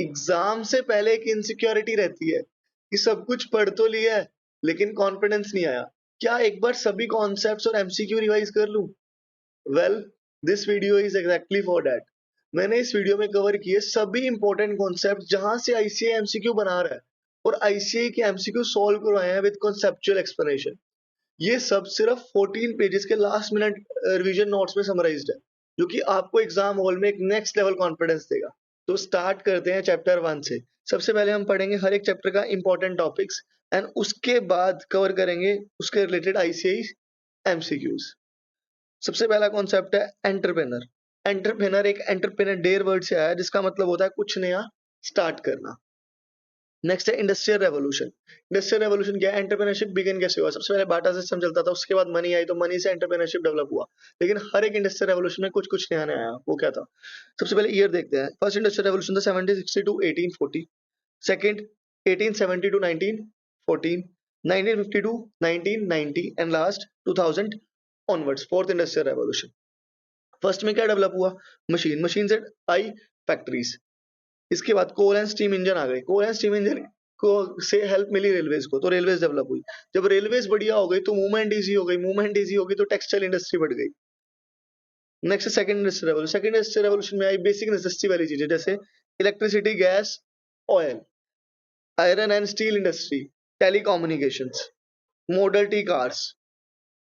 Exam से पहले एक इनसिक्योरिटी रहती है कि सब कुछ पढ़ तो लिया है लेकिन कॉन्फिडेंस नहीं आया। क्या एक बार सभी कॉन्सेप्ट्स और एमसीक्यू रिवाइज कर लूं? Well, this video is exactly for that. मैंने इस वीडियो में कवर किए सभी इंपॉर्टेंट कॉन्सेप्ट जहां से आईसीआई एमसीक्यू बना रहा है और आईसीआई के एमसीक्यू सॉल्व करवाए हैं विद कॉन्सेप्चुअल एक्सप्लेनेशन। ये सब सिर्फ 14 पेजेस के लास्ट मिनट रिवीजन नोट्स में समराइज्ड है, जो कि आपको एग्जाम हॉल में एक नेक्स्ट लेवल कॉन्फिडेंस देगा। तो स्टार्ट करते हैं चैप्टर 1 से। सबसे पहले हम पढ़ेंगे हर एक चैप्टर का इंपॉर्टेंट टॉपिक्स एंड उसके बाद कवर करेंगे उसके रिलेटेड आईसीआई एमसीक्यूज। सबसे पहला कॉन्सेप्ट है एंटरप्रेनर। एंटरप्रेनर एक एंटरप्रेनर डेर वर्ड से आया है जिसका मतलब होता है कुछ नया स्टार्ट करना। नेक्स्ट है इंडस्ट्रियल रेवोल्यूशन। इंडस्ट्रियल रेवोल्यूशन क्या है? एंटरप्रेन्योरशिप बिगिन कैसे हुआ? सबसे पहले बाटा सिस्टम चलता था, उसके बाद मनी आई, तो मनी से एंटरप्रेन्योरशिप डेवलप हुआ। लेकिन हर एक इंडस्ट्रियल रेवोल्यूशन में कुछ कुछ नया नया आया। वो क्या था? सबसे पहले ईयर देखते हैं। फर्स्ट इंडस्ट्रियल रेवोल्यूशन था 1760 to 1840, second 1870 to 1914, 1950 to 1990 and last 2000 onwards, fourth industrial revolution. First में क्या डेवलप हुआ? मशीन। मशीन से आई फैक्ट्रीज। इसके बाद कोल एंड स्टीम इंजन आ गए। कोल एंड स्टीम इंजन को से हेल्प मिली रेलवेज को, तो रेलवेज डेवलप हुई। जब रेलवेज बढ़िया हो गई तो मूवमेंट इजी हो गई, मूवमेंट इजी होगी तो टेक्सटाइल इंडस्ट्री बढ़ गई। Next second industrial revolution. Second industrial revolution में आई बेसिक नेसेसिटी वाली चीजें जैसे electricity, gas, oil, iron and steel industry, telecommunications, model T cars.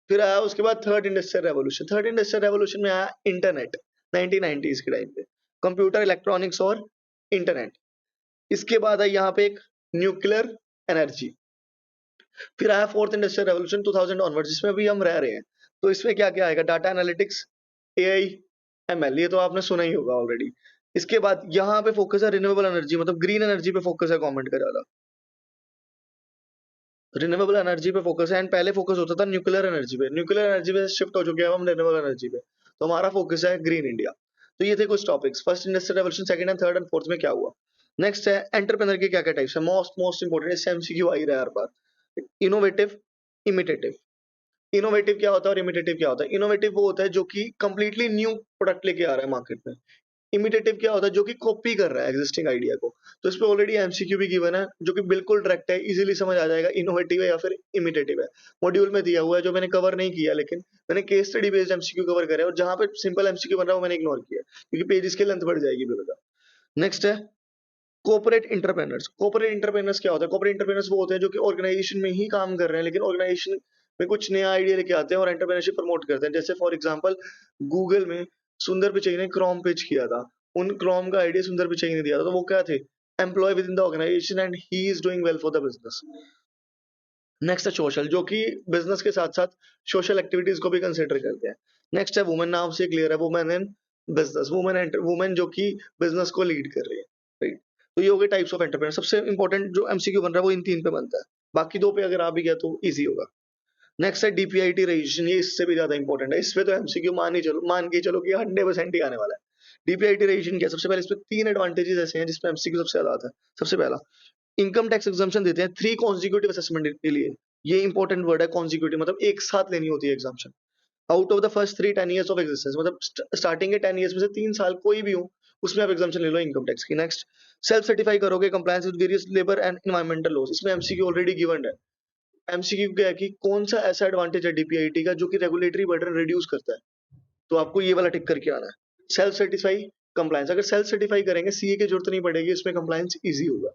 फिर आया उसके बाद third industrial revolution. Third industrial revolution में आया इंटरनेट 1990s के टाइम पे, कंप्यूटर, इलेक्ट्रॉनिक्स और इंटरनेट। इसके बाद आई यहाँ पे एक न्यूक्लियर एनर्जी। फिर आया फोर्थ इंडस्ट्रियल रेवोल्यूशन 2000 ऑनवर्ड, जिसमें अभी हम रह रहे हैं। तो इसमें क्या क्या आएगा? डाटा एनालिटिक्स, एआई, एमएल, ये तो आपने सुना ही होगा ऑलरेडी। इसके बाद यहाँ पे फोकस है रिन्यूएबल एनर्जी, मतलब ग्रीन एनर्जी पे फोकस है गवर्नमेंट का ज्यादा। रिन्यूएबल एनर्जी पे फोकस है एंड पहले फोकस होता था न्यूक्लियर एनर्जी पे। न्यूक्लियर एनर्जी पे शिफ्ट हो चुके हैं हम रिन्यूएबल एनर्जी पे, तो हमारा फोकस है ग्रीन इंडिया। तो ये थे कुछ topics, first industrial revolution, second and third and fourth में क्या हुआ। नेक्स्ट है एंटरप्रेन्योर के क्या क्या टाइप्स है। मोस्ट इंपोर्टेंट, इससे एमसीक्यू आ ही रहा है हर बार। Innovative, imitative. इनोवेटिव क्या होता है और इमिटेटिव क्या होता है? इनोवेटिव वो होता है जो कि कंप्लीटली न्यू प्रोडक्ट लेके आ रहा है मार्केट में। इमिटेटिव क्या होता है? जो कि कॉपी कर रहा है एग्जिस्टिंग आइडिया को। तो इस पे ऑलरेडी एमसीक्यू भी गिवन है जो कि बिल्कुल डायरेक्ट है, इजीली समझ आ जाएगा इनोवेटिव है या फिर इमिटेटिव है। मॉड्यूल में दिया हुआ है जो मैंने कवर नहीं किया, लेकिन मैंने case study based MCQ cover करे और जहां पे सिंपल एमसीक्यू बन रहा है वो मैंने इग्नोर किया क्योंकि पेजेस की लेंथ बढ़ जाएगी फिर। नेक्स्ट है कोऑपरेट इंटरप्रेन्योर्स। कोऑपरेट इंटरप्रेन्योर्स क्या होता है? कोऑपरेट इंटरप्रेन्योर्स वो होते हैं जो कि ऑर्गेनाइजेशन में ही काम कर रहे हैं लेकिन ऑर्गेनाइजेशन में कुछ नया आइडिया लेके आते हैं और एंटरप्रेन्योरशिप प्रमोट करते हैं। जैसे फॉर एग्जांपल गूगल में सुंदर पिचई ने क्रोम पिच किया था, उन क्रोम का आइडिया सुंदर पिचई ने दिया था, तो वो क्या थे? Employ with in the organisation and he is doing well for the business. Next है सोशल, जो कि बिजनेस के साथ साथ सोशल एक्टिविटीज को भी कंसिडर करते हैं। नेक्स्ट है वुमेन, नाम से क्लियर है, वुमेन इन बिजनेस, वुमेन जो कि बिजनेस को लीड कर रही है, राइट। तो ये हो गए टाइप्स ऑफ एंटरप्रेन्योर। सबसे इंपॉर्टेंट जो एमसीक्यू बन रहा है वो इन तीन पे बनता है, बाकी दो पे अगर आ भी गया तो इजी होगा। नेक्स्ट है डीपीआईटी रजिस्ट्रेशन, ये इससे भी ज्यादा इंपॉर्टेंट है। इसमें तो एमसीक्यू मान के चलो कि 100% ही आने वाला है। डीपीआईटी रजिस्ट्रेशन क्या? सबसे पहले इसमें तीन एडवांटेजेस ऐसे हैं जिसमें एमसीक्यू सबसे ज्यादा आता है। सबसे पहला, इनकम टैक्स एग्जाम्पशन देते हैं 3 कॉन्जिक्यूटिव असेसमेंट के लिए। ये इंपॉर्टेंट वर्ड है कॉन्जिक्यूटिव, मतलब एक साथ लेनी होती है exemption. Out of the first 3 10 years of existence, मतलब स्टार्टिंग के 10 इयर्स में से 3 साल कोई भी हो उसमें आप एग्जाम्पशन ले लो इनकम टैक्स की। नेक्स्ट, सेल्फ सर्टिफाई करोगे compliance with various labour and environmental laws. इसमें एमसीक्यू ऑलरेडी गिवन है। एमसीक्यू क्या है कि कौन सा ऐसा एडवांटेज है डीपीआईटी का जो कि रेगुलेटरी बर्डन रिड्यूस करता है, तो आपको ये वाला टिक करके आना है। सेल्फ सर्टिफाई, कंप्लायंस, अगर सेल्फ सर्टिफाई करेंगे सीए की जरूरत नहीं पड़ेगी, इसमें कंप्लायंस इजी होगा।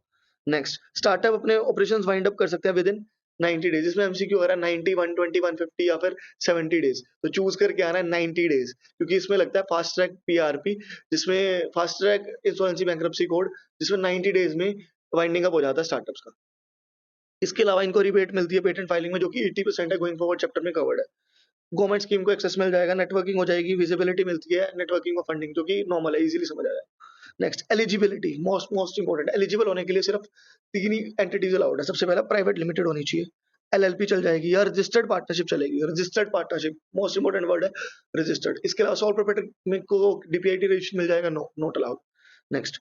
नेक्स्ट, स्टार्टअप अपने ऑपरेशंस वाइंड अप कर सकते हैं विद इन 90 डेज। इसमें एमसीक्यू आ रहा है 90, 120, 150 या फिर 70 डेज, तो चूज करके आना है 90 डेज, क्योंकि इसमें लगता है फास्ट ट्रैक पीआरपी, जिसमें fast track insolvency bankruptcy code, जिसमें 90 डेज में वाइंडिंग अप हो जाता है स्टार्टअप्स का। इसके अलावा इनको रिबेट मिलती है पेटेंट फाइलिंग में जो कि 80% है, गोइंग फॉरवर्ड चैप्टर में कवर्ड है। गवर्नमेंट स्कीम को एक्सेस मिल जाएगा, नेटवर्किंग हो जाएगी, विजिबिलिटी मिलती है, नेटवर्किंग और फंडिंग जो कि नॉर्मल है, इजीली समझ आ जाएगा। Next, eligibility, most important. Eligible होने के लिए सिर्फ 3 ही एंटिटीज अलाउड है। सबसे पहला, प्राइवेट लिमिटेड होनी चाहिए, एलएलपी चल जाएगी या रजिस्टर्ड पार्टनरशिप चलेगी। Registered partnership most important word है, रजिस्टर्ड। इसके अलावा सोल प्रोप्राइटर में को डीपीआईटी रजिस्ट्रेशन मिल जाएगा, no, not allowed. Next,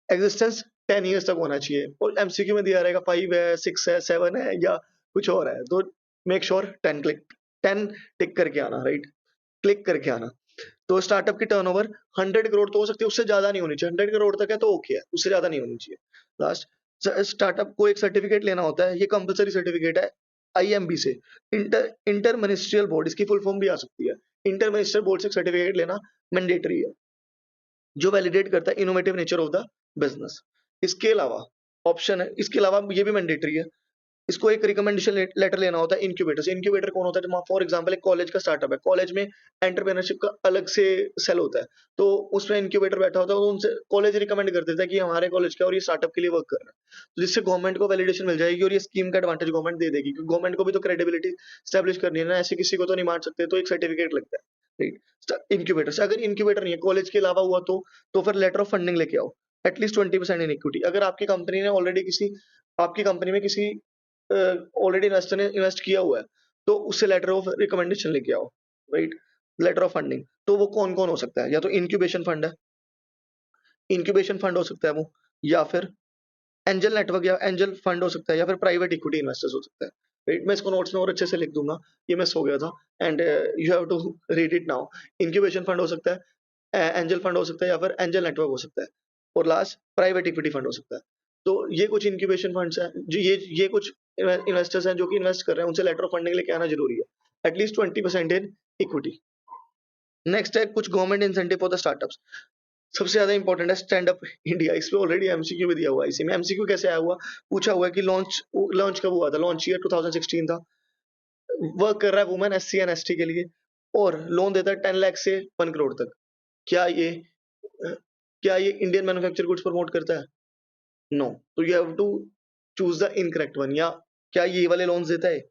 existence 10 years तक होना चाहिए, और एमसीक्यू में दिया रहेगा 5 है, 6 है, 7 है या कुछ और है, तो मेक श्योर 10 टिक करके आना, राइट, क्लिक करके आना। तो स्टार्टअप की टर्नओवर 100 करोड़ तो हो सकती है, उससे ज्यादा नहीं होनी चाहिए। 100 करोड़ तक है तो ओके है, उससे ज्यादा नहीं होनी चाहिए। लास्ट, स्टार्टअप को एक सर्टिफिकेट लेना होता है, ये कंपलसरी सर्टिफिकेट है आईएमबी से, इंटर मिनिस्ट्रियल बोर्ड, इसकी फुल फॉर्म भी आ सकती है। इंटर मिनिस्ट्रियल बोर्ड से सर्टिफिकेट लेना मैंडेटरी है, जो वैलिडेट करता है innovative nature of the business. इसके अलावा ऑप्शन है, इसके अलावा ये भी मैंडेटरी है, इसको एक रिकमेंडेशन लेटर लेना होता है इनक्यूबेटर से। इनक्यूबेटर कौन होता है? फॉर एग्जांपल एक कॉलेज का स्टार्टअप है, कॉलेज में एंटरप्रेन्योरशिप का अलग से सेल होता है, तो उसमें इनक्यूबेटर बैठा होता है, तो उनसे कॉलेज रिकमेंड कर देता है कि हमारे कॉलेज का और ये स्टार्टअप के लिए वर्क कर रहा है, तो जिससे गवर्नमेंट को वैलिडेशन मिल जाएगी और ये स्कीम का एडवांटेज गवर्नमेंट दे देगी, क्योंकि गवर्नमेंट को भी तो क्रेडिबिलिटी स्टैब्लिश करनी है ना, ऐसे किसी को तो नहीं मान सकते, तो एक सर्टिफिकेट लगता है, राइट। इनक्यूबेटर से, अगर इनक्यूबेटर नहीं है, कॉलेज के अलावा हुआ तो फिर लेटर ऑफ फंडिंग लेके आओ, एटलीस्ट 20% इन इक्विटी। अगर आपकी कंपनी ने ऑलरेडी किसी, आपकी कंपनी में किसी ऑलरेडी इन्वेस्टर ने इन्वेस्ट किया हुआ है, तो उससे लेटर ऑफ रिकमेंडेशन लेके आओ, राइट। लेटर ऑफ फंडिंग, तो वो कौन कौन हो सकता है? या तो इंक्यूबेशन फंड है, इंक्यूबेशन फंड हो सकता है वो, या फिर एंजल नेटवर्क या एंजल फंड हो सकता है, या फिर प्राइवेट इक्विटी इन्वेस्टर्स हो सकता है, राइट। मैं इसको नोट्स में और अच्छे से लिख दूंगा, ये मिस हो गया था, and you have to read it now. Incubation fund हो सकता है, एंजल फंड हो सकता है, या फिर एंजल नेटवर्क हो सकता है, और लास्ट प्राइवेट इक्विटी फंड हो सकता है। तो ये कुछ इंक्यूबेशन फंड्स हैं, जो ये कुछ इन्वेस्टर्स हैं जो कि इन्वेस्ट कर रहे हैं, उनसे लेटर ऑफ फंडिंग लेके आना जरूरी है, एटलीस्ट 20% इन इक्विटी। नेक्स्ट है कुछ government incentive for the startups. सबसे ज्यादा इंपॉर्टेंट है स्टैंड अप इंडिया, इस पे ऑलरेडी एमसीक्यू भी दिया हुआ है। इसी में एमसीक्यू कैसे आया हुआ, पूछा हुआ है कि लॉन्च लॉन्च कब हुआ था, लॉन्च ईयर 2016 था, वर्क कर रहा है वुमेन एससी एंड एसटी के लिए, और लोन देता है 10 लाख से 1 करोड़ तक। क्या ये क्या ये इंडियन मैन्युफैक्चर गुड्स प्रमोट करता है? नो। तो you have to choose the incorrect one. या क्या ये वाले लोन्स देता है?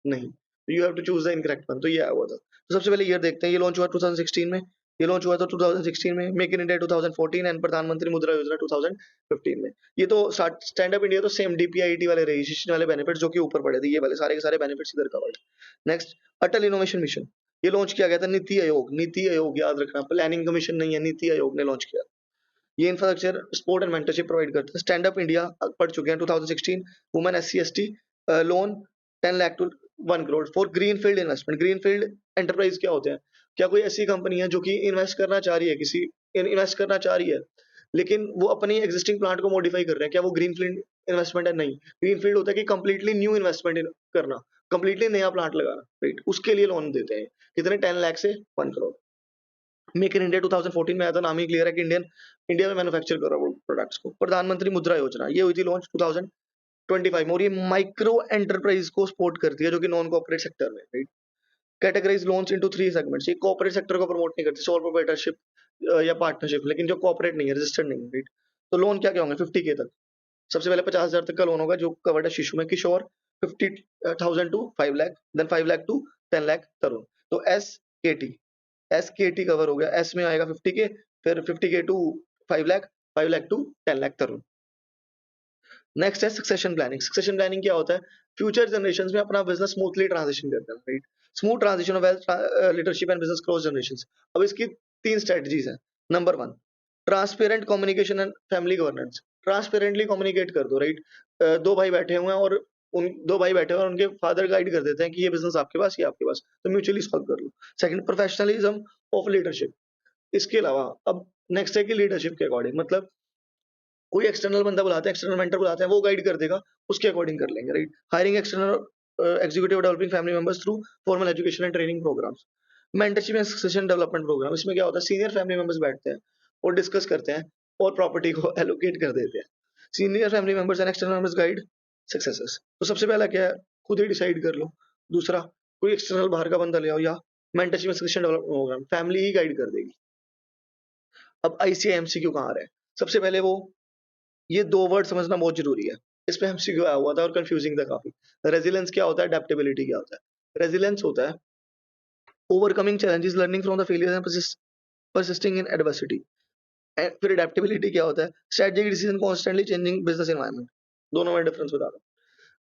नहीं। You have to choose the incorrect one. तो ये आया हुआ था। तो सबसे पहले ईयर देखते हैं, ये लॉन्च हुआ 2016 में, ये लॉन्च हुआ था 2016 में, मेक इन इंडिया 2014 एंड प्रधानमंत्री मुद्रा योजना 2015 में। ये तो स्टैंड अप इंडिया तो सेम डीपीआईटी वाले रजिस्ट्रेशन वाले बेनिफिट्स जो कि ऊपर पड़े थे, ये वाले सारे के सारे बेनिफिट्स इधर कवर्ड। नेक्स्ट, अटल इनोवेशन मिशन, ये लॉन्च किया गया था नीति आयोग, नीति आयोग याद रखना, प्लानिंग कमीशन नहीं है, नीति आयोग ने लॉन्च किया। ये infrastructure support and mentorship provide करता है। स्टैंड अप इंडिया पढ़ चुके हैं 2016, women SC ST loan 10 lakh to 1 crore for greenfield investment. Greenfield enterprise क्या होते हैं? क्या कोई ऐसी कंपनी है जो कि इन्वेस्ट करना चाह रही है, इन्वेस्ट करना चाह रही है, लेकिन वो अपनी एग्जिस्टिंग प्लांट को मॉडिफाई कर रहे हैं, क्या वो ग्रीनफील्ड इन्वेस्टमेंट है? नहीं। ग्रीनफील्ड होता है कि कंप्लीटली न्यू इन्वेस्टमेंट करना, कंप्लीटली नया प्लांट लगाना, राइट। उसके लिए लोन देते हैं, कितने? 10 लाख से 1 करोड़। मेक इन इंडिया 2014 में आया था, नाम ही क्लियर है कि इंडिया में मैन्युफैक्चर कर रहा है प्रोडक्ट्स को। प्रधानमंत्री मुद्रा योजना, ये हुई थी लॉन्च 2025 में, और ये माइक्रो एंटरप्राइज को सपोर्ट करती है जो कि नॉन कॉर्पोरेट सेक्टर में, right. Categorise loans into 3 segments, ये कॉर्पोरेट सेक्टर को प्रमोट नहीं करती, सोल प्रोप्राइटरशिप या पार्टनरशिप, लेकिन जो कॉर्पोरेट नहीं है, रजिस्टर्ड नहीं है, राइट। तो लोन क्या क्या होंगे? 50K तक। सबसे पहले 50,000 तक का लोन होगा जो कवर्ड है शिशु में, Kishore 50,000 to 5 lakh, then 5 lakh to 10 lakh Tarun. तो एस के टी कवर हो गया, एस में आएगा 50K, फिर 50K to 5 lakh, 5 lakh to 10 lakh Tarun. Next है सक्सेशन प्लानिंग। सक्सेशन प्लानिंग क्या होता है? फ्यूचर जनरेशन में अपना बिजनेस स्मूथली ट्रांजिशन करता है, right. Smooth transition of wealth, leadership and business cross generation. अब इसकी 3 स्ट्रेटजीज है। Number 1, transparent communication and family governance. Transparently communicate कर दो, राइट। दो भाई बैठे हुए हैं और उन दो भाई बैठे हुए हैं और उनके फादर गाइड कर देते हैं कि ये बिजनेस आपके पास, ये आपके पास, तो म्यूचुअली सॉल्व कर लो। Second, professionalism of leadership. इसके अलावा अब नेक्स्ट है कि लीडरशिप के अकॉर्डिंग, मतलब कोई एक्सटर्नल बंदा बुलाते हैं, एक्सटर्नल मेंटर बुलाते हैं, वो गाइड कर देगा, उसके अकॉर्डिंग कर लेंगे, right. Hiring external executive developing family members through formal education and training programmes. Mentorship and succession development programme, इसमें क्या होता है? सीनियर फैमिली मेंबर्स बैठते हैं और डिस्कस करते हैं और प्रॉपर्टी को एलोकेट कर देते हैं। Senior family members and external members guide successors. तो सबसे पहला क्या है? खुद ही डिसाइड कर लो। दूसरा, कोई एक्सटर्नल बाहर का बंदा ले आओ, या mentorship and succession development programme, family ही गाइड कर देगी। अब आईसीआई एमसीक्यू कहाँ आ रहा है? सबसे पहले वो, ये 2 वर्ड समझना बहुत जरूरी है। इस पे एमसीक्यू आया हुआ था और कंफ्यूजिंग था काफी। रेजिलियंस क्या होता है? अडैप्टेबिलिटी क्या होता है? रेजिलियंस होता है overcoming challenges, learning from the failure and persisting in adversity. फिर अडैप्टेबिलिटी क्या होता है? Strategic decision, constantly changing business environment. दोनों में डिफरेंस बता रहा हूँ।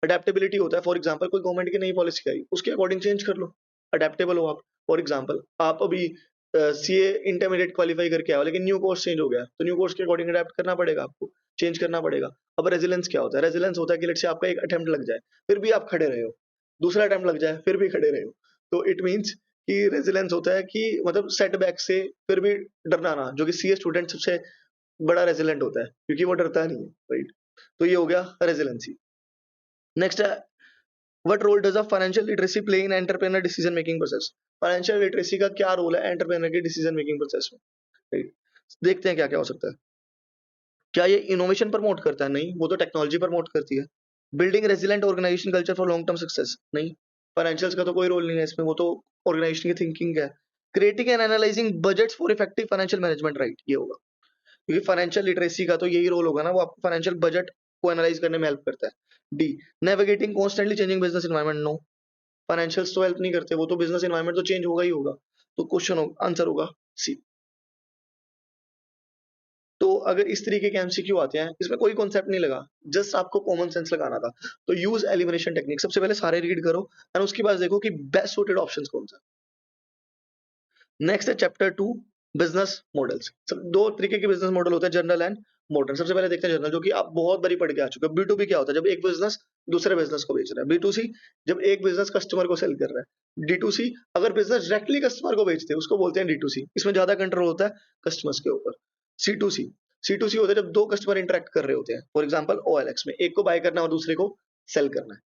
अडैप्टेबिलिटी होता है, फॉर एग्जांपल कोई गवर्नमेंट की नई पॉलिसी आई, उसके अकॉर्डिंग चेंज कर लो, अडैप्टेबल हो आप। फॉर एग्जांपल आप अभी सीए इंटरमीडिएट क्वालिफाई करके आओ, लेकिन न्यू कोर्स चेंज हो गया, तो न्यू कोर्स के अकॉर्डिंग अडैप्ट करना पड़ेगा आपको, चेंज करना पड़ेगा। अब रेजिलेंस क्या होता है? रेजिलेंस होता है कि लेट्स से आपका एक अटेम्प्ट लग जाए, फिर भी आप खड़े रहे हो, दूसरा अटेम्प्ट लग जाए, फिर भी खड़े रहे हो, तो इट मींस कि रेजिलेंस होता है कि मतलब सेटबैक से फिर भी डरना ना, जो कि सीए स्टूडेंट सबसे बड़ा रेजिलेंट होता है क्योंकि वो डरता नहीं है, राइट? तो ये हो गया रेजिलेंसी। नेक्स्ट है, what role does a financial literacy play in entrepreneur decision making process? Financial literacy का क्या रोल है एंटरप्रेन्योर की डिसीजन मेकिंग प्रोसेस में, राइट? देखते हैं क्या क्या हो सकता है। क्या ये इनोवेशन प्रमोट करता है? नहीं, वो तो टेक्नोलॉजी प्रमोट करती है। Building resilient organisation culture for long term success? नहीं, फाइनेंशियल्स का तो कोई रोल नहीं है इसमें, वो तो ऑर्गेनाइजेशन की थिंकिंग है। Creating and analysing budgets for effective financial management, right? ये होगा, क्योंकि फाइनेंशियल लिटरेसी का तो यही रोल होगा ना, वो आपको फाइनेंशियल बजट को एनालाइज करने में हेल्प करता है। D, navigating constantly changing business environment? No, financials तो हेल्प नहीं करते, वो तो बिजनेस एनवायरनमेंट तो चेंज होगा ही होगा। तो क्वेश्चन आंसर होगा सी। तो अगर इस तरीके के एमसीक्यू आते हैं, इसमें कोई कॉन्सेप्ट नहीं लगा, जस्ट आपको कॉमन सेंस लगाना था। तो यूज एलिमिनेशन टेक्निक, सबसे पहले सारे रीड करो और उसके बाद देखो कि बेस्ट सूटेड ऑप्शंस कौन सा। नेक्स्ट है चैप्टर 2, बिजनेस मॉडल्स। सब दो तरीके के बिजनेस मॉडल होते हैं, जनरल एंड मॉडर्न। सबसे पहले देखते हैं जनरल, जो कि आप बहुत बारी पढ़ के आ चुके हो। बी टू बी क्या होता है? जब एक बिजनेस दूसरे बिजनेस को बेच रहा है। बी टू सी, जब एक बिजनेस कस्टमर को सेल कर रहा है। डी टू सी, अगर बिजनेस डायरेक्टली कस्टमर को बेचते हैं उसको बोलते हैं डी टू सी, इसमें ज्यादा कंट्रोल होता है कस्टमर्स के ऊपर। सी टू सी, सी टू सी होता है जब दो कस्टमर इंटरेक्ट कर रहे होते हैं, फॉर एग्जाम्पल OLX में, एक को बाय करना है और दूसरे को सेल करना है।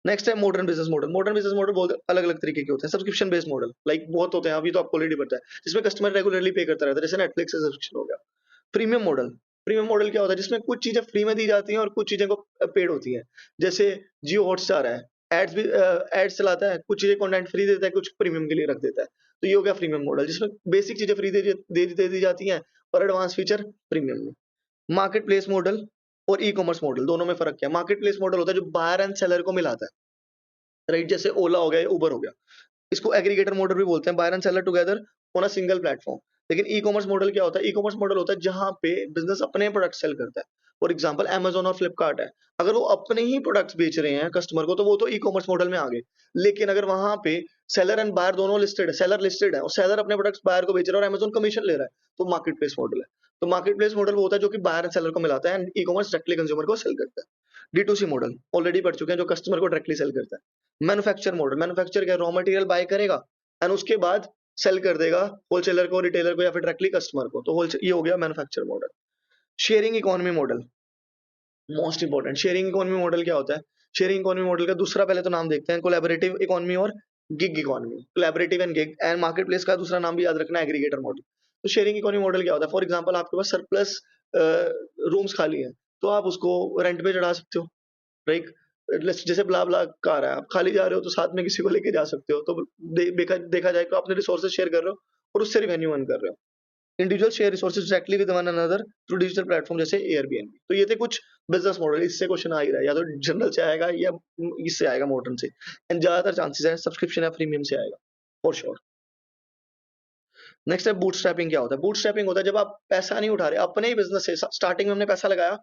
नेक्स्ट है modern business model. Modern business model बहुत अलग अलग तरीके के होते हैं। सब्सक्रिप्शन बेस्ड मॉडल, लाइक बहुत होते हैं, अभी तो आपको ऑलरेडी पता है, जिसमें कस्टमर रेगुलरली पे करता रहता है, जैसे नेटफ्लिक्स से सब्सक्रिप्शन हो गया। प्रीमियम मॉडल, प्रीमियम मॉडल क्या होता है? जिसमें कुछ चीजें फ्री में दी जाती हैं और कुछ चीजें को पेड होती हैं। जैसे जियो हॉटस्टार है, एड्स भी एड्स चलाता है, कुछ चीजें कंटेंट फ्री देता है, कुछ प्रीमियम के लिए रख देता है। तो ये हो गया प्रीमियम मॉडल, जिसमें बेसिक चीजें फ्री दे दी जाती हैं और एडवांस फीचर प्रीमियम में। मार्केट प्लेस मॉडल और ई कॉमर्स मॉडल, दोनों में फर्क क्या है? मार्केट प्लेस मॉडल होता है जो बायर एंड सेलर को मिलाता है, राइट? जैसे ओला हो गया, उबर हो गया। इसको एग्रीगेटर मॉडल भी बोलते हैं, buyer and seller together on a single platform. लेकिन ई कॉमर्स मॉडल क्या होता है? ई कॉमर्स मॉडल होता है जहां पे बिजनेस अपने प्रोडक्ट सेल करता है। फॉर एग्जांपल अमेजोन और फ्लिपकार्ट है, अगर वो अपने ही प्रोडक्ट्स बेच रहे हैं कस्टमर को, तो वो तो ई कॉमर्स मॉडल में आ गए। लेकिन अगर वहां पे सेलर एंड बायर दोनों लिस्टेड है, सेलर लिस्टेड है और सेलर अपने प्रोडक्ट्स बायर को बेच रहा है और अमेजोन कमीशन ले रहा है, तो मार्केट प्लेस मॉडल है। तो मार्केट प्लेस मॉडल वो होता है जो कि बायर एंड सेलर को मिलाता है and e commerce directly consumer को सेल करता है। D2C मॉडल ऑलरेडी पढ़ चुके हैं, जो कस्टमर को डायरेक्टली सेल करता है। मैन्युफैक्चर मॉडल, मैन्युफैक्चर क्या? रॉ मटेरियल बाय करेगा एंड उसके बाद सेल कर देगा होलसेलर को, रिटेलर को या फिर डायरेक्टली कस्टमर को, तो होलसेल, ये हो गया manufacture model. Sharing economy model, most important. Sharing economy model क्या होता है? शेयरिंग इकोनॉमी मॉडल का दूसरा पहले तो नाम देखते हैं, कोलैबोरेटिव इकोनॉमी और gig economy. Collaborative and gig, and market place का दूसरा नाम भी याद रखना, एग्रीगेटर मॉडल। तो शेयरिंग इकोनॉमी मॉडल क्या होता है? फॉर एग्जाम्पल आपके पास सरप्लस रूम्स खाली है, तो आप उसको रेंट पे चढ़ा सकते हो, राइट? जैसे ब्ला ब्ला कार है, आप खाली जा रहे हो तो साथ में किसी को लेके जा सकते हो, तो देखा जाए तो आपने रिसोर्सेज शेयर कर रहे हो और उससे रेवेन्यू अर्न कर रहे हो। Individual share resources directly with one another through digital platform जैसे एयरबीएनबी। तो ये थे कुछ बिजनेस मॉडल, इससे क्वेश्चन आ ही रहा है, या तो जनरल से आएगा या इससे आएगा, मॉडर्न से। एंड ज्यादातर चांसेस है सब्सक्रिप्शन या प्रीमियम से आएगा, फॉर श्योर। नेक्स्ट है बूटस्ट्रैपिंग। क्या होता है? बूटस्ट्रैपिंग होता है जब आप पैसा नहीं उठा रहे अपने ही बिजनेस से, स्टार्टिंग में हमने पैसा लगाया,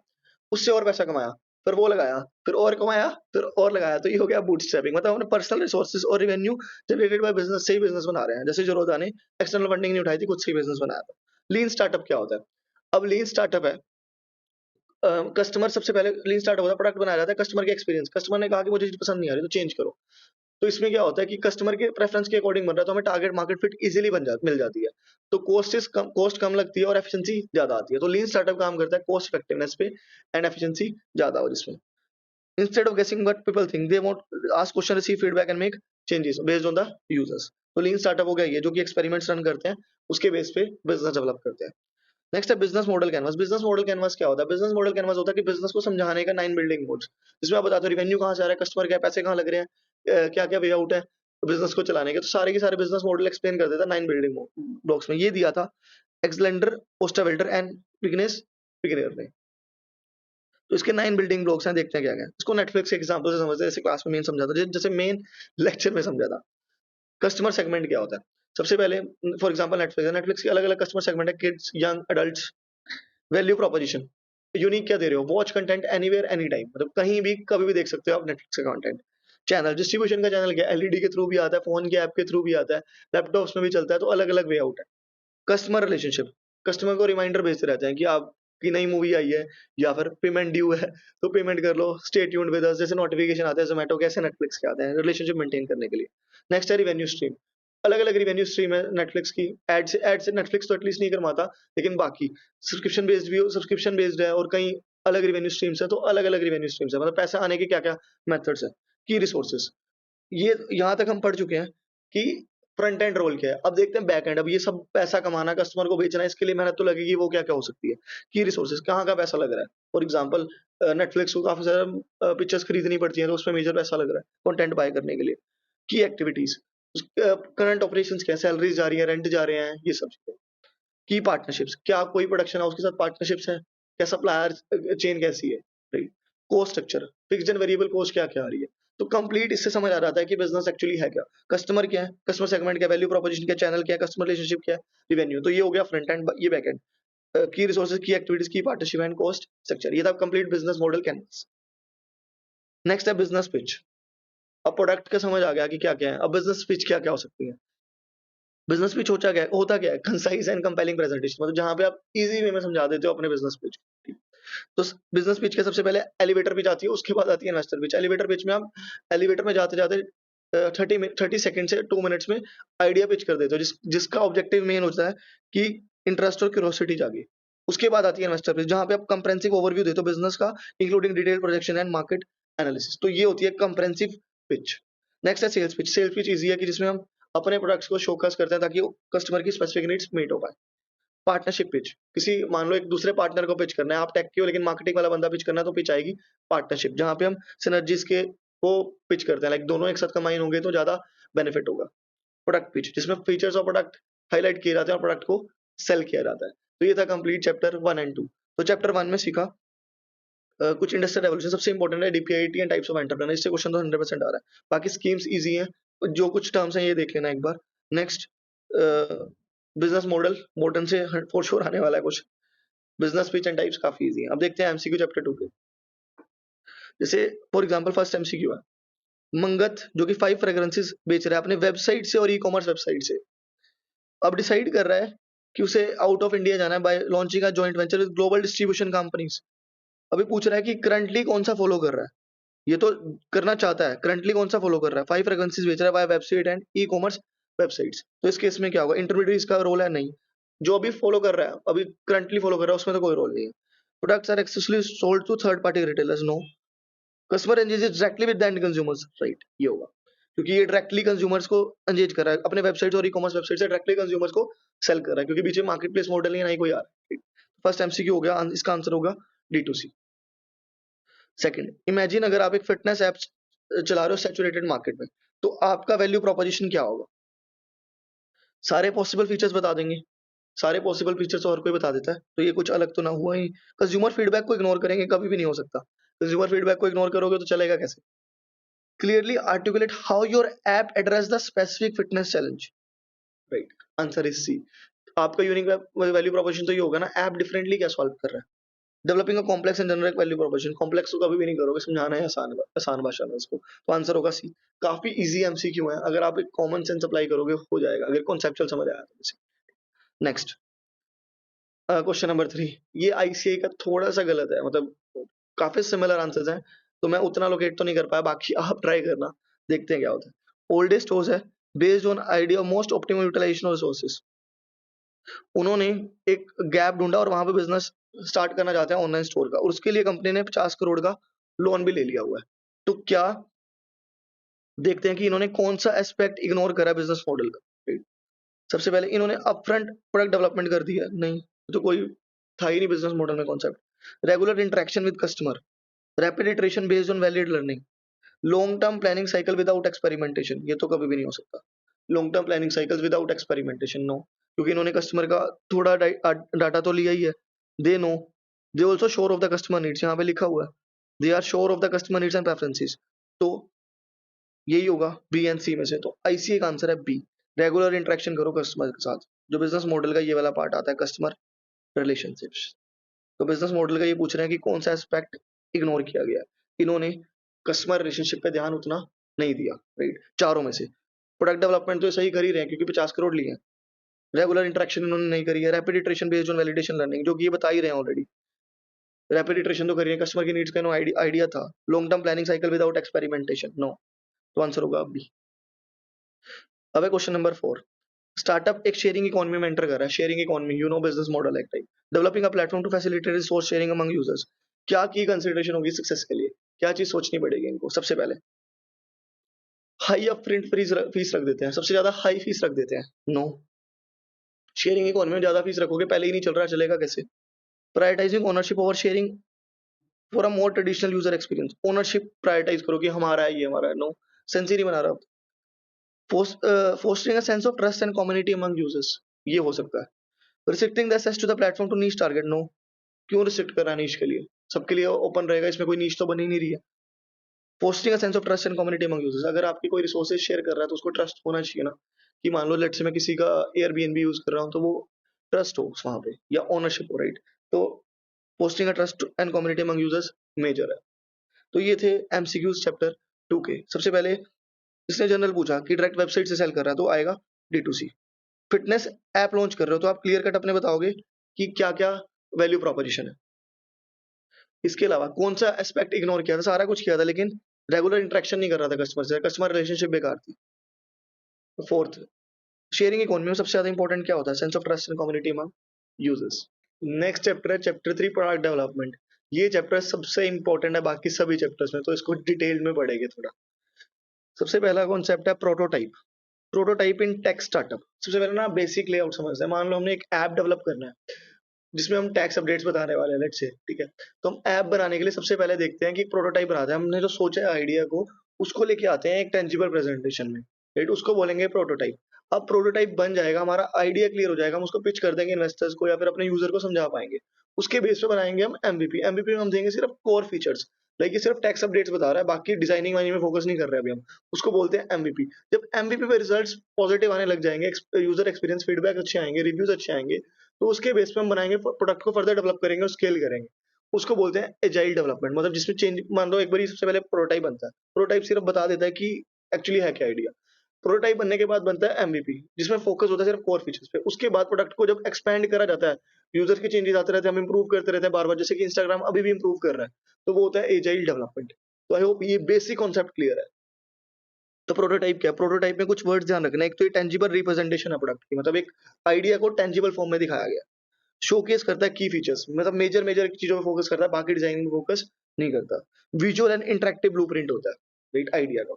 उससे और पैसा कमाया, फिर वो लगाया, फिर और कमाया, फिर और लगाया, तो ये हो गया बूटस्ट्रैपिंग। मतलब हमने पर्सनल रिसोर्सेज और रेवेन्यू जनरेटेड बाय बिजनेस से ही बिजनेस बना रहे हैं। जैसे जोरोदा ने एक्सटर्नल फंडिंग नहीं उठाई थी, खुद से ही बिजनेस बनाया था। लीन स्टार्टअप क्या होता है? अब लीन स्टार्टअप है, कस्टमर सबसे पहले लीन स्टार्टअप होता है, प्रोडक्ट बनाया जाता है कस्टमर के एक्सपीरियंस। कस्टमर ने कहा कि मुझे चीज पसंद नहीं आ रही, तो चेंज करो। तो इसमें क्या होता है कि कस्टमर के प्रेफरेंस के अकॉर्डिंग बन रहा है, तो हमें टारगेट मार्केट फिट इजीली मिल जाती है। तो कॉस्ट कम लगती है और एफिशिएंसी ज्यादा आती है। तो लीन स्टार्टअप काम करता है कॉस्ट इफेक्टिवनेस पे एंड एफिशिएंसी ज्यादा हो जिसमें। इंस्टेड ऑफ गेसिंग what people think, they want ask question, receive feedback and make changes based on the users. तो लीन स्टार्टअप हो गया ये, जो कि एक्सपेरिमेंट्स रन करते हैं, उसके बेस पे बिजनेस डेवलप करते हैं। नेक्स्ट है business model canvas. Business model canvas क्या होता है? बिजनेस मॉडल कैनवास होता है कि बिजनेस को समझाने का 9 बिल्डिंग ब्लॉक्स, जिसमें आप बताते हो रिवेन्यू कहाँ से आ रहा है, कस्टमर क्या, पैसे कहाँ लग रहे हैं, क्या क्या वे आउट है बिजनेस को चलाने के। तो सारे के सारे बिजनेस मॉडल एक्सप्लेन कर देता है 9 बिल्डिंग ब्लॉक्स में। ये दिया था एक्सलेंडर, ओस्टावेल्डर एंड पिगनेस पिगनेर ने। तो इसके 9 बिल्डिंग ब्लॉक्स हैं, देखते हैं क्या क्या है। इसको नेटफ्लिक्स के एग्जांपल से समझते हैं, जैसे क्लास में मेन समझा था, जैसे मेन लेक्चर में समझा था। कस्टमर सेगमेंट क्या होता है? सबसे पहले फॉर एग्जांपल नेटफ्लिक्स के अलग अलग कस्टमर सेगमेंट है, kids, young, adults. Value proposition, unique क्या दे रहे हो? Watch content anywhere any time, मतलब कहीं भी कभी भी देख सकते हो आप नेटफ्लिक्स का कंटेंट। चैनल डिस्ट्रीब्यूशन का चैनल क्या? एलईडी के थ्रू भी आता है, फोन के ऐप के थ्रू भी आता है, लैपटॉप्स में भी चलता है, तो अलग अलग वे आउट है। कस्टमर रिलेशनशिप, कस्टमर को रिमाइंडर भेजते रहते हैं कि आपकी नई मूवी आई है या फिर पेमेंट ड्यू है, तो पेमेंट कर लो, स्टे ट्यून्ड विद अस, जैसे नोटिफिकेशन आते हैं जोमेटो के, ऐसे नेटफ्लिक्स के आते हैं रिलेशनशिप मेंटेन करने के लिए। नेक्स्ट है रिवेन्यू स्ट्रीम, अलग अलग रिवेन्यू स्ट्रीम है नेटफ्लिक्स की। एड से नेटफ्लिक्स तो एटलीस्ट नहीं कमाता, लेकिन बाकी सब्सक्रिप्शन बेस्ड भी, सब्सक्रिप्शन बेस्ड है, और कई अलग रिवेन्यू स्ट्रीम्स है, तो अलग अलग रिवेन्यू स्ट्रीम्स है, मतलब पैसे आने के क्या क्या मेथड्स है, की रिसोर्सेज। ये यहाँ तक हम पढ़ चुके हैं कि फ्रंट एंड रोल क्या है। अब देखते हैं बैक एंड। अब ये सब पैसा कमाना, कस्टमर को बेचना, इसके लिए मेहनत तो लगेगी, वो क्या क्या हो सकती है। की रिसोर्सेज, कहाँ का पैसा लग रहा है। फॉर एग्जाम्पल नेटफ्लिक्स को काफी सारा पिक्चर्स खरीदनी पड़ती है, तो उसमें मेजर पैसा लग रहा है कंटेंट बाय करने के लिए। की एक्टिविटीज, करंट ऑपरेशंस क्या है, सैलरीज जा रही है, रेंट जा रहे हैं, ये सब चीजें। की पार्टनरशिप्स, क्या कोई प्रोडक्शन हाउस के साथ पार्टनरशिप्स है, क्या सप्लायर चेन कैसी है, right. Cost structure, fixed and variable cost क्या क्या आ रही है। तो कंप्लीट इससे समझ आ जाता है कि बिजनेस एक्चुअली है क्या। कस्टमर क्या है, कस्टमर सेगमेंट क्या, वैल्यू प्रोपोजिशन क्या, चैनल क्या, कस्टमर रिलेशनशिप क्या, रिवेन्यू। तो ये हो गया फ्रंट एंड, ये बैक एंड। की रिसोर्सेज, की एक्टिविटीज, की पार्टनरशिप एंड कोस्ट स्ट्रक्चर, ये था complete business model canvas. Next है बिजनेस पिच। अब प्रोडक्ट का समझ आ गया कि क्या क्या है, अब बिजनेस पिच क्या क्या हो सकती है। बिजनेस पिच होता क्या है, कंसाइज एंड कंपेलिंग प्रेजेंटेशन, मतलब जहां पे आप इजी वे में समझा देते हो अपने बिजनेस पिच। तो बिजनेस पिच के सबसे पहले एलिवेटर पिच आती है, उसके बाद आती है इन्वेस्टर पिच। एलिवेटर पिच में आप एलिवेटर में जाते जाते 30 सेकंड से 2 मिनट्स में आइडिया पिच कर देते हो, जिसका ऑब्जेक्टिव मेन होता है कि इंटरेस्ट और क्यूरोसिटी जागे। उसके बाद आती है इन्वेस्टर पिच, जहां पे आप कंप्रेहेंसिव ओवरव्यू देते हो बिजनेस का, including detail projection and market analysis. तो ये होती है कंप्रेहेंसिव पिच। नेक्स्ट है sales pitch. Sales pitch easy है कि जिसमें हम अपने प्रोडक्ट्स को शोकेस करते हैं ताकि कस्टमर की स्पेसिफिक नीड्स मीट हो पाए। पार्टनरशिप पिच, किसी मान लो एक दूसरे पार्टनर को पिच करना है, आप टेक के हो लेकिन मार्केटिंग वाला बंदा पिच करना है, तो पिच आएगी पार्टनरशिप, जहां पे हम सिनर्जीज के को पिच करते हैं, लाइक दोनों एक साथ कंबाइन होंगे तो ज्यादा बेनिफिट होगा। प्रोडक्ट पिच, जिसमें फीचर्स और प्रोडक्ट हाईलाइट किए जाते हैं और प्रोडक्ट को सेल किया जाता है। तो ये था कंप्लीट चैप्टर 1 एंड 2। तो चैप्टर 1 में सीखा कुछ इंडस्ट्रियल रेवोल्यूशन, सबसे इंपॉर्टेंट है डीपीआईटी एंड टाइप्स ऑफ एंटरप्रेन्योर, इससे क्वेश्चन तो 100% आ रहा है। बाकी स्कीम्स इजी हैं, जो कुछ टर्म्स हैं ये देख लेना एक बार। नेक्स्ट बिजनेस मॉडल, मॉडर्न से फॉर श्योर आने वाला है कुछ। बिजनेस पिच एंड टाइप्स काफी इजी है। अब देखते हैं एमसीक्यू चैप्टर 2 के। जैसे फॉर एग्जांपल फर्स्ट एमसीक्यू है, मंगत जो कि 5 फ्रेग्रेंसेस बेच रहा है अपने वेबसाइट से और ई कॉमर्स वेबसाइट से, अब डिसाइड कर रहा है कि उसे आउट ऑफ इंडिया जाना है bye launching a joint venture with global distribution companies. अभी पूछ रहा है कि करंटली कौन सा फॉलो कर रहा है, ये तो करना चाहता है, करंटली कौन सा फॉलो कर रहा है। 5 फ्रेग्रेंसेस बेच रहा है by website and e commerce websites. तो इस केस में क्या होगा, इंटरमीडिएट इसका रोल है नहीं, जो अभी फॉलो कर रहा है, अभी करंटली फॉलो कर रहा है, उसमें तो कोई रोल नहीं है। Products are exclusively sold to third party retailers, no. Customer engages directly with the end consumers, right, ये होगा, क्योंकि ये डायरेक्टली कंज्यूमर्स को एंगेज कर रहा है अपने वेबसाइट और ई कॉमर्स वेबसाइट से डायरेक्टली कंज्यूमर्स को सेल कर रहा है, क्योंकि पीछे मार्केट प्लेस मॉडल नहीं है, ना ही कोई आ रहा है। फर्स्ट एमसीक्यू हो गया, इसका आंसर होगा D2C। सेकंड, इमेजिन अगर आप एक फिटनेस ऐप चला रहे हो सैचुरेटेड मार्केट में, तो आपका वैल्यू प्रोपोजिशन क्या होगा। सारे पॉसिबल फीचर्स बता देंगे, सारे पॉसिबल फीचर्स और कोई बता देता है, तो ये कुछ अलग तो ना हुआ ही। कंज्यूमर फीडबैक को इग्नोर करेंगे, कभी भी नहीं हो सकता। कंज्यूमर फीडबैक को इग्नोर करोगे तो चलेगा कैसे। Clearly articulate how your app address the specific fitness challenge, right, answer is C. आपका यूनिक वैल्यू प्रोपोजिशन तो ये होगा ना, ऐप डिफरेंटली क्या सॉल्व कर रहा है। Developing a complex and generic value proposition, complex तो कभी भी नहीं करोगे, समझाना है आसान भाषा में उसको, तो आंसर होगा सी। काफी इजी एमसीक्यू है, अगर आप एक कॉमन सेंस अप्लाई करोगे हो जाएगा, अगर कॉन्सेप्चुअल समझ आया तो। नेक्स्ट क्वेश्चन नंबर 3, ये आईसीआई का थोड़ा सा गलत है, मतलब काफी सिमिलर आंसर्स हैं, तो मैं उतना लोकेट तो नहीं कर पाया, बाकी आप ट्राई करना, देखते हैं क्या होता है। ओल्डेस्ट स्टोर्स है based on idea most optimal utilisation of resources. उन्होंने एक गैप ढूंढा और वहां पे बिजनेस स्टार्ट करना चाहते हैं ऑनलाइन स्टोर का, और उसके लिए कंपनी ने 50 करोड़ का लोन भी ले लिया हुआ है। तो क्या, देखते हैं कि इन्होंने कौन सा एस्पेक्ट इग्नोर करा बिजनेस मॉडल का। सबसे पहले इन्होंने अपफ्रंट प्रोडक्ट डेवलपमेंट कर दिया, नहीं तो कोई था ही नहीं बिजनेस मॉडल में concept. Regular interaction with customer, rapid iteration based on valid learning, long term planning cycle without experimentation, ये तो कभी भी नहीं हो सकता। Long term planning cycles without experimentation, no, क्योंकि इन्होंने कस्टमर का थोड़ा डाटा तो लिया ही है। They know, they also sure of the customer needs, यहाँ पे लिखा हुआ है they are sure of the customer needs and preferences, तो यही होगा बी एंड सी में से। तो आईसीए का आंसर है बी, रेगुलर इंटरेक्शन करो कस्टमर के साथ। जो बिजनेस मॉडल का ये वाला पार्ट आता है कस्टमर रिलेशनशिप्स, तो बिजनेस मॉडल का ये पूछ रहे हैं कि कौन सा एस्पेक्ट इग्नोर किया गया है। इन्होंने कस्टमर रिलेशनशिप पे ध्यान उतना नहीं दिया, राइट, चारों में से। प्रोडक्ट डेवलपमेंट तो सही कर ही रहे हैं क्योंकि 50 करोड़ लिए हैं। रेगुलर इंटरेक्शन इन्होंने नहीं करी है, rapid iteration based on validation learning, जो कि ये बता ही रहे हैं ऑलरेडी। रैपिड इटरेशन तो करी है, कस्टमर की नीड्स का नो आइडिया था। Long term planning cycle without experimentation, no, तो आंसर होगा बी। अब है क्वेश्चन नंबर 4। स्टार्टअप एक शेयरिंग इकोनॉमी में एंटर कर रहा है। Sharing economy, you know business model है type. Developing a platform to facilitate resource sharing among users. क्या की कंसिडरेशन होगी सक्सेस के लिए? क्या चीज सोचनी पड़ेगी इनको? सबसे पहले हाई अप फ्रंट फीस रख देते हैं, सबसे ज्यादा हाई फीस रख देते हैं। नो, शेयरिंग इकोनॉमी में ज्यादा फीस रखोगे, पहले ही नहीं चल रहा, चलेगा कैसे? Prioritising ownership over sharing for a more traditional user experience. Ownership prioritise करो कि हमारा है, ये हमारा है। नो, सेंस ही नहीं बना रहा। Fostering a sense of trust and community among users, ये हो सकता है। Restricting the access to the platform to niche target. No, क्यों रिस्ट्रिक्ट कर रहा है नीश के लिए? सबके लिए ओपन रहेगा, इसमें कोई नीश तो बन ही नहीं रही है। Fostering a sense of trust and community among users, अगर आपकी कोई रिसोर्सेज शेयर कर रहा है तो उसको ट्रस्ट होना चाहिए ना, कि मान लो लेट से मैं किसी का एयरबीएनबी यूज कर रहा हूँ तो वो ट्रस्ट हो वहां पे, या ओनरशिप हो, राइट? तो fostering a trust and community among users major है। तो ये थे एमसीक्यूज चैप्टर 2 के। सबसे पहले इसने जनरल पूछा कि डायरेक्ट वेबसाइट से सेल कर रहा है तो आएगा D2C। फिटनेस ऐप लॉन्च कर रहे हो तो आप क्लियर कट अपने बताओगे कि क्या क्या वैल्यू प्रोपोजिशन है। इसके अलावा कौन सा एस्पेक्ट इग्नोर किया था? सारा कुछ किया था लेकिन रेगुलर इंटरेक्शन नहीं कर रहा था कस्टमर से, कस्टमर रिलेशनशिप बेकार थी। फोर्थ, शेयरिंग इकोनॉमी में सबसे ज्यादा इंपॉर्टेंट क्या होता है? Sense of trust and community among users. Next chapter है चैप्टर 3, प्रोडक्ट डेवलपमेंट। ये चैप्टर सबसे इंपॉर्टेंट है बाकी सभी चैप्टर्स में, तो इसको डिटेल में पढ़ेंगे थोड़ा। सबसे पहला कॉन्सेप्ट है प्रोटोटाइप। प्रोटोटाइप इन टेक स्टार्टअप। सबसे पहले ना बेसिक लेआउट समझते हैं। मान लो हमने एक ऐप डेवलप करना है जिसमें हम टैक्स अपडेट्स बताने वाले हैं, लेट्स से, ठीक है? तो हम ऐप बनाने के लिए सबसे पहले देखते हैं कि एक प्रोटोटाइप बनाते हैं। हमने जो सोचा है आइडिया को, उसको लेके आते हैं एक टेंजिबल प्रेजेंटेशन में, राइट? उसको बोलेंगे प्रोटोटाइप। अब प्रोटोटाइप बन जाएगा, हमारा आइडिया क्लियर हो जाएगा, हम उसको पिच कर देंगे इन्वेस्टर्स को या फिर अपने यूजर को समझा पाएंगे। उसके बेस पे बनाएंगे हम एमवीपी। एमवीपी में हम देंगे सिर्फ कोर फीचर्स, लाइक ये सिर्फ टैक्स अपडेट्स बता रहा है, बाकी डिजाइनिंग वाइनिंग में फोकस नहीं कर रहे अभी हम। उसको बोलते हैं एमवीपी। जब एमवीपी पे रिजल्ट्स पॉजिटिव आने लग जाएंगे, यूजर एक्सपीरियंस फीडबैक अच्छे आएंगे, रिव्यूज अच्छे आएंगे, तो उसके बेस पे हम बनाएंगे प्रोडक्ट को, फर्दर डेवलप करेंगे और स्केल करेंगे। उसको बोलते हैं एजाइल डेवलपमेंट, मतलब जिसमें चेंज, मान लो एक बार सबसे पहले प्रोटोटाइप बनता है। प्रोटोटाइप सिर्फ बता देता है कि एक्चुअली है क्या आइडिया। प्रोटोटाइप बनने के बाद बनता है एमवीपी, जिसमें फोकस होता है सिर्फ कोर फीचर्स पे। उसके बाद प्रोडक्ट को जब एक्सपैंड करा जाता है, यूजर के चेंजेस आते रहते हैं, हम इंप्रूव करते रहते हैं बार बार, जैसे कि इंस्टाग्राम अभी भी इंप्रूव कर रहा है, तो वो होता है एजाइल डेवलपमेंट। तो आई होप ये बेसिक कॉन्सेप्ट क्लियर है। तो प्रोटोटाइप क्या है? प्रोटोटाइप में कुछ वर्ड्स ध्यान रखना है। एक तो ये टेंजिबल रिप्रेजेंटेशन है प्रोडक्ट की, मतलब एक आइडिया को टेंजिबल फॉर्म में दिखाया गया। शोकेस करता है की फीचर्स, मतलब मेजर मेजर चीजों पे फोकस करता है, बाकी डिजाइनिंग में फोकस नहीं करता। विजुअल एंड इंटरेक्टिव ब्लूप्रिंट होता है, राइट, आइडिया का।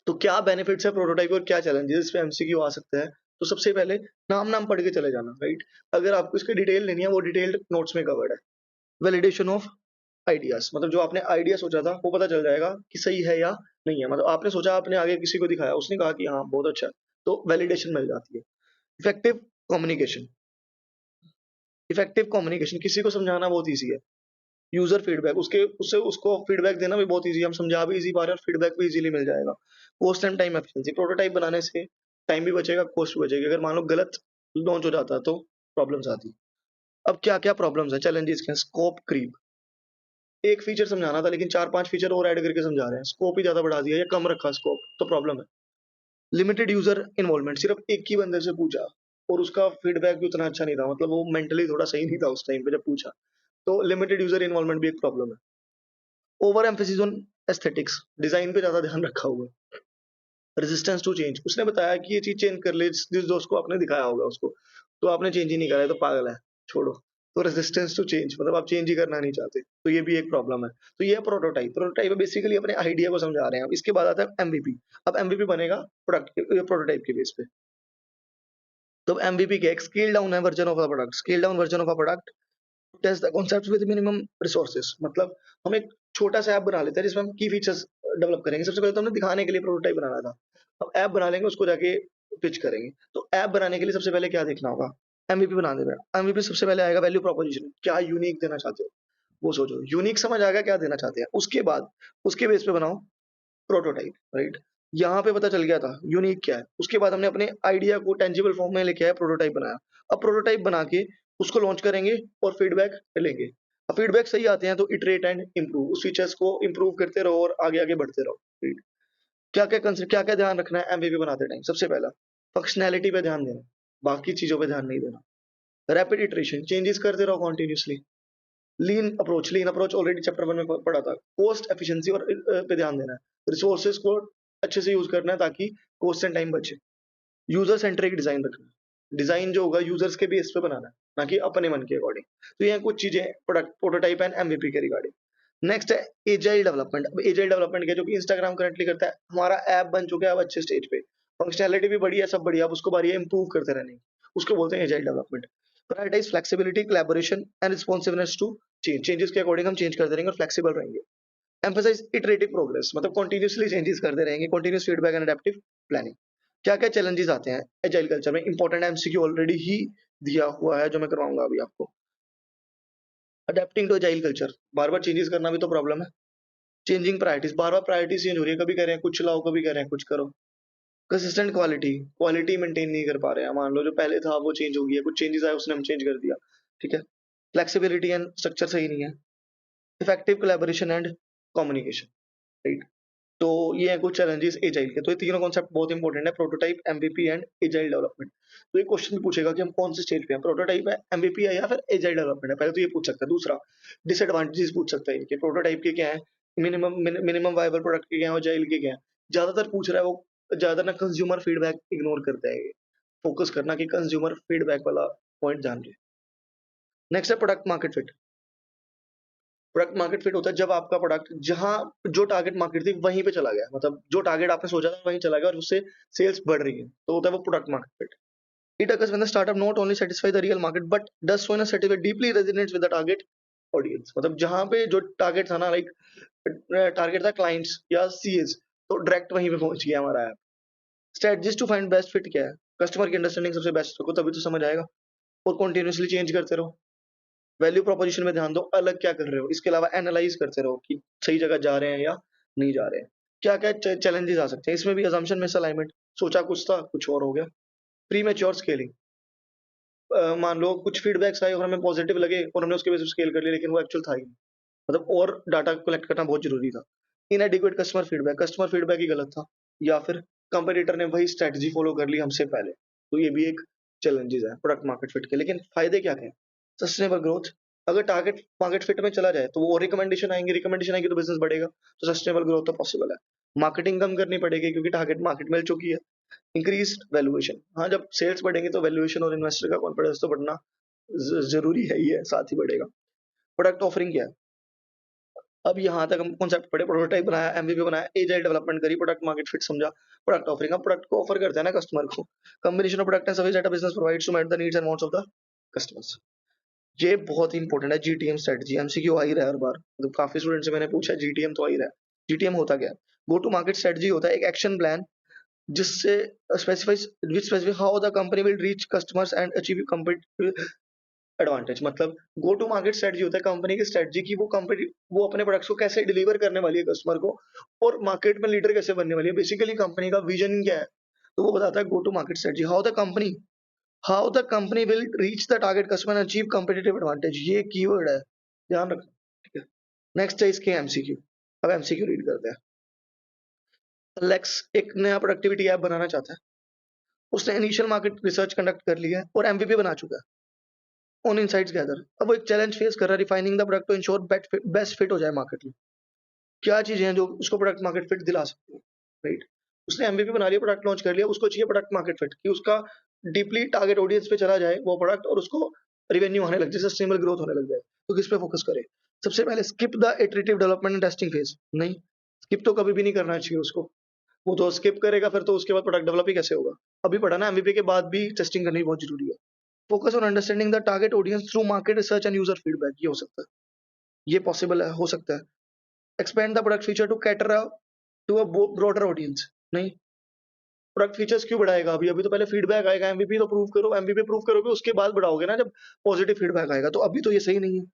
तो क्या बेनिफिट्स है प्रोटोटाइप और क्या चैलेंजेस इस पे एमसीक्यू आ सकता है? तो सबसे पहले नाम नाम पढ़ के चले जाना, राइट? अगर आपको इसकी डिटेल लेनी है, वो डिटेल्ड नोट्स में कवर्ड है। वैलिडेशन ऑफ आइडियाज, मतलब जो आपने आइडिया सोचा था वो पता चल जाएगा कि सही है या नहीं है। मतलब आपने सोचा, आपने आगे किसी को दिखाया, उसने कहा कि हाँ बहुत अच्छा है, तो वैलिडेशन मिल जाती है। Effective communication. इफेक्टिव कम्युनिकेशन, किसी को समझाना बहुत ईजी है। यूजर फीडबैक, उसके उससे उसको फीडबैक देना भी बहुत इजी है, हम समझा भी इजी पा रहे हैं और फीडबैक भी इजीली मिल जाएगा। Cost and time efficiency, prototype बनाने से टाइम भी बचेगा, कॉस्ट भी बचेगी। अगर मान लो गलत लॉन्च हो जाता है तो प्रॉब्लम्स आती। अब क्या क्या प्रॉब्लम्स है, चैलेंजेस क्या? स्कोप क्रीप, एक फीचर समझाना था लेकिन 4-5 फीचर और ऐड करके समझा रहे हैं, स्कोप ही ज्यादा बढ़ा दिया या कम रखा स्कोप, तो प्रॉब्लम है। लिमिटेड यूजर इन्वॉल्वमेंट, सिर्फ एक ही बंदे से पूछा और उसका फीडबैक भी उतना अच्छा नहीं था, मतलब वो मेंटली थोड़ा सही नहीं था उस टाइम पे जब पूछा, तो लिमिटेड यूजर इन्वॉल्वमेंट भी एक प्रॉब्लम है। Over emphasis on aesthetics, design पे ज्यादा ध्यान रखा हुआ है। रेजिस्टेंस टू चेंज, उसने बताया कि ये चीज चेंज कर ले, जिस दोस्त को आपने दिखाया होगा उसको, तो आपने चेंज ही नहीं करा है तो पागल है, छोड़ो। तो रेजिस्टेंस टू चेंज मतलब आप चेंज ही करना नहीं चाहते, तो ये भी एक प्रॉब्लम है। तो ये प्रोटोटाइप। प्रोटोटाइप बेसिकली अपने आइडिया को समझा रहे हैं। अब इसके बाद आता है एमवीपी। अब एमवीपी बनेगा प्रोडक्ट प्रोटोटाइप के बेस पे। तो एमवीपी क्या? एक स्केल डाउन है version of a product, scale down version of a product, test the concept with minimum resources. मतलब हम एक छोटा सा ऐप बना लेते हैं जिसमें हम की फीचर्स डेवलप करेंगे। सबसे पहले तो हमने दिखाने के लिए प्रोटोटाइप बनाना था, अब ऐप बना लेंगे, उसको जाके पिच करेंगे। तो ऐप बनाने के लिए सबसे पहले क्या देखना होगा? एमवीपी बनाने में एमवीपी सबसे पहले आएगा वैल्यू प्रोपोजिशन, क्या यूनिक देना चाहते हो वो सोचो, यूनिक समझ आ गया क्या देना चाहते हैं, उसके बाद उसके बेस पे बनाओ प्रोटोटाइप, राइट? यहाँ पे पता चल गया था यूनिक क्या है, उसके बाद हमने अपने आइडिया को टेंजिबल फॉर्म में लेके आया, प्रोटोटाइप बनाया। अब प्रोटोटाइप बना के उसको लॉन्च करेंगे और फीडबैक लेंगे। अब फीडबैक सही आते हैं तो इटरेट एंड इम्प्रूव, उस फीचर्स को इम्प्रूव करते रहो और आगे आगे बढ़ते रहो, राइट? क्या क्या ध्यान रखना है एमवीपी बनाते टाइम? सबसे पहला फंक्शनैलिटी पे ध्यान देना, बाकी चीजों पे ध्यान नहीं देना। रैपिड इटरेशन, चेंजेस करते रहो कॉन्टिन्यूसली। लीन अप्रोच ऑलरेडी चैप्टर 1 में पढ़ा था। कॉस्ट एफिशिएंसी और पे ध्यान देना है। रिसोर्सेज को अच्छे से यूज करना है ताकि कॉस्ट एंड टाइम बचे। यूजर सेंट्रिक डिजाइन रखना है, डिजाइन जो होगा यूजर्स के बेस पे बनाना है, ना कि अपने मन के अकॉर्डिंग। तो ये कुछ चीजें प्रोडक्ट प्रोटोटाइप एंड एमवीपी के रिगार्डिंग। नेक्स्ट है एजाइल डेवलपमेंट। अब एजाइल डेवलपमेंट क्या, जो कि इंस्टाग्राम करंटली करता है, हमारा ऐप बन चुका है अब अच्छे स्टेज पे, फंक्शनैलिटी भी बढ़िया, सब बढ़िया, अब उसको बारी इंप्रूव करते रहने की, उसको बोलते हैं agile development. Prioritise flexibility, collaboration and responsiveness to change, changes के अकॉर्डिंग हम चेंज करते रहेंगे और फ्लेक्सिबल रहेंगे। एम्फसाइज इटरेटिव प्रोग्रेस, मतलब कंटिन्यूअसली चेंजेस करते रहेंगे, continuous feedback and adaptive planning. क्या क्या चैलेंजेस आते हैं एजाइल कल्चर में, इंपॉर्टेंट एमसीक्यू ऑलरेडी ही दिया हुआ है जो मैं करवाऊंगा अभी आपको। अडेप्टिंग टू एजाइल कल्चर, बार बार चेंजेस करना भी तो प्रॉब्लम है। चेंजिंग प्रायोरिटीज, बार बार प्रायोरिटीज चेंज हो रही है, कभी कह रहे हैं कुछ लाओ, कभी कह रहे हैं कुछ करो। कंसिस्टेंट क्वालिटी, क्वालिटी मेंटेन नहीं कर पा रहे हैं, मान लो जो पहले था वो चेंज हो गया, कुछ चेंजेस आए उसने हम चेंज कर दिया, ठीक है। फ्लेक्सिबिलिटी एंड स्ट्रक्चर सही नहीं है। Effective collaboration and communication, right. तो ये है कुछ चैलेंजेस एजाइल के। तो ये तीनों कॉन्सेप्ट बहुत इंपॉर्टेंट है, prototype, MVP and agile development. तो ये क्वेश्चन भी पूछेगा कि हम कौन से स्टेज पे हैं, प्रोटोटाइप है, एमवीपी है, या फिर एजाइल डेवलपमेंट है, पहले तो ये पूछ सकता है। दूसरा, डिसएडवांटेजेस पूछ सकता है इनके, प्रोटोटाइप के क्या है, मिनिमम वायबल प्रोडक्ट के क्या है, एजाइल के क्या है। ज्यादातर पूछ रहा है वो, ज्यादा ना कंज्यूमर फीडबैक इग्नोर करता है, फोकस करना कि कंज्यूमर फीडबैक वाला पॉइंट जान रहे। नेक्स्ट है product market fit. Product market fit होता है जब आपका प्रोडक्ट जहां जो टारगेट मार्केट थी वहीं पे चला गया, मतलब जो टारगेट आपने सोचा था वहीं चला गया और उससे सेल्स बढ़ रही है, तो होता है वो product market fit. It occurs when the startup not only satisfy the real market but does so in a certain way deeply resonates with the target audience। मतलब जहां पे जो टारगेट था ना, लाइक टारगेट था क्लाइंट्स या CS, तो direct वहीं पे पहुंच गया हमारा app. Strategies to find best fit क्या है, कस्टमर की अंडरस्टैंडिंग सबसे बेस्ट रखो, तभी तो समझ आएगा, और कंटिन्यूअसली चेंज करते रहो। वैल्यू प्रोपोजिशन में ध्यान दो, अलग क्या कर रहे हो, इसके अलावा एनालाइज करते रहो कि सही जगह जा रहे हैं या नहीं जा रहे हैं। क्या क्या चैलेंजेस आ सकते हैं इसमें भी, अजम्पशन मिसअलाइनमेंट, सोचा कुछ था कुछ और हो गया। प्री मैच्योर स्केलिंग, मान लो कुछ फीडबैक्स आए और हमें पॉजिटिव लगे और हमने उसके बेसिस पे स्केल कर लिया, लेकिन वो एक्चुअल था ही नहीं। मतलब और डाटा कलेक्ट करना बहुत जरूरी था। इनएडिक्वेट कस्टमर फीडबैक ही गलत था, या फिर कंपटीटर ने वही स्ट्रेटजी फॉलो कर ली हमसे पहले, तो ये भी एक चैलेंजेस है प्रोडक्ट मार्केट फिट के। लेकिन फायदे क्या क्या, सस्टेनेबल ग्रोथ, अगर टारगेट मार्केट फिट में चला जाए तो वो रिकमेंडेशन आएंगी तो बिजनेस बढ़ेगा, तो सस्टेनेबल ग्रोथ तो पॉसिबल है। मार्केटिंग कम करनी पड़ेगी क्योंकि टारगेट मार्केट मिल चुकी है। इंक्रीज्ड वैल्यूएशन, हाँ जब सेल्स बढ़ेंगे तो वैल्यूएशन और इन्वेस्टर का कॉन्फिडेंस तो बढ़ना जरूरी है ही है, साथ ही बढ़ेगा। प्रोडक्ट ऑफरिंग क्या है, अब यहाँ तक हम कॉन्सेप्ट पढ़े, प्रोटोटाइप बनाया, एमवीपी बनाया, एजाइल डेवलपमेंट करी, प्रोडक्ट मार्केट फिट समझा, प्रोडक्ट ऑफरिंग, अब प्रोडक्ट को ऑफर करते हैं ना कस्टमर को, combination of product and service that a business provides to meet the needs and wants of the customers. ये बहुत इंपॉर्टेंट है, जीटीएम स्ट्रेटजी, एमसीक्यू आ ही रहा है हर बार, मतलब काफी स्टूडेंट से मैंने पूछा जीटीएम तो आ ही रहा है। जीटीएम होता क्या है, गो टू मार्केट स्ट्रेटजी होता है, एक एक्शन प्लान जिससे specifies which specify how the company will reach customers and achieve advantage. मतलब गो टू मार्केट स्ट्रेटजी होता है कंपनी की स्ट्रेटजी की, वो कंपनी वो अपने प्रोडक्ट्स को कैसे डिलीवर करने वाली है कस्टमर को, और मार्केट में लीडर कैसे बनने वाली है, बेसिकली कंपनी का विजन क्या है, तो वो बताता है go to market strategy. How the company will reach the target customer and achieve competitive advantage, ये कीवर्ड है, ध्यान रखना, ठीक है। नेक्स्ट है इसके एमसीक्यू। अब एमसीक्यू रीड करते हैं। लेक्स एक नया प्रोडक्टिविटी ऐप बनाना चाहता है, उसने इनिशियल मार्केट रिसर्च कंडक्ट कर लिया है और एमवीपी बना चुका है, ऑन इनसाइट्स गैदर। अब वो एक चैलेंज फेस कर रहा है, refining the product to ensure best fit हो जाए मार्केट में। क्या चीजें हैं जो उसको प्रोडक्ट मार्केट फिट दिला सकती है, राइट। उसने एमवीपी बना लिया, प्रोडक्ट लॉन्च कर लिया, उसको चाहिए प्रोडक्ट मार्केट फिट कि उसका डीपली टारगेट ऑडियंस पे चला जाए वो प्रोडक्ट और उसको रिवेन्यू आने लग जाए, सस्टेनेबल ग्रोथ होने लग जाए। तो किस पे फोकस करे, सबसे पहले skip the iterative development and testing phase, नहीं, स्किप तो कभी भी नहीं करना चाहिए उसको, वो तो स्किप करेगा फिर तो उसके बाद प्रोडक्ट डेवलप ही कैसे होगा। अभी पढ़ा ना, एमवीपी के बाद भी टेस्टिंग करनी बहुत जरूरी है। Focus on understanding the target audience through market research and user feedback, ये हो सकता है, ये पॉसिबल है, हो सकता है। Expand the product feature to cater to a broader audience, नहीं, प्रोडक्ट फीचर्स क्यों बढ़ाएगा अभी, अभी तो पहले फीडबैक आएगा, एमवीपी तो प्रूव करो, एमवीपी प्रूव करोगे उसके बाद बढ़ाओगे ना जब पॉजिटिव फीडबैक आएगा, तो अभी तो ये सही नहीं है।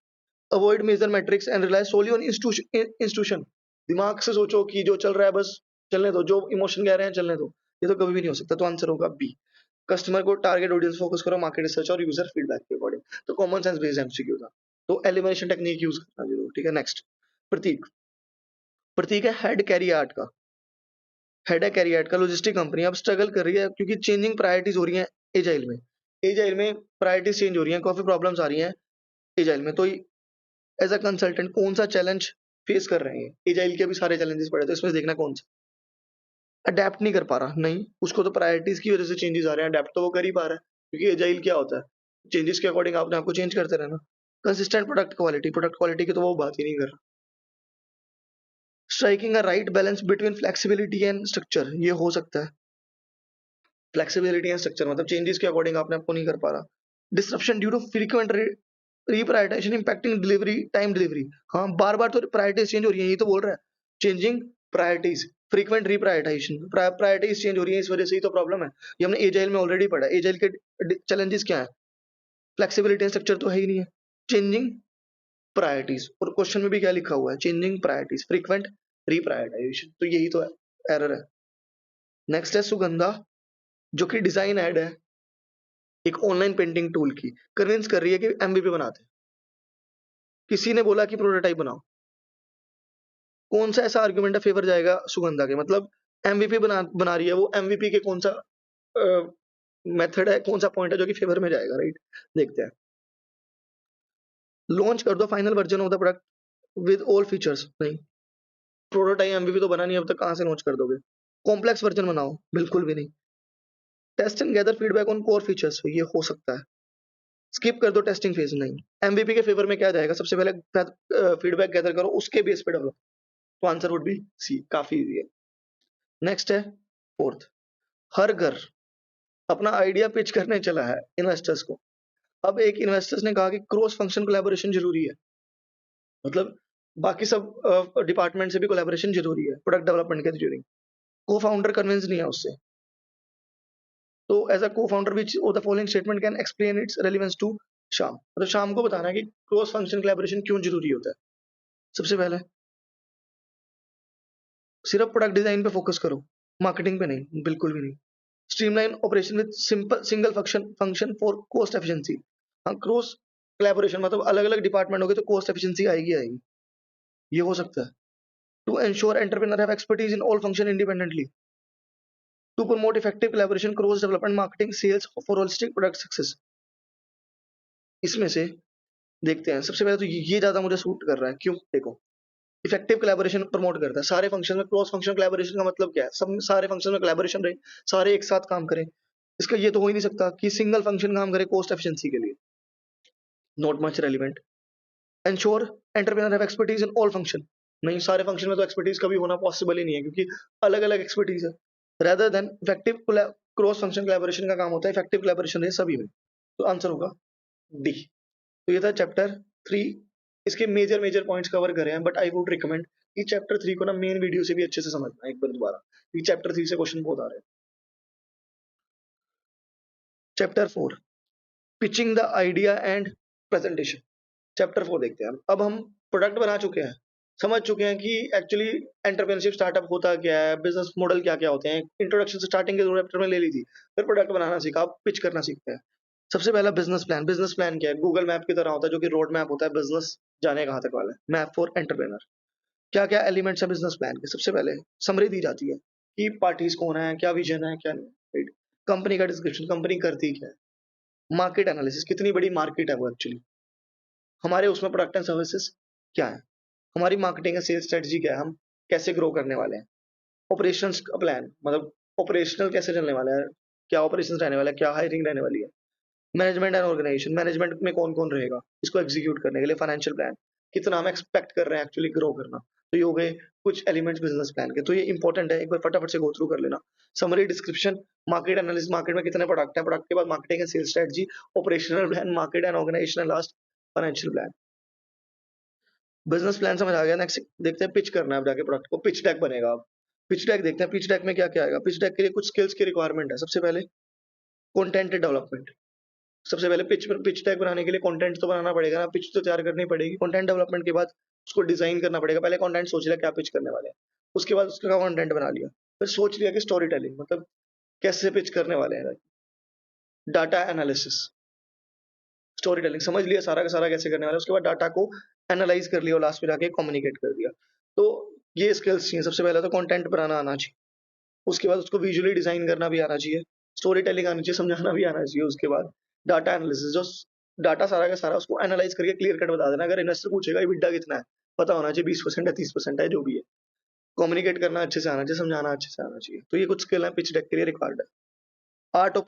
Avoid major metrics and rely solely on institution, दिमाग से सोचो कि जो चल रहा है बस चलने दो, जो इमोशन कह रहे हैं चलने दो, ये तो कभी भी नहीं हो सकता। तो आंसर होगा बी, कस्टमर को टारगेट ऑडियंस फोकस करो, मार्केट रिसर्च और यूजर फीडबैक के अकॉर्डिंग। तो कॉमन सेंस बेस्ड एमसीक्यू था, तो एलिमिनेशन टेक्निक यूज करना जरूर, ठीक है। नेक्स्ट, प्रतीक। प्रतीक है हेड कैरियर का, हेड है कैरियर का, लॉजिस्टिक कंपनी अब स्ट्रगल कर रही है क्योंकि चेंजिंग प्रायोरिटीज हो रही है एजाइल में, एजाइल में प्रायोरिटीज चेंज हो रही है, काफी प्रॉब्लम्स आ रही हैं एजाइल में। तो एज अ कंसल्टेंट कौन सा चैलेंज फेस कर रहे हैं, एजाइल के भी सारे चैलेंजेस पड़े, तो इसमें देखना कौन सा। अडेप्ट नहीं कर पा रहा, नहीं, उसको तो प्रायोरिटीज की वजह से चेंजेस आ रहे हैं, अडेप्ट तो वो कर ही पा रहा है, क्योंकि एजाइल क्या होता है, चेंजेस के अकॉर्डिंग आपने आपको चेंज करते रहना। कंसिस्टेंट प्रोडक्ट क्वालिटी की तो वो बात ही नहीं कर रहा। Striking a right balance between flexibility and structure, ये हो सकता है। फ्लेक्सिबिलिटी एंड स्ट्रक्चर मतलब चेंजेस के अकॉर्डिंग आपने आपको नहीं कर पा रहा। Disruption due to frequent reprioritization impacting delivery time delivery, हाँ बार बार तो प्रायोरिटीज चेंज हो रही है, यही तो बोल रहा है, changing priorities, frequent reprioritization, priorities change हो रही है, इस वजह से ही तो प्रॉब्लम है। ये हमने एजाइल में ऑलरेडी पढ़ा है, एजाइल के चैलेंजेस क्या है, फ्लेक्सिबिलिटी एंड स्ट्रक्चर तो है ही नहीं है, चेंजिंग प्रायोरिटीज, और क्वेश्चन में भी क्या लिखा हुआ है, चेंजिंग प्रायोरिटीज, फ्रीक्वेंट रिप्रायोरिटाइजेशन, तो यही तो एरर है। नेक्स्ट है सुगंधा, जो कि डिजाइन ऐड है एक ऑनलाइन पेंटिंग टूल की, कन्विंस कर रही है कि एमवीपी बनाते हैं। किसी ने बोला कि प्रोटोटाइप बनाओ, कौन सा ऐसा आर्गुमेंट है फेवर जाएगा सुगंधा के, मतलब एमवीपी बना रही है वो, एमवीपी के कौन सा मेथड है, कौन सा पॉइंट है जो कि फेवर में जाएगा, राइट। देखते हैं, लॉन्च कर दो final version of the product with all features, नहीं, प्रोटोटाइप एमवीपी तो बना नहीं, अब तक कहां से लॉन्च कर दोगे। कॉम्प्लेक्स वर्जन बनाओ, बिल्कुल भी नहीं। Test and gather feedback on core features, ये हो सकता है। स्किप कर दो टेस्टिंग फेज, नहीं। एमवीपी के फेवर में क्या जाएगा, सबसे पहले फीडबैक गैदर करो, उसके बेस पे डेवलप, तो आंसर वुड बी सी, काफी इजी है। नेक्स्ट है फोर्थ, हर घर अपना आइडिया पिच करने चला है इन्वेस्टर्स को। अब एक इन्वेस्टर्स ने कहा कि क्रॉस फंक्शन कोलैबोरेशन जरूरी है, मतलब बाकी सब डिपार्टमेंट से भी कोलैबोरेशन जरूरी है प्रोडक्ट डेवलपमेंट के ड्यूरिंग। को फाउंडर कन्विंस नहीं है उससे, तो as a cofounder which of the following statement can explain its relevance to Sham, मतलब शाम को बताना है कि क्रॉस फंक्शन कोलैबोरेशन क्यों जरूरी होता है। सबसे पहले सिर्फ प्रोडक्ट डिजाइन पे फोकस करो, मार्केटिंग पे नहीं, बिल्कुल भी नहीं। Streamline operation with simple single function for cost efficiency, हाँ क्रॉस कोलैबोरेशन मतलब अलग अलग डिपार्टमेंट हो गए तो कॉस्ट एफिशिएंसी आएगी आएगी, ये हो सकता है। To ensure entrepreneur have expertise in all function independently, to promote effective collaboration cross development marketing sales for holistic product success. इसमें से देखते हैं, सबसे पहले तो ये ज्यादा मुझे सूट कर रहा है, क्यों, देखो, इफेक्टिव कोलैबोरेशन प्रमोट करता है, सारे फंक्शन में क्रॉस फंक्शन कोलैबोरेशन का मतलब क्या है, सब सारे फंक्शन में कोलैबोरेशन रहे, सारे एक साथ काम करें, इसका ये तो हो ही नहीं सकता कि सिंगल फंक्शन काम करे कॉस्ट एफिशिएंसी के लिए, not much relevant. Ensure entrepreneur have expertise in all function, नहीं, सारे फंक्शन में तो एक्सपर्टीज कभी होना पॉसिबल ही नहीं है, क्योंकि अलग अलग एक्सपर्टीज है। Rather than effective cross function collaboration का काम होता है इफेक्टिव कोलैबोरेशन है सभी में, तो आंसर होगा डी। तो ये था चैप्टर 3, इसके मेजर मेजर पॉइंट्स कवर करे हैं, बट आई वुड रिकमेंड कि चैप्टर 3 को ना मेन वीडियो से भी अच्छे से समझना एक बार दोबारा, क्योंकि चैप्टर 3 से क्वेश्चन बहुत आ रहे हैं। Chapter 4, pitching the idea and presentation. Chapter 4 देखते हैं, अब हम प्रोडक्ट बना चुके हैं, समझ चुके हैं कि एक्चुअली एंटरप्रेन्योरशिप स्टार्टअप होता क्या है, बिजनेस मॉडल क्या क्या होते हैं, इंट्रोडक्शन से स्टार्टिंग के चैप्टर में ले ली थी, फिर प्रोडक्ट बनाना सीखा, अब पिच करना सीखते हैं। सबसे पहला बिजनेस प्लान, बिजनेस प्लान क्या है, गूगल मैप की तरह होता है, जो कि रोड मैप होता है, बिजनेस जाने कहाँ तक वाला है, मैप फॉर एंटरप्रेन्योर। क्या क्या एलिमेंट्स है बिजनेस प्लान के, सबसे पहले समरी दी जाती है कि पार्टीज कौन है, क्या विजन है, क्या नहीं, राइट। कंपनी का डिस्क्रिप्शन, कंपनी करती क्या है, मार्केट एनालिसिस, कितनी बड़ी मार्केट है वो एक्चुअली, हमारे उसमें प्रोडक्ट एंड सर्विसेज क्या है, हमारी मार्केटिंग एंड सेल्स स्ट्रेटजी क्या है, हम कैसे ग्रो करने वाले हैं, ऑपरेशंस का प्लान, मतलब ऑपरेशनल कैसे चलने वाला है, क्या ऑपरेशंस रहने वाला है, क्या हायरिंग रहने वाली है, मैनेजमेंट एंड ऑर्गेनाइजेशन, मैनेजमेंट में कौन कौन रहेगा इसको एग्जीक्यूट करने के लिए, फाइनेंशियल प्लान, कितना हम एक्सपेक्ट कर रहे हैं एक्चुअली ग्रो करना, तो ये हो गए कुछ एलिमेंट्स बिजनेस प्लान के, तो ये इंपॉर्टेंट है, एक बार फटाफट से गो थ्रू कर लेना। Summary description, market analysis, market में कितने प्रोडक्ट है, प्रोडक्ट के बाद marketing and sales strategy, operational plan, market and organisation, last financial plan. Business plan समझ आ गया, नेक्स्ट देखते हैं पिच करना है, अब जाके प्रोडक्ट को पिच डेक बनेगा। अब पिच डेक देखते हैं, पिच डेक में क्या क्या आएगा, पिच डेक के लिए कुछ स्किल्स की रिक्वायरमेंट है। सबसे पहले कंटेंट डेवलपमेंट, सबसे पहले पिच टैग बनाने के लिए कंटेंट तो बनाना पड़ेगा ना, पिच तो तैयार करनी पड़ेगी, कंटेंट डेवलपमेंट के बाद उसको डिजाइन करना पड़ेगा, पहले कंटेंट सोच लिया क्या पिच करने वाले हैं, उसके बाद उसका कंटेंट बना लिया, फिर सोच लिया कि स्टोरी टेलिंग मतलब कैसे पिच करने वाले हैं, डाटा एनालिसिस, स्टोरी टेलिंग समझ लिया सारा का सारा कैसे करने वाले हैं, उसके बाद डाटा को एनालाइज कर लिया और लास्ट में जाके कम्युनिकेट कर दिया। तो ये स्किल्स चाहिए, सबसे पहले तो कंटेंट बनाना आना चाहिए, उसके बाद उसको विजुअली डिजाइन करना भी आना चाहिए, स्टोरी टेलिंग आनी चाहिए, समझाना भी आना चाहिए, उसके बाद डाटा एनालिसिस, जो डाटा सारा का सारा उसको एनालाइज करके क्लियर कट बता देना, अगर इन्वेस्टर पूछेगा EBITDA कितना है, पता होना चाहिए 20% है 30% है जो भी है। कम्युनिकेट करना अच्छे से आना चाहिए, समझाना अच्छे से आना चाहिए। तो ये कुछ स्किल है पिच डेक के लिए रिक्वायर्ड है। आर्ट ऑफ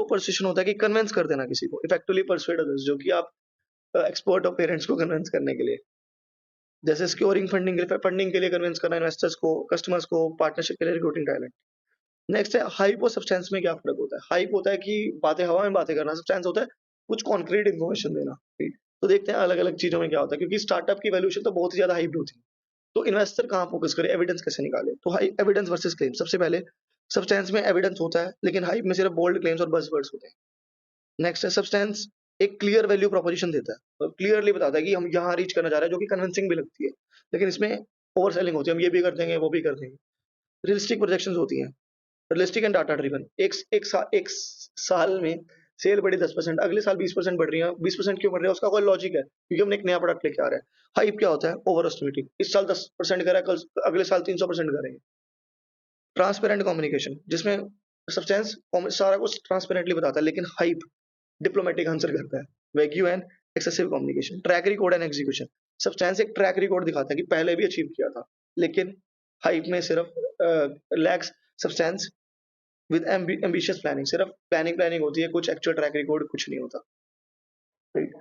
परसुएशन होता है कि कन्विंस कर देना किसी को, इफेक्टिवली परसुएड अदर्स, जो कि आप एक्सपर्ट हो पेरेंट्स को कन्विंस करने के लिए। जैसे सिक्योरिंग फंडिंग के लिए कन्विंस करना इन्वेस्टर्स को, कस्टमर्स को, पार्टनरशिप के लिए रिक्रूटिंग टैलेंट। नेक्स्ट है हाइप और सब्सटेंस में क्या फर्क होता है। हाइप होता है कि बातें हवा में बातें करना, सब्सटेंस होता है कुछ कॉन्क्रीट इन्फॉर्मेशन देना। ठीक? तो देखते हैं अलग अलग चीजों में क्या होता है, क्योंकि स्टार्टअप की वैल्यूएशन तो बहुत ही ज्यादा हाइप होती है। तो इन्वेस्टर कहाँ फोकस करे, एविडेंस कैसे निकाले। तो हाई एविडेंस वर्सेस क्लेम। सबसे पहले सब्सटेंस में एविडेंस होता है, लेकिन हाइप में सिर्फ बोल्ड क्लेम्स और बज़वर्ड्स होते हैं। नेक्स्ट है सब्सटेंस, एक क्लियर वैल्यू प्रोपोजिशन देता है और क्लियरली बताता है कि हम यहाँ रीच करना चाह रहे हैं, जो कि कन्विंसिंग भी लगती है। लेकिन इसमें ओवर सेलिंग होती है, हम ये भी कर देंगे वो भी कर देंगे। रियलिस्टिक प्रोजेक्शंस होती हैं, रियलिस्टिक एंड डाटा ड्रिवन। एक साल में सेल बढ़ी 10%, अगले साल 20% बढ़ रही है। 20% क्यों बढ़ रही है, उसका कोई लॉजिक है, क्योंकि हमने एक नया प्रोडक्ट लेके आ रहे हैं। हाइप क्या होता है, ओवर एस्टिमेटिंग। इस साल 10% करा, कल अगले साल 300% करेंगे। ट्रांसपेरेंट कम्युनिकेशन, जिसमें सब्सटेंस सारा कुछ ट्रांसपेरेंटली बताता है, लेकिन हाइप डिप्लोमेटिक आंसर करता है। Wagyu and excessive communication. Track record and execution. Substance एक ट्रैक रिकॉर्ड दिखाता है कि पहले भी अचीव किया था, लेकिन हाइप में सिर्फ lakhs substance with ambitious planning. सिर्फ प्लानिंग होती है, कुछ एक्चुअल ट्रैक रिकॉर्ड कुछ नहीं होता। राइट?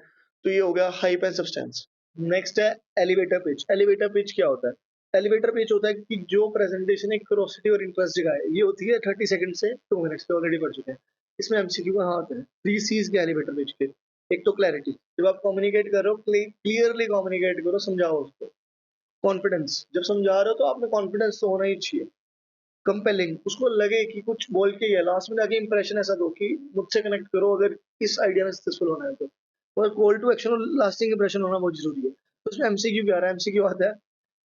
तो ये हो गया हाइप एंड सब्सटेंस। नेक्स्ट है एलिवेटर पिच। एलिवेटर पिच क्या होता है? एलिवेटर पिच होता है कि जो प्रेजेंटेशन एक क्यूरियोसिटी और इंटरेस्ट जगाए। ये होती है 30 सेकंड से 2 मिनट्स पे, ऑलरेडी पढ़ चुके हैं। इसमें एमसीक्यू कहाँ आते हैं, 3 सीज के एलिवेटर पिच के। एक तो क्लैरिटी, जब आप कम्युनिकेट कर रहे हो क्लियरली कम्युनिकेट करो, समझाओ उसको। कॉन्फिडेंस, जब समझा रहे हो तो आप में कॉन्फिडेंस तो होना ही चाहिए। कंपेलिंग, उसको लगे कि कुछ बोल के ही है, लास्ट में जाके इंप्रेशन ऐसा दो कि मुझसे कनेक्ट करो अगर इस आइडिया में सक्सेसफुल होना है तो। और कॉल टू एक्शन और लास्टिंग इंप्रेशन होना बहुत जरूरी है। तो उसमें एमसीक्यू क्या आ रहा है, एमसीक्यू आता है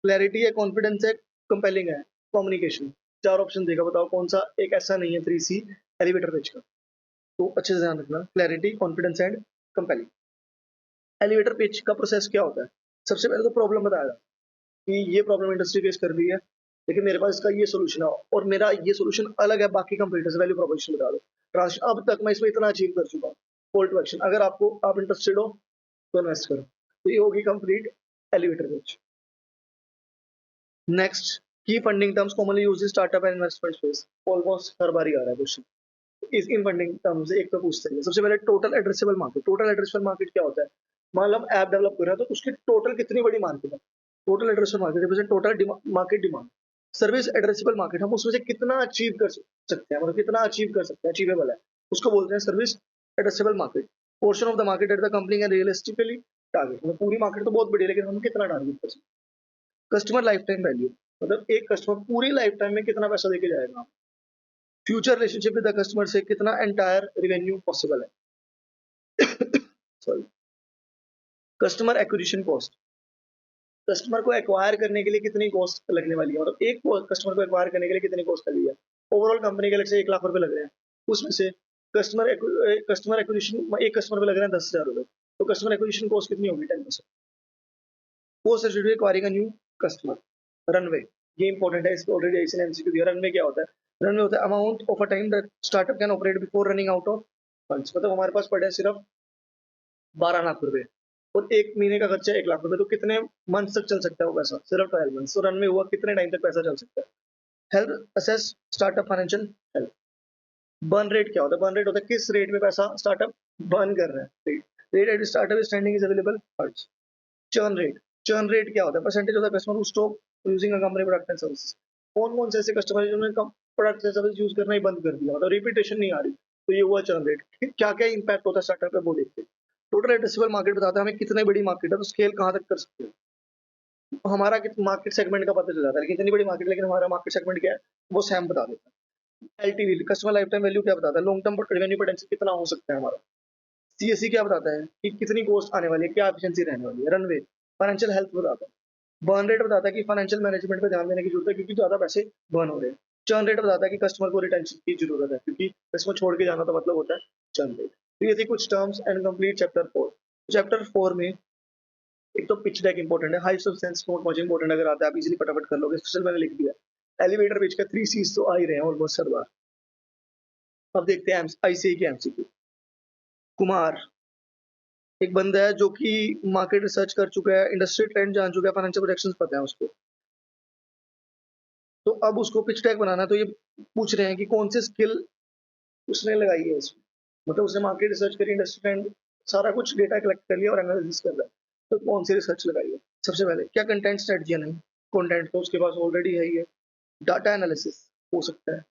क्लैरिटी है, कॉन्फिडेंस है, कंपेलिंग है, कम्युनिकेशन। 4 ऑप्शन देगा, बताओ कौन सा एक ऐसा नहीं है 3C एलिवेटर पिच का। तो अच्छे से ध्यान रखना, clarity, confidence and compelling. Elevator pitch का प्रोसेस क्या होता है? सबसे पहले तो प्रॉब्लम बताया कि ये प्रॉब्लम इंडस्ट्री फेस कर रही है, लेकिन मेरे पास इसका ये सॉल्यूशन है और मेरा ये सॉल्यूशन अलग है बाकी कंपटीटर्स। वैल्यू प्रोपोजिशन बता दो। अब तक मैं इसमें इतना अचीव कर चुका हूँ। कॉल टू एक्शन, अगर आप इंटरेस्टेड हो तो इन्वेस्ट करो। तो ये होगी complete elevator pitch. Next, key funding terms commonly used in startup and investment space. Almost हर बार ही आ रहा है क्वेश्चन। इस इन फंडिंग टर्म्स एक तो पूछते हैं। सबसे पहले total addressable market. Total addressable market क्या होता है? मान लो हम ऐप डेवलप कर रहे हैं, तो उसकी टोटल कितनी बड़ी मार्केट है। Total addressable market represent total market demand. Service addressable market, हम उसमें से कितना अचीव कर सकते हैं, मतलब कितना अचीव कर सकते हैं, अचीवेबल है, उसको बोलते हैं service addressable market. Portion of the market at the company can realistically target, मतलब पूरी मार्केट तो बहुत बड़ी है, लेकिन हम कितना टारगेट कर सकते हैं। कस्टमर लाइफ टाइम वैल्यू, मतलब एक कस्टमर पूरी लाइफ टाइम में कितना पैसा देके जाएगा। Future relationship with the customer से कितना एंटायर रेवेन्यू पॉसिबल है। Sorry. Customer acquisition cost, customer को एक्वायर करने के लिए कितनी कॉस्ट लगने वाली है, मतलब एक कस्टमर को एक्वायर करने के लिए कितनी कॉस्ट लगी है। ओवरऑल कंपनी के अलग से 1 लाख रुपए लग रहे हैं, उसमें से कस्टमर एक्विजिशन एक कस्टमर पे लग रहे हैं 10,000 रुपए, तो कस्टमर एक्विजिशन कॉस्ट कितनी होगी, 10%। Post acquiring a new customer. Runway, ये इंपॉर्टेंट है, इसको ऑलरेडी ऐसे एमसीक्यू दिया। रनवे क्या होता है? रनवे होता है amount of a time that startup can operate before running out of funds. मतलब हमारे पास पड़े सिर्फ 12 लाख रुपए और 1 महीने का खर्चा 1 लाख रुपए, तो कितने मंथ तक चल सकता है वो पैसा? सिर्फ 12 मंथ। तो रन में हुआ कितने टाइम तक पैसा चल सकता है। Help assess startup financial health. Burn rate क्या होता है? बर्न रेट होता है किस रेट में पैसा स्टार्टअप बर्न कर रहा है। Rate at startup standing is available funds. Churn rate, churn rate क्या होता है? Percentage of the customer who stop using a company product and service. कौन कौन से ऐसे कस्टमर है जिन्होंने प्रोडक्ट एंड सर्विस यूज करना ही बंद कर दिया, मतलब रिपीटेशन नहीं आ रही, तो ये हुआ चर्न रेट। क्या क्या इंपैक्ट होता है स्टार्टअप पे, वो देखते हैं। टोटल एड्रेसेबल मार्केट बताता है हमें कितनी बड़ी मार्केट है, तो स्केल कहाँ तक कर सकते हैं। हमारा मार्केट सेगमेंट का पता चल जाता है, लेकिन इतनी बड़ी मार्केट, लेकिन हमारा मार्केट सेगमेंट क्या है वो सैम बता देता है। LTV, customer life time value क्या बताता है? लॉन्ग टर्म रेवेन्यू पोटेंशियल कितना हो सकता है हमारा। सीएससी क्या बताता है कि कितनी कॉस्ट आने वाली है, क्या एफिशिएंसी रहने वाली है। रनवे, फाइनेंशियल हेल्थ बताता है। बर्न रेट बताता है कि फाइनेंशियल मैनेजमेंट पे ध्यान देने की जरूरत है, क्योंकि ज्यादा पैसे बर्न हो रहे हैं। चर्न रेट बताता है कि कस्टमर को रिटेंशन की जरूरत है, क्योंकि कस्टमर छोड़ के जाना तो मतलब होता है चर्न रेट। तो ये थी कुछ terms and complete chapter 4। Chapter 4 में एक तो पिच डेक इंपॉर्टेंट है, high substance note much important, अगर आता है आप इजीली फटाफट कर लोगे, स्पेशल मैंने लिख दिया। एलिवेटर पिच का 3 सीज तो आ ही रहे हैं ऑलमोस्ट हर बार। अब देखते हैं आईसीआई के एमसीक्यू। कुमार एक बंदा है जो कि मार्केट रिसर्च कर चुका है, इंडस्ट्री ट्रेंड जान चुका है, फाइनेंशियल प्रोजेक्शंस पता है उसको। तो अब उसको पिच टैग बनाना है, तो ये पूछ रहे हैं कि कौन सी स्किल उसने लगाई है इसमें। मतलब उसने मार्केट रिसर्च करी, इंडस्ट्री ट्रेंड, सारा कुछ डेटा कलेक्ट कर लिया और एनालिसिस कर रहा है। तो कौन सी रिसर्च लगाई है? सबसे पहले क्या कंटेंट स्ट्रेटजी है? नहीं, कंटेंट तो उसके पास ऑलरेडी है ही है। डाटा एनालिसिस हो सकता है,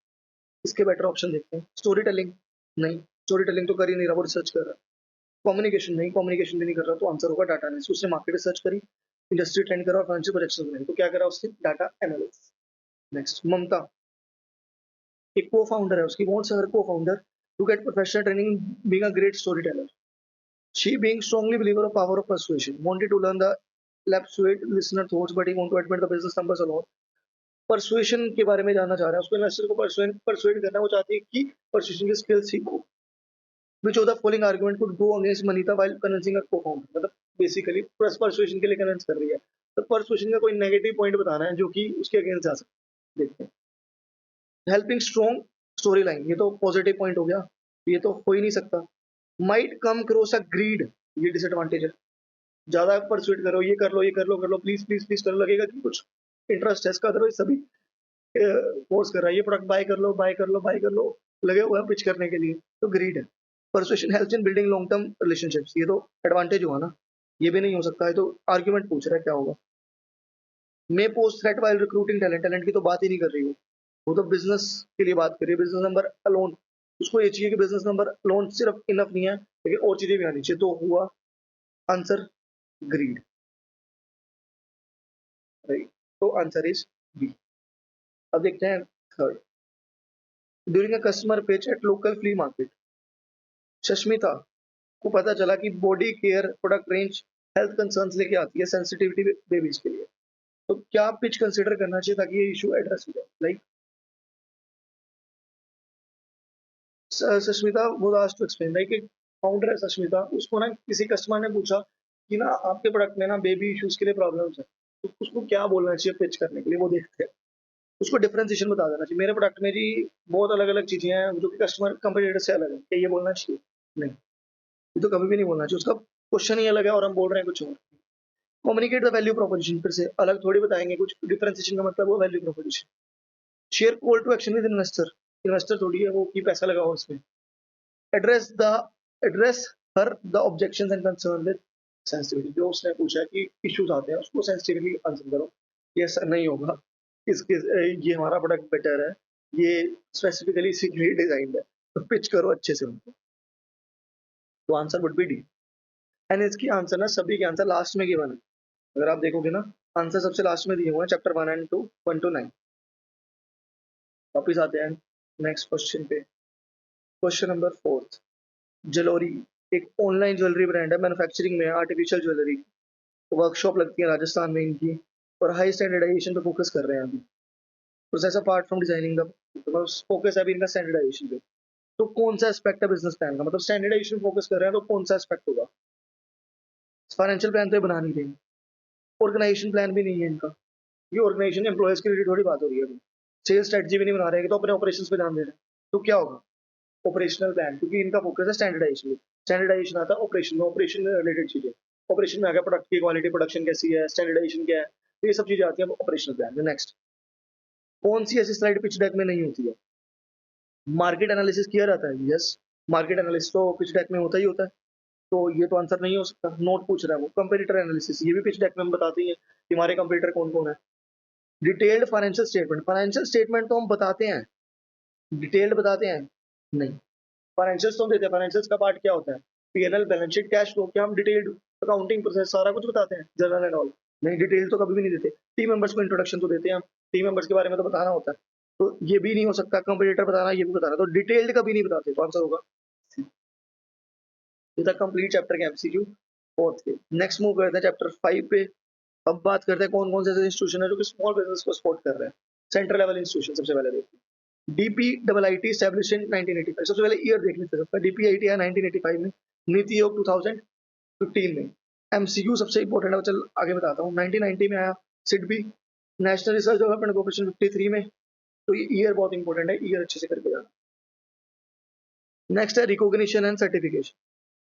इसके बेटर ऑप्शन देखते हैं। स्टोरी टेलिंग, नहीं, स्टोरी टेलिंग तो कर ही नहीं रहा, वो रिसर्च कर रहा है। कम्युनिकेशन, नहीं, कम्युनिकेशन भी नहीं कर रहा, तो आंसर होगा डाटा एनालिसिस। उसने मार्केट रिसर्च करी, इंडस्ट्री ट्रेंड करा और फाइनेंशियल प्रोजेक्शन बनाई, तो क्या करा उसने? Data analysis. नेक्स्ट, ममता एक को फाउंडर है, उसकी wants her co-founder to get professional training in being a great storyteller. She being strongly believer of power of persuasion, wanted to learn the lapsuate listener thoughts, but he want to admit the business numbers alone. Persuasion के बारे में जानना चाह रहा है, उसको investor को persuade करना, वो चाहती है कि परसुएशन की स्किल सीखो। Which of the following argument could go against Manita while convincing her cofounder, मतलब बेसिकली परसुएशन के लिए कन्विंस कर रही है, तो परसुएशन का कोई नेगेटिव पॉइंट बताना है जो कि उसके अगेंस्ट जा सकता है। देखते हैं, हेल्पिंग स्ट्रॉन्ग स्टोरी लाइन, ये तो पॉजिटिव पॉइंट हो गया, ये तो हो ही नहीं सकता। Might come cross a greed, ये डिसएडवांटेज है। ज्यादा परसुएट करो, ये कर लो, ये कर लो, कर लो, प्लीज प्लीज प्लीज करो, लगेगा कि कुछ इंटरेस्ट है इसका, अदरवाइज सभी फोर्स कर रहा है, ये प्रोडक्ट बाय कर लो, बाय कर लो, बाय कर लो, लगे हुए हैं पिच करने के लिए, तो ग्रीड है। Persuasion helps in building long term relationships, ये तो एडवांटेज हुआ ना, ये भी नहीं हो सकता है, तो आर्ग्यूमेंट पूछ रहा है क्या होगा। May pose threat while recruiting talent, talent की तो बात ही नहीं कर रही वो तो बिजनेस के लिए बात कर रही है, बिजनेस नंबर अलोन। उसको ये चाहिए कि बिजनेस नंबर अलोन सिर्फ इनफ नहीं है, लेकिन और चीजें भी आनी चाहिए, तो हुआ आंसर ग्रीड, राइट। तो आंसर इज बी। अब देखते हैं third, during a customer pitch at local flea market, Sushmita को पता चला कि body care product range health concerns लेके आती है सेंसिटिविटी बेबीज के लिए, तो क्या पिच कंसिडर करना चाहिए ताकि ये इशू एड्रेस हो जाए? लाइक सुष्मिता वो आज टू एक्सप्लेन, लाइक एक फाउंडर है सुष्मिता, उसको ना किसी कस्टमर ने पूछा कि ना आपके प्रोडक्ट में ना बेबी इश्यूज के लिए प्रॉब्लम्स है, तो उसको क्या बोलना चाहिए पिच करने के लिए, वो देखते हैं। उसको डिफरेंशिएशन बता देना चाहिए, मेरे प्रोडक्ट में जी बहुत अलग अलग चीजें हैं जो कि कस्टमर कंपटीटर से अलग है, क्या ये बोलना चाहिए? नहीं, ये तो कभी भी नहीं बोलना चाहिए, उसका क्वेश्चन ही अलग है और हम बोल रहे हैं कुछ और। कम्युनिकेट द वैल्यू प्रोपोजिशन, फिर से अलग थोड़ी बताएंगे कुछ, डिफरेंशिएशन का मतलब वो value proposition. Share call to action with investor, investor थोड़ी है वो कि पैसा लगाओ उसमें। Address the address her the objections and concern with sensitivity, जो उसने पूछा कि इश्यूज आते हैं उसको सेंसिटिवली आंसर करो, ये ऐसा नहीं होगा, इसके ये हमारा प्रोडक्ट बेटर है, ये स्पेसिफिकली इसी के लिए डिजाइंड है, तो पिच करो अच्छे से उनको। तो answer would B D. And इसकी आंसर ना सभी के आंसर लास्ट में गिवन है, अगर आप देखोगे ना आंसर सबसे लास्ट में दिए हुए हैं, चैप्टर 1 एंड 2, 1 to 9। वापिस आते हैं नेक्स्ट क्वेश्चन पे, क्वेश्चन नंबर 4। जलोरी एक ऑनलाइन ज्वेलरी ब्रांड है, मैन्युफैक्चरिंग में आर्टिफिशियल ज्वेलरी, वर्कशॉप लगती है राजस्थान में इनकी, और हाई स्टैंडर्डाइजेशन पे फोकस कर रहे हैं अभी। Process apart from designing the, focus है अभी इनका स्टैंडर्डाइजेशन पे। तो कौन सा एस्पेक्ट है बिजनेस प्लान का, मतलब स्टैंडर्डाइजेशन फोकस कर रहे हैं तो कौन सा एस्पेक्ट होगा? फाइनेंशियल प्लान तो ये बना नहीं रहे, ऑर्गेनाइजेशन प्लान भी नहीं है इनका, ये ऑर्गेनाइजेशन एम्प्लॉयज के लिए थोड़ी बात हो रही है अभी, सेल्स स्ट्रेटजी भी नहीं बना रहे हैं, तो अपने ऑपरेशंस पे ध्यान दे रहे हैं, तो क्या होगा? ऑपरेशनल प्लान, क्योंकि इनका फोकस है स्टैंडर्डाइजेशन। स्टैंडर्डाइजेशन आता है ऑपरेशन में, ऑपरेशन में रिलेटेड चीजें, ऑपरेशन में आ गया प्रोडक्ट की क्वालिटी, प्रोडक्शन कैसी है, स्टैंडर्डाइजेशन क्या है, तो ये सब चीजें आती है ऑपरेशनल प्लान में। नेक्स्ट, कौन सी ऐसी स्लाइड पिच डेक में नहीं होती है? मार्केट एनालिसिस किया जाता है, यस, मार्केट एनालिसिस तो पिच डेक में होता ही होता है, तो ये तो आंसर नहीं हो सकता। नोट पूछ रहा है वो, कंपेटिटर एनालिसिस, ये भी पिच डेक में हम बताते हैं कि हमारे कंपेटिटर कौन कौन है। Detailed financial statement, financial statement तो हम बताते हैं, डिटेल्ड बताते हैं नहीं। फाइनेंशियल्स तो हम देते हैं, फाइनेंशियल्स का पार्ट क्या होता है? PNL, balance sheet, cash flow, क्या हम डिटेल्ड अकाउंटिंग प्रोसेस सारा कुछ बताते हैं, जर्नल एंड ऑल? नहीं, डिटेल तो कभी भी नहीं देते। टीम मेंबर्स को इंट्रोडक्शन तो देते हैं हम, टीम मेंबर्स के बारे में तो बताना होता है, तो ये भी नहीं हो सकता, कंपटीटर बताना ये भी बताना, तो डिटेल्ड कभी नहीं बताते, तो आंसर होगा ये था कंप्लीट चैप्टर के एमसीक्यू फोर्थ के। नेक्स्ट मूव करते हैं चैप्टर 5 पे। अब बात करते हैं कौन कौन से इंस्टीट्यूशन है जो कि स्मॉल बिजनेस को सपोर्ट कर रहे हैं। सेंट्रल लेवल इंस्टीट्यूशन सबसे पहले देखते हैं, डीपीआईटी एस्टैब्लिश्ड इन 1985। सबसे पहले ईयर देख लेते हैं सबका, डीपीआईटी है 1985 में, नीति आयोग 2015 में। एमसीक्यू सबसे इंपॉर्टेंट है, चल आगे बताता हूँ। 1990 में आया SIDBI, national research development corporation 53 में, तो ये ईयर बहुत इंपॉर्टेंट है, ईयर अच्छे से करके जाना। नेक्स्ट है रिकॉग्निशन एंड सर्टिफिकेशन,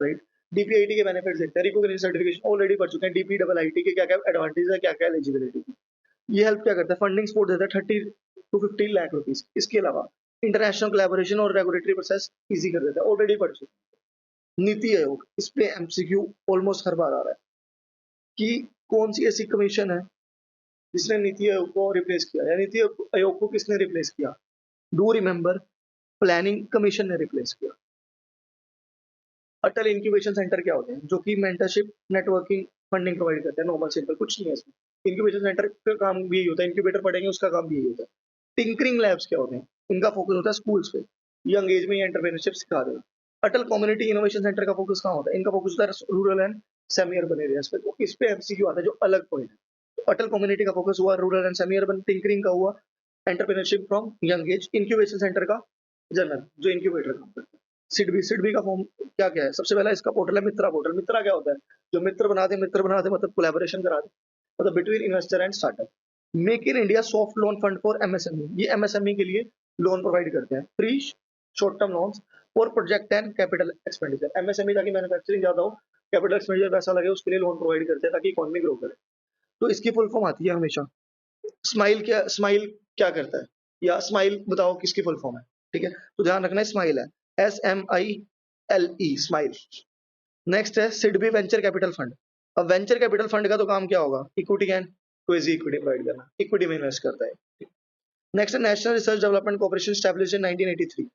राइट। डीपीआईटी के बेनिफिट्स देखते हैं, रिकॉग्निशन सर्टिफिकेशन ऑलरेडी पढ़ चुके हैं, डीपीआईटी के क्या क्या एडवांटेज है, क्या क्या एलिजिबिलिटी। ये हेल्प क्या करता है? फंडिंग सपोर्ट देता है, टू 15 लाख रुपीज। इसके अलावा इंटरनेशनल कोलैबोरेशन और रेगुलेटरी प्रोसेस इजी कर देता है, ऑलरेडी पढ़ चुके। नीति आयोग, इस पे एमसीक्यू ऑलमोस्ट हर बार आ रहा है कि कौन सी ऐसी कमीशन है जिसने नीति आयोग को रिप्लेस किया, या नीति आयोग को किसने रिप्लेस किया? डू रिमेंबर, प्लानिंग कमीशन ने रिप्लेस किया। अटल इंक्यूबेशन सेंटर क्या होते हैं? जो कि मेंटरशिप, नेटवर्किंग, फंडिंग प्रोवाइड करते हैं। नॉर्मल सिंपल कुछ नहीं है इसमें। इंक्यूबेशन सेंटर का काम भी यही होता है, इंक्यूबेटर पढ़ेंगे उसका काम भी यही होता है। टिंकरिंग लैब्स क्या होते हैं? इनका फोकस होता है स्कूल्स पे, यंग एज में एंटरप्रेन्योरशिप सिखा देना। अटल कम्युनिटी इनोवेशन सेंटर का फोकस कहाँ होता है? इनका फोकस होता है rural and semi urban areas पे। तो इस पे एमसीक्यू आता है जो अलग पॉइंट है। तो अटल कम्युनिटी का फोकस हुआ rural and semi urban, tinkering का हुआ entrepreneurship from young age, incubation centre का जनरल जो इंक्यूबेटर काम करता है। सिडबी का फॉर्म क्या क्या है? सबसे पहला इसका पोर्टल है मित्रा पोर्टल। मित्रा क्या होता है? जो मित्र बना दे मतलब कोलैबोरेशन करा दे, मतलब between investor and startup. Make in India soft loan fund for MSME, ये एमएसएमई के लिए लोन प्रोवाइड करते हैं, free short term loans for project and capital expenditure. MSME ताकि मैन्युफैक्चरिंग ज्यादा हो, कैपिटल एक्सपेंडिचर पैसा लगे, उसके लिए लोन प्रोवाइड करते हैं ताकि इकोनॉमी ग्रो करे। तो इसकी फुल फॉर्म आती है हमेशा स्माइल क्या करता है, या स्माइल बताओ किसकी फुल फॉर्म है? ठीक है, तो ध्यान रखना है स्माइल है, SMILE, स्माइल। नेक्स्ट है सिडबी वेंचर कैपिटल फंड। अब वेंचर कैपिटल फंड का तो काम क्या होगा? Equity and quasi equity provide करना, इक्विटी में इन्वेस्ट करता है। नेक्स्ट है national research development corporation, established in 1983।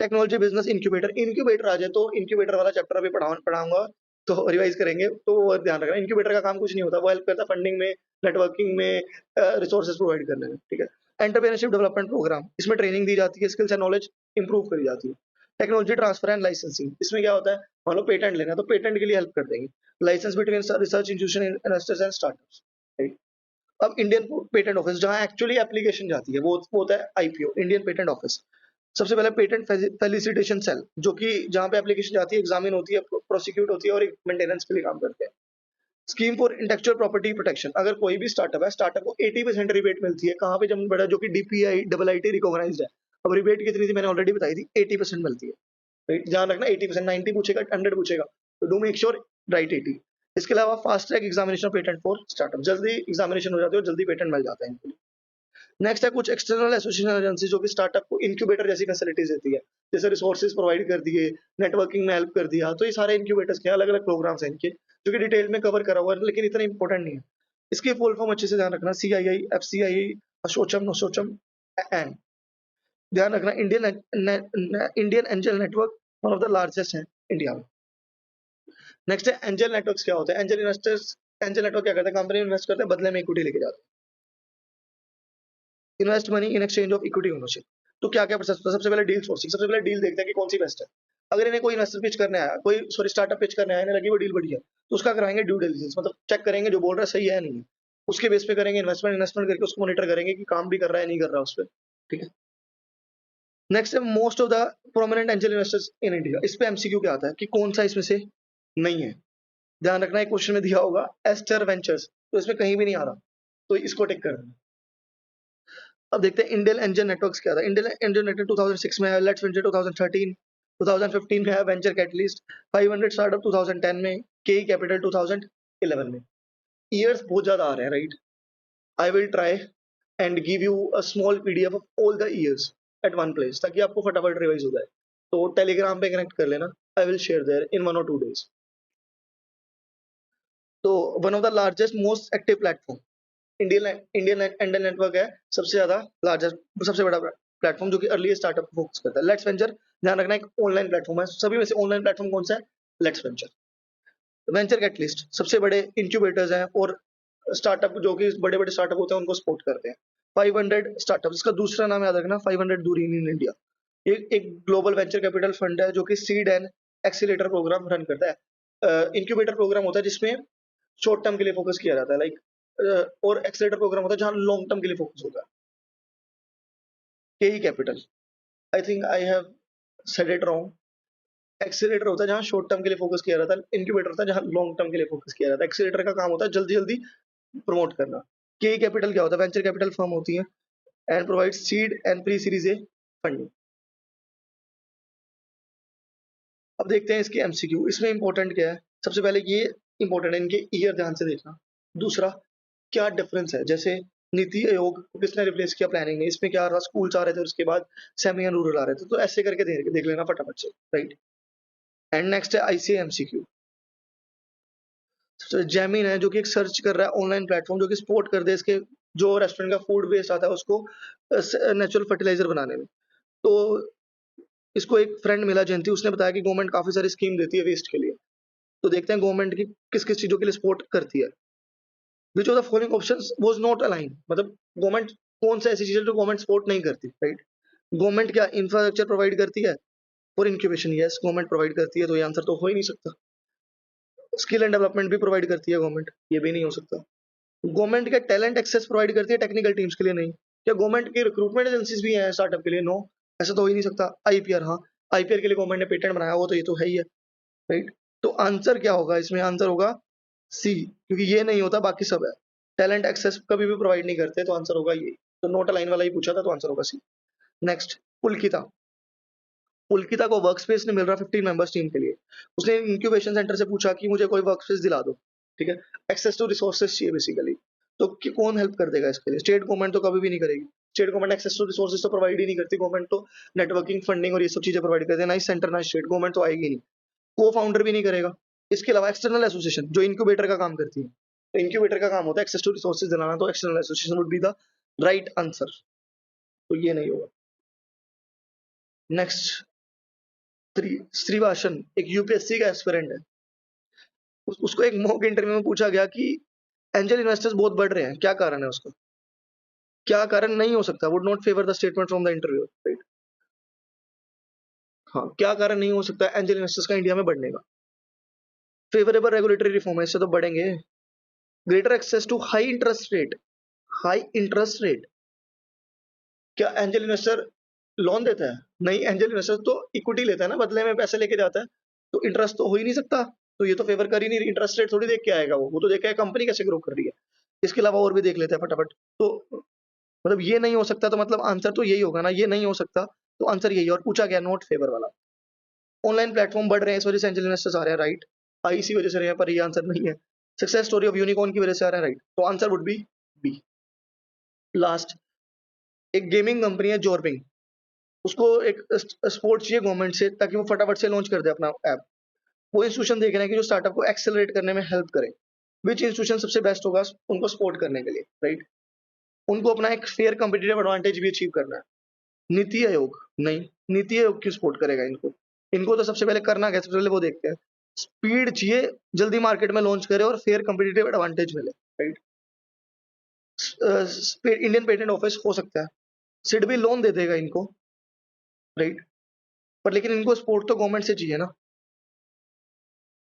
Technology business incubator, incubator आ जाए तो इंक्यूबेटर वाला चैप्टर अभी पढ़ाऊंगा तो रिवाइज करेंगे, तो वो ध्यान रखना। इंक्यूबेटर का काम कुछ नहीं होता, वो हेल्प करता है फंडिंग में, नेटवर्किंग में, रिसोर्सेज प्रोवाइड करने में। ठीक है। एंटरप्रेन्योरशिप डेवलपमेंट प्रोग्राम, इसमें ट्रेनिंग दी जाती है, स्किल्स एंड नॉलेज इंप्रूव करी जाती है। टेक्नोलॉजी ट्रांसफर एंड लाइसेंसिंग, इसमें क्या होता है? मान लो पेटेंट लेना है तो पेटेंट के लिए हेल्प कर देंगे। Licence between research institution, investors and startups. Right. अब इंडियन पेटेंट ऑफिस, जहां एक्चुअली एप्लीकेशन जाती है, वो होता है आईपीओ, इंडियन पेटेंट ऑफिस। सबसे पहले पेटेंट फेलिसिटेशन सेल, जो कि जहां पे एप्लीकेशन जाती है, एग्जामिन होती है, प्रोसिक्यूट होती है और एक मेंटेनेंस के लिए काम करते हैं। Scheme for intellectual property protection, अगर कोई भी स्टार्टअप है, स्टार्टअप को 80% रिबेट मिलती है। कहाँ पे? जब बड़ा, जो कि डीपीआई डबल आईटी रिकॉग्नाइज्ड है। अब रिबेट कितनी थी मैंने ऑलरेडी बताई थी, 80% मिलती है। राइट, ध्यान रखना 80%, 90 पूछेगा, 100 पूछेगा, तो डू मेक श्योर राइट 80। इसके अलावा fast track examination patent for startup, जल्दी एग्जामिनेशन हो जाती है और जल्दी पेटेंट मिल जाता है इनको। नेक्स्ट है कुछ एक्सटर्नल एसोसिएशन एजेंसी, जो कि स्टार्टअप को इंक्यूबेटर जैसी फैसिलिटीज देती है, जैसे रिसोर्सेज प्रोवाइड कर दिए, नेटवर्किंग में हेल्प कर दिया। तो ये सारे इंक्यूबेटर्स के अलग अलग प्रोग्राम्स हैं इनके, जो कि डिटेल में कवर करा हुआ है, लेकिन इतना इंपॉर्टेंट नहीं है। इसकी फुल फॉर्म अच्छे से ध्यान रखना, CII, FCI, असोचम, नोसोचम एंड। ध्यान रखना Indian angel network one of the largest है इंडिया में। नेक्स्ट है एंजल नेटवर्क्स क्या होते हैं? एंजल इन्वेस्टर्स, एंजल नेटवर्क क्या करते हैं? कंपनी इन्वेस्ट करते हैं, बदले में इक्विटी लेके जाते हैं। Invest money in exchange of equity ownership. तो क्या क्या प्रोसेस होता है? सबसे पहले डील सोर्सिंग, सबसे पहले डील देखते हैं कि कौन सी बेस्ट है। अगर इन्हें कोई इन्वेस्टर पिच करने आया, कोई सॉरी स्टार्टअप पिच करने आया, इन्हें लगी वो डील बढ़िया, तो उसका कराएंगे ड्यू डिलिजेंस, मतलब चेक करेंगे जो बोल रहा है सही है नहीं है, उसके बेस पे करेंगे इन्वेस्टमेंट करके उसको मॉनिटर करेंगे कि काम भी कर रहा है नहीं कर रहा उस पर। ठीक है। नेक्स्ट है most of the prominent angel investors in India. इस पे एमसीक्यू क्या आता है कि कौन सा इसमें से नहीं है? ध्यान रखना, एक क्वेश्चन में दिया होगा एस्टर वेंचर्स, तो इसमें कहीं भी नहीं आ रहा, तो इसको टिक कर देना। अब देखते हैं इंडियन एंजल नेटवर्क्स क्या था। इंडियन एंजल नेटवर्क 2006 में है, लेट्स वेंचर 2013, 2015 में है वेंचर कैटलिस्ट, 500 स्टार्टअप 2010 में, केई कैपिटल 2011 में। ईयर्स बहुत ज्यादा आ रहे हैं, right. I will try and give you a small PDF of all the years at one place, ताकि आपको फटाफट रिवाइज हो जाए। तो टेलीग्राम पे कनेक्ट कर लेना, I will share there in 1 or 2 days। तो one of the largest most active platform Indian Indian angel network है, सबसे ज्यादा लार्जेस्ट, सबसे बड़ा प्लेटफॉर्म, जो कि अर्ली स्टार्टअप फोकस करता है। लेट्स वेंचर, ध्यान रखना, एक ऑनलाइन प्लेटफॉर्म है। सभी में से ऑनलाइन प्लेटफॉर्म कौन सा है? Let's venture. वेंचर कैटलिस्ट सबसे बड़े इंक्यूबेटर्स हैं और स्टार्टअप, जो कि बड़े बड़े स्टार्टअप होते हैं उनको सपोर्ट करते हैं। 500 स्टार्टअप, इसका दूसरा नाम याद रखना, 500 दूरी इन इंडिया। एक ग्लोबल वेंचर कैपिटल फंड है, जो कि seed and accelerator program run करता है। इंक्यूबेटर प्रोग्राम होता है जिसमें शॉर्ट टर्म के लिए फोकस किया जाता है, लाइक, और एक्सेलेटर प्रोग्राम होता है जहां लॉन्ग टर्म के लिए फोकस होता है। केई capital, I think I have said it wrong. Accelerator होता है जहां शॉर्ट टर्म के लिए फोकस किया जाता है, इंक्यूबेटर होता है जहां लॉन्ग टर्म के लिए फोकस किया जाता है। एक्सेलेटर का काम होता है जल्दी जल्दी प्रमोट करना। केई कैपिटल क्या होता है? वेंचर कैपिटल फर्म होती है and provide seed and pre series A funding. अब देखते हैं इसके एमसीक्यू, इसमें इंपॉर्टेंट क्या है? सबसे पहले ये इंपॉर्टेंट है, इनके ईयर ध्यान से देखना। दूसरा, क्या डिफरेंस है? जैसे नीति आयोग को किसने रिप्लेस किया प्लानिंग में, इसमें क्या आ रहा, स्कूल्स आ रहे थे, उसके बाद सेमी एंड रूरल आ रहे थे, तो ऐसे करके देख लेना फटाफट से, राइट। एंड नेक्स्ट है आईसीएमसीक्यू। जेमिन है जो कि एक सर्च कर रहा है ऑनलाइन प्लेटफॉर्म जो कि सपोर्ट कर दे इसके जो रेस्टोरेंट का फूड वेस्ट आता है उसको नेचुरल फर्टिलाइजर बनाने में। तो इसको एक फ्रेंड मिला जयंती, उसने बताया कि गवर्नमेंट काफी सारी स्कीम देती है वेस्ट के लिए। तो देखते हैं गवर्नमेंट की किस किस चीजों के लिए सपोर्ट करती है। विच of the following options was not align, मतलब गवर्नमेंट कौन सा ऐसी चीज है जो गवर्नमेंट सपोर्ट नहीं करती, राइट। गवर्नमेंट क्या इंफ्रास्ट्रक्चर प्रोवाइड करती है for incubation, yes government provide करती है, तो ये आंसर तो हो ही नहीं सकता। स्किल एंड डेवलपमेंट भी प्रोवाइड करती है गवर्नमेंट, ये भी नहीं हो सकता। गवर्नमेंट क्या टैलेंट एक्सेस प्रोवाइड करती है टेक्निकल टीम्स के लिए, नहीं। क्या गवर्नमेंट की रिक्रूटमेंट एजेंसीज भी हैं स्टार्टअप के लिए, नो, ऐसा तो हो ही नहीं सकता। आईपीआर, हाँ, आईपीआर के लिए गवर्नमेंट ने पेटेंट बनाया, वो तो ये तो है ही है, राइट। तो आंसर क्या होगा इसमें, आंसर होगा सी, क्योंकि ये नहीं होता बाकी सब है। टैलेंट एक्सेस कभी भी प्रोवाइड नहीं करते, तो आंसर होगा ये। तो नोट अलाइन वाला ही पूछा था, तो आंसर होगा सी। नेक्स्ट, पुलकिता। पुलकिता को वर्क स्पेस नहीं मिल रहा 15 मेंबर्स टीम के लिए। उसने इंक्यूबेशन सेंटर से पूछा कि मुझे कोई वर्क स्पेस दिला दो, ठीक है। एक्सेस टू रिसोर्सेज चाहिए बेसिकली। तो कौन हेल्प कर देगा इसके लिए, स्टेट गवर्नमेंट तो कभी भी नहीं करेगी। State government access to resources तो प्रोवाइड ही नहीं करती, गवर्नमेंट तो नेटवर्किंग फंडिंग और ये सब चीजें प्रोवाइड करती है, ना ही सेंटर ना स्टेट, गवर्नमेंट तो आएगी नहीं। को फाउंडर भी नहीं करेगा। इसके अलावा एक्सटर्नल एसोसिएशन जो इंक्यूबेटर का काम करती है, तो इंक्यूबेटर का काम होता है एक्सेस टू रिसोर्सेज दिलाना, तो external association would be the right answer, तो ये नहीं होगा। नेक्स्ट, श्रीवासन एक यूपीएससी का एस्पिरेंट है। उसको एक मॉक इंटरव्यू में पूछा गया कि एंजल इन्वेस्टर्स बहुत बढ़ रहे हैं, क्या कारण है उसका, क्या कारण नहीं हो सकता, would not favour the statement from the interview, right. हाँ, क्या कारण नहीं हो सकता एंजल इन्वेस्टर्स का इंडिया में बढ़ने का, फेवरेबल रेगुलेटरी रिफॉर्म है, इससे तो बढ़ेंगे। Greater access to high interest rate, high interest rate, क्या एंजल इन्वेस्टर लोन देता है, नहीं, एंजल इन्वेस्टर तो इक्विटी लेता है ना, बदले में पैसे लेके जाता है, तो इंटरेस्ट तो हो ही नहीं सकता, तो ये तो फेवर कर ही नहीं, इंटरेस्ट रेट थोड़ी देख के आएगा, वो तो देखेगा कंपनी कैसे ग्रो कर रही है। इसके अलावा और भी देख लेते हैं फटाफट, तो मतलब ये नहीं हो सकता, तो मतलब आंसर तो यही होगा ना, ये नहीं हो सकता, तो आंसर यही है। और पूछा गया नॉट फेवर वाला। ऑनलाइन प्लेटफॉर्म बढ़ रहे हैं, इस वजह से एंजल इन्वेस्टर्स आ रहे हैं, राइट। आई इसी वजह से रहे हैं, पर ये आंसर नहीं है। सक्सेस स्टोरी ऑफ यूनिकॉर्न की वजह से आ रहे हैं, राइट, तो answer would be B. Last, एक गेमिंग कंपनी है जॉर्बिंग, उसको एक सपोर्ट चाहिए गवर्नमेंट से ताकि वो फटाफट से लॉन्च कर दे अपना ऐप। वो इंस्टीट्यूशन देख रहे हैं कि जो स्टार्टअप को एक्सेलरेट करने में हेल्प करे, विच इंस्टीट्यूशन सबसे बेस्ट होगा उनको सपोर्ट करने के लिए, राइट। उनको अपना एक फेयर कम्पिटिटिव एडवांटेज भी अचीव करना है। नीति आयोग, नहीं, नीति आयोग क्यों सपोर्ट करेगा इनको, इनको तो सबसे पहले करना क्या, सबसे पहले वो देखते हैं, स्पीड चाहिए, जल्दी मार्केट में लॉन्च करे और फेयर कम्पिटिटिव एडवांटेज मिले, राइट। इंडियन पेटेंट ऑफिस हो सकता है, सिड भी लोन दे देगा इनको, राइट, पर लेकिन इनको सपोर्ट तो गवर्नमेंट से चाहिए ना।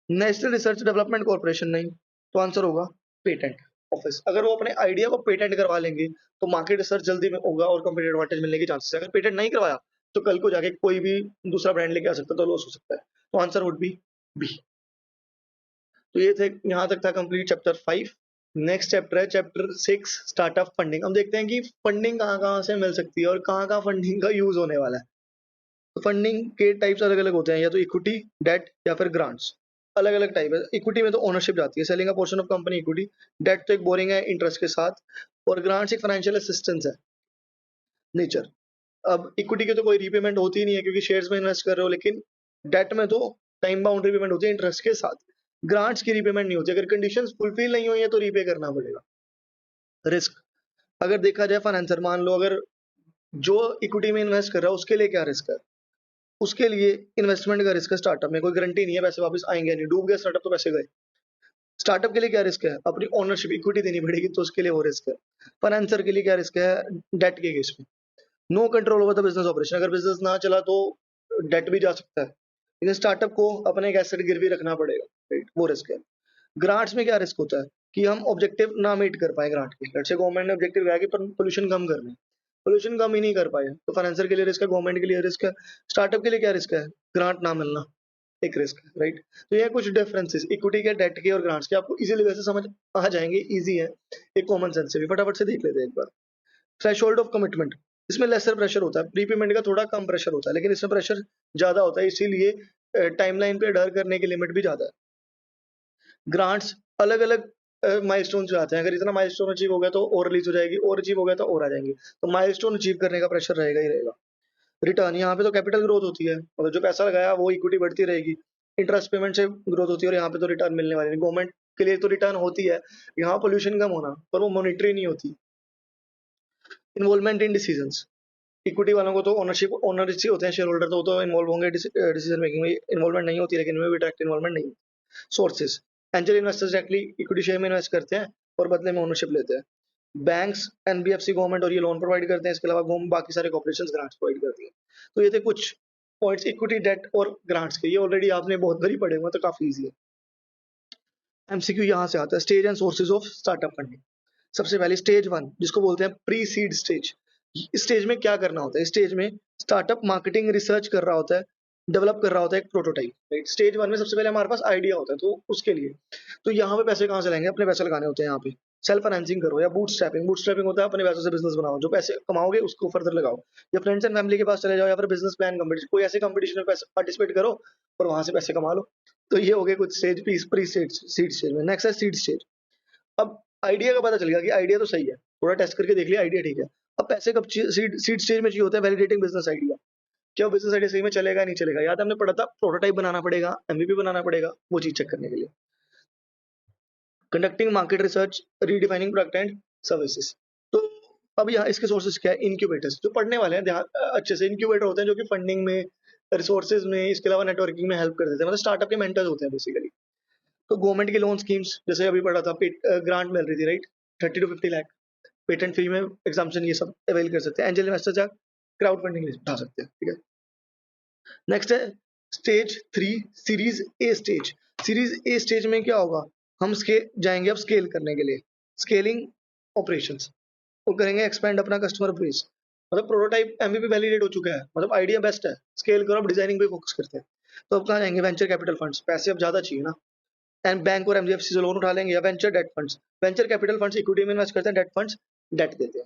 नेशनल रिसर्च डेवलपमेंट कॉर्पोरेशन, नहीं, तो आंसर होगा पेटेंट ऑफिस। अगर वो अपने आइडिया को पेटेंट करवा लेंगे तो मार्केट रिसर्च जल्दी में होगा और कंपटीटिव एडवांटेज मिलने के चांसेस है। अगर पेटेंट नहीं करवाया तो कल को जाके कोई भी दूसरा ब्रांड लेके आ सकता है, तो लॉस हो सकता है, तो आंसर वुड बी बी। तो ये थे, यहाँ तक था कंप्लीट चैप्टर 5। नेक्स्ट चैप्टर है चैप्टर 6, स्टार्टअप फंडिंग। हम देखते हैं कि फंडिंग कहाँ कहाँ से मिल सकती है और कहाँ कहाँ फंडिंग का यूज होने वाला है। तो फंडिंग के टाइप्स अलग अलग होते हैं, या तो इक्विटी, डेट या फिर ग्रांट्स। अलग अलग टाइप है। इक्विटी में तो ओनरशिप जाती है, selling a portion of company equity. Debt तो एक बोरिंग है इंटरेस्ट के साथ, और ग्रांट्स एक फाइनेंशियल असिस्टेंस है नेचर। अब इक्विटी की तो कोई रीपेमेंट होती ही नहीं है क्योंकि शेयर्स में इन्वेस्ट कर रहे हो, लेकिन डेट में तो टाइम बाउंड रीपेमेंट होती है इंटरेस्ट के साथ। ग्रांट्स की रीपेमेंट नहीं होती, अगर कंडीशंस फुलफिल नहीं हुई है तो रीपे करना पड़ेगा। रिस्क, अगर देखा जाए फाइनेंसर, मान लो अगर जो इक्विटी में इन्वेस्ट कर रहा है उसके लिए क्या रिस्क है, उसके लिए इन्वेस्टमेंट का रिस्क है। स्टार्टअप में कोई गारंटी नहीं है पैसे वापस आएंगे नहीं, डूब गया स्टार्टअप तो पैसे गए। स्टार्टअप के लिए क्या रिस्क है, अपनी ओनरशिप इक्विटी देनी पड़ेगी, तो उसके लिए वो रिस्क है। फाइनेंसर के लिए क्या रिस्क है, डेट के केस में no control over the business operation, अगर बिजनेस ना चला तो डेट भी जा सकता है, लेकिन स्टार्टअप को अपने एक एसेट गिरवी रखना पड़ेगा, राइट, वो रिस्क है। ग्रांट्स में क्या रिस्क होता है कि हम ऑब्जेक्टिव ना मीट कर पाए ग्रांट के। जैसे गवर्नमेंट ने ऑब्जेक्टिव रहा कि पोल्यूशन कम करना है, पोल्यूशन कम ही नहीं कर पाए, तो फाइनेंसर के लिए रिस्क है, गवर्नमेंट के लिए रिस्क है। स्टार्टअप के लिए क्या रिस्क है, ग्रांट ना मिलना एक रिस्क है, राइट। तो ये कुछ डिफरेंसेस इक्विटी के, डेट के और ग्रांट्स के, आपको इजीली वैसे समझ आ जाएंगे, इजी है, एक कॉमन सेंस से भी फटाफट से देख लेते हैं एक बार। थ्रेशोल्ड ऑफ कमिटमेंट, इसमें लेसर प्रेशर होता है, प्रीपेमेंट का थोड़ा कम प्रेशर होता है, लेकिन इसमें प्रेशर ज्यादा होता है, इसीलिए टाइमलाइन पे अडर करने की लिमिट भी ज्यादा है। ग्रांट्स अलग अलग माइलस्टोन जो आते हैं, अगर इतना माइलस्टोन अचीव हो गया तो और रिलीज हो जाएगी, और अचीव हो गया तो और आ जाएंगी। तो माइलस्टोन अचीव करने का प्रेशर रहेगा ही रहेगा। रिटर्न, यहाँ पे तो कैपिटल ग्रोथ होती है, मतलब जो पैसा लगाया वो इक्विटी बढ़ती रहेगी, इंटरेस्ट पेमेंट से ग्रोथ होती है, और यहाँ पे तो रिटर्न मिलने वाली नहीं। गवर्नमेंट के लिए तो रिटर्न होती है, यहाँ पोल्यूशन कम होना, पर वो मॉनिटरी नहीं होती। इन्वॉल्वमेंट इन डिसीजंस, इक्विटी वालों को तो ओनरशिप ओनर्स ही होते हैं, शेयर होल्डर, तो वो तो इन्वॉल्व होंगे डिसीजन मेकिंग में, इन्वॉल्वमेंट नहीं होती, लेकिन इनमें भी डायरेक्ट इन्वॉल्वमेंट नहीं। Sources, angel investors directly equity share में इन्वेस्ट करते हैं और बदले में ओनरशिप लेते हैं। बैंक्स, एनबीएफसी, गवर्नमेंट, और ये लोन प्रोवाइड करते हैं, इसके अलावा बाकी सारे कॉर्पोरेशन ग्रांट्स प्रोवाइड करती हैं। तो ये थे कुछ पॉइंट्स इक्विटी, डेट और ग्रांट्स के, ये ऑलरेडी आपने बहुत बारी पढ़े हुए हैं, तो काफी इजी है। एमसीक्यू यहाँ से आता है, stage and sources of startup funding. सबसे पहले स्टेज वन, जिसको बोलते हैं प्री सीड स्टेज। इस स्टेज में क्या करना होता है? इस स्टेज में स्टार्टअप मार्केटिंग रिसर्च कर रहा होता है, डेवलप कर रहा होता है एक प्रोटोटाइप, राइट। स्टेज वन में सबसे पहले हमारे पास आइडिया होता है, तो उसके लिए तो यहाँ पे पैसे कहाँ से लाएंगे? अपने पैसे लगाने होते हैं यहाँ पे। सेल्फ फाइनेंसिंग करो, या बूटस्ट्रैपिंग। बूटस्ट्रैपिंग होता है अपने पैसों से बिजनेस बनाओ, जो पैसे कमाओगे उसको फर्दर लगाओ, या फ्रेंड्स एंड फैमिली के पास चले जाओ, या फिर बिजनेस प्लान कंपटीशन, कोई ऐसे कंपटीशन में पार्टिसिपेट करो और वहां से पैसे कमा लो। तो ये हो गए कुछ stage, pre stage, seed stage में। नेक्स्ट है सीड स्टेज। अब आइडिया का पता चल गया कि आइडिया तो सही है, थोड़ा टेस्ट करके देख लिया, आइडिया ठीक है। अब पैसे कब सीड स्टेज में चाहिए होता है? वैलिडेटिंग बिजनेस आइडिया, क्या बिजनेस आइडिया सही में चलेगा नहीं चलेगा। याद है हमने पढ़ा था, प्रोटोटाइप बनाना पड़ेगा, एमवीपी बनाना पड़ेगा, वो चीज चेक करने के लिए। Conducting market research, redefining product and services. तो अब यहाँ इसके सोर्सेज क्या है? इनक्यूबेटर्स, जो पढ़ने वाले हैं ध्यान अच्छे से, इनक्यूबेटर होते हैं जो कि फंडिंग में, रिसोर्सेज में, इसके अलावा नेटवर्किंग में हेल्प कर देते हैं, मतलब स्टार्टअप के मेंटर्स होते हैं बेसिकली। तो गवर्नमेंट की लोन स्कीम्स, जैसे अभी पढ़ा था, ग्रांट मिल रही थी, राइट, 30 to 50 लाख, पेटेंट फी में एग्जाम्पशन, ये सब अवेल कर सकते हैं। एंजल इन्वेस्टर या क्राउड फंडिंग उठा सकते हैं, ठीक है। नेक्स्ट है stage three, series a stage. Series a stage में क्या होगा? हम जाएंगे अब स्केल करने के लिए, स्केलिंग ऑपरेशंस, वो करेंगे एक्सपेंड अपना कस्टमर बेस। मतलब प्रोटोटाइप एमवीपी वैलिडेट हो चुका है, मतलब आइडिया बेस्ट है, स्केल करो, अब डिजाइनिंग पे फोकस करते हैं। तो अब कहाँ जाएंगे? वेंचर कैपिटल फंड्स, पैसे अब ज्यादा चाहिए ना, एंड बैंक और एमजीएफसी से लोन उठा लेंगे, या venture date funds. Venture capital funds equity में इन्वेस्ट करते हैं, डेट फंड्स डेट देते हैं।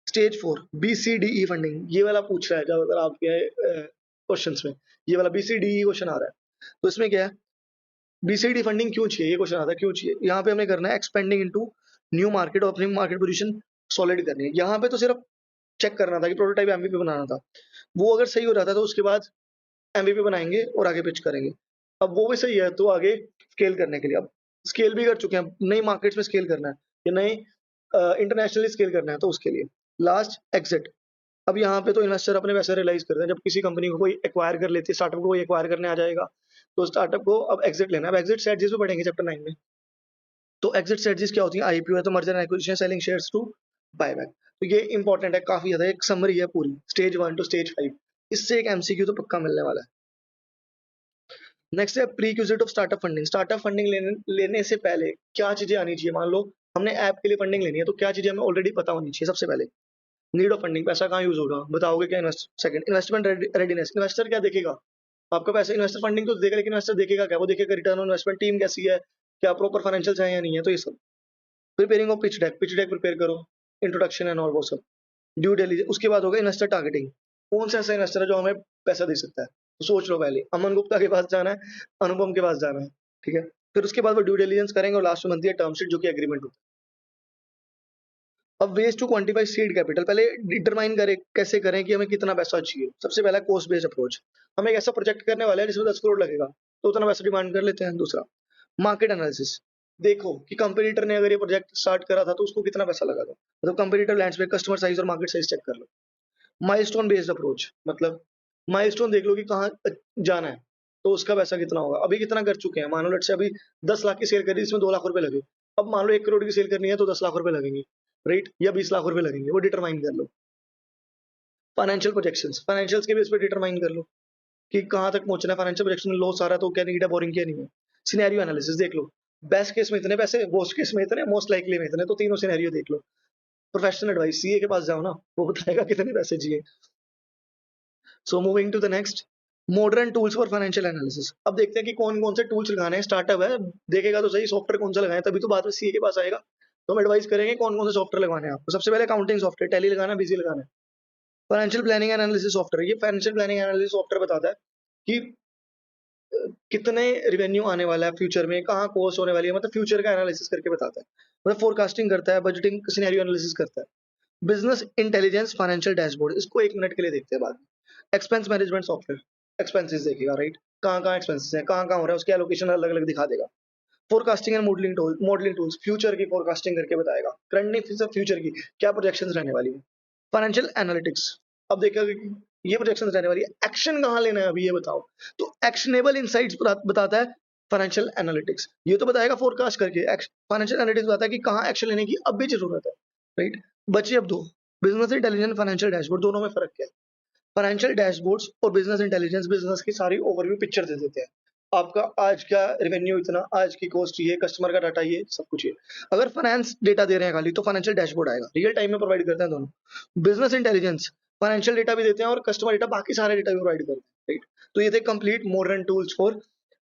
स्टेज फोर, बीसीडीई फंडिंग, ये वाला पूछ रहा है ज्यादातर आपके क्वेश्चन में, ये वाला बीसीडीई क्वेश्चन आ रहा है। तो इसमें क्या है? बीसीडी फंडिंग क्यों चाहिए, ये क्वेश्चन आता है, क्यों चाहिए? यहाँ पे हमें करना है एक्सपेंडिंग इनटू न्यू मार्केट, और अपनी मार्केट पोजीशन सॉलिड करनी है। यहाँ पे तो सिर्फ चेक करना था कि प्रोटोटाइप एमवीपी बनाना था, वो अगर सही हो जाता है तो उसके बाद एमवीपी बनाएंगे और आगे पिच करेंगे। अब वो भी सही है तो आगे स्केल करने के लिए, अब स्केल भी कर चुके हैं, नई मार्केट्स में स्केल करना है, या नए इंटरनेशनली स्केल करना है, तो उसके लिए लास्ट एग्जिट। अब यहाँ पे तो इन्वेस्टर अपने पैसे रियलाइज करते हैं, जब किसी कंपनी को कोई एक्वायर कर लेती है, स्टार्टअप को कोई एक्वायर करने आ जाएगा, तो स्टार्टअप को अब एग्जिट लेना है। अब एग्जिट स्ट्रेटजीज भी पढ़ेंगे चैप्टर 9 में। तो एग्जिट स्ट्रेटजीज क्या होती है? आईपीओ है तो merger and acquisition, selling shares to buyback. तो ये इंपॉर्टेंट है, काफी ज्यादा, एक समरी है पूरी, स्टेज 1 टू स्टेज 5। इससे एक एमसीक्यू तो पक्का मिलने वाला है। नेक्स्ट है prerequisite of startup funding. Startup funding लेने से पहले क्या चीजें आनी चाहिए? मान लो हमने ऐप के लिए फंडिंग लेनी है, तो क्या चीजें हमें ऑलरेडी पता होनी चाहिए? सबसे पहले नीड ऑफ फंडिंग, पैसा कहाँ यूज होगा, बताओगे क्या? Invest. Second, investment readiness, investor क्या देखेगा आपका पैसा? इन्वेस्टर फंडिंग तो देखेगा, लेकिन इन्वेस्टर देखेगा क्या? वो देखेगा रिटर्न ऑन इन्वेस्टमेंट, टीम कैसी है, क्या प्रॉपर फाइनेंशियल है या नहीं है, तो ये सब। Preparing of pitch deck prepare करो, इंट्रोडक्शन एंड और वो सब, ड्यू डिलिजेंस। उसके बाद होगा इन्वेस्टर टारगेटिंग, कौन सा ऐसा इन्वेस्टर है जो हमें पैसा दे सकता है, तो सोच लो पहले, अमन गुप्ता के पास जाना है, अनुपम के पास जाना है, ठीक है। फिर उसके बाद वो ड्यू डिलिजेंस करेंगे, और लास्ट में बनती है टर्म शीट, जो कि एग्रीमेंट होता है। अब ways to quantify seed capital, पहले डिटरमाइन करें, कैसे करें कि हमें कितना पैसा चाहिए। सबसे पहला कॉस्ट बेस्ड अप्रोच, हम एक ऐसा प्रोजेक्ट करने वाले हैं जिसमें 10 करोड़ लगेगा, तो उतना पैसा डिमांड कर लेते हैं। दूसरा, मार्केट एनालिसिस, देखो कि कंपटीटर ने अगर ये प्रोजेक्ट स्टार्ट करा था तो उसको कितना पैसा लगा था, मतलब कंपटीटर लैंडस्केप, कस्टमर साइज और मार्केट साइज चेक कर लो। माइलस्टोन बेस्ड अप्रोच, मतलब माइलस्टोन देख लो कि कहाँ जाना है, तो उसका पैसा कितना होगा, अभी कितना कर चुके हैं। मान लो लेट्स से अभी 10 लाख की सेल करी, इसमें 2 लाख रुपए लगे। अब मान लो 1 करोड़ की सेल करनी है तो 10 लाख रुपए लगेंगे, राइट, या 20 लाख रुपए लगेंगे, वो डिटरमाइन कर लो। फाइनेंशियल प्रोजेक्शंस, फाइनेंशियल्स के बेस पे डिटरमाइन कर लो कि कहाँ तक पहुंचना है। फाइनेंशियल प्रोजेक्शन में लॉस आ रहा है तो क्या नीड है, बोरिंग क्या नहीं है। सिनेरियो एनालिसिस देख लो, बेस्ट केस में इतने पैसे, वर्स्ट केस में इतने, मोस्ट लाइकली में इतने, तो तीनों सिनेरियो देख लो। प्रोफेशनल एडवाइस, सीए के पास जाओ ना, वो बताएगा कितने पैसे चाहिए। So moving to the next, modern tools for financial analysis. अब देखते हैं कि कौन कौन से टूल्स लगाने हैं। स्टार्टअप है, देखेगा तो सही सॉफ्टवेयर कौन सा लगाए, तभी तो बाद में सीए के पास आएगा। तो हम एडवाइस करेंगे कौन कौन से सॉफ्टवेयर लगाने हैं आपको। सबसे पहले अकाउंटिंग सॉफ्टवेयर, टैली लगाना, बीसी लगाना है। फाइनेंशियल प्लानिंग एनालिसिस सॉफ्टवेयर, ये फाइनेंशियल प्लानिंग एनालिसिस सॉफ्टवेयर बताता है कि कितने रेवेन्यू आने वाला है फ्यूचर में, कहाँ कॉस्ट होने वाली है, मतलब फ्यूचर का एनालिसिस करके बताता है, मतलब फोरकास्टिंग करता है, बजटिंग सिनेरियो एनालिसिस करता है। बिजनेस इंटेलिजेंस फाइनेंशियल डैशबोर्ड, इसको 1 मिनट के लिए देखते हैं बाद में। एक्सपेंस मैनेजमेंट सॉफ्टवेयर, एक्सपेंसेस देखेगा, राइट, कहाँ कहाँ एक्सपेंसेस है, कहाँ कहाँ हो रहा है, उसकी एलोकेशन अलग अलग दिखा देगा। Forecasting and modelling tools, future की फोरकास्टिंग करके बताएगा, करंट नहीं फ्यूचर की क्या प्रोजेक्शंस रहने वाली है। फाइनेंशियल एनालिटिक्स, अब देखा कि ये प्रोजेक्शंस रहने वाली है, एक्शन कहाँ लेना है अभी ये बताओ, तो एक्शनेबल इनसाइट्स बताता है फाइनेंशियल एनालिटिक्स। ये तो बताएगा फोरकास्ट करके, फाइनेंशियल एनालिटिक्स बताता है कि कहाँ एक्शन लेने की अब भी जरूरत है, राइट। बचे अब दो, बिजनेस इंटेलिजेंस, फाइनेंशियल डैशबोर्ड, दोनों में फर्क क्या है। फाइनेंशियल डैशबोर्ड्स और बिजनेस इंटेलिजेंस बिजनेस की सारी ओवरव्यू पिक्चर दे देते हैं। आपका आज का रेवेन्यू इतना, आज की कॉस्ट ये, कस्टमर का डाटा ये, सब कुछ ये। अगर फाइनेंस डेटा दे रहे हैं खाली तो फाइनेंशियल डैशबोर्ड आएगा, रियल टाइम में प्रोवाइड करते हैं दोनों। बिजनेस इंटेलिजेंस फाइनेंशियल डेटा भी देते हैं और कस्टमर डेटा, बाकी सारे डेटा भी प्रोवाइड करते हैं, राइट। तो ये थे complete modern tools for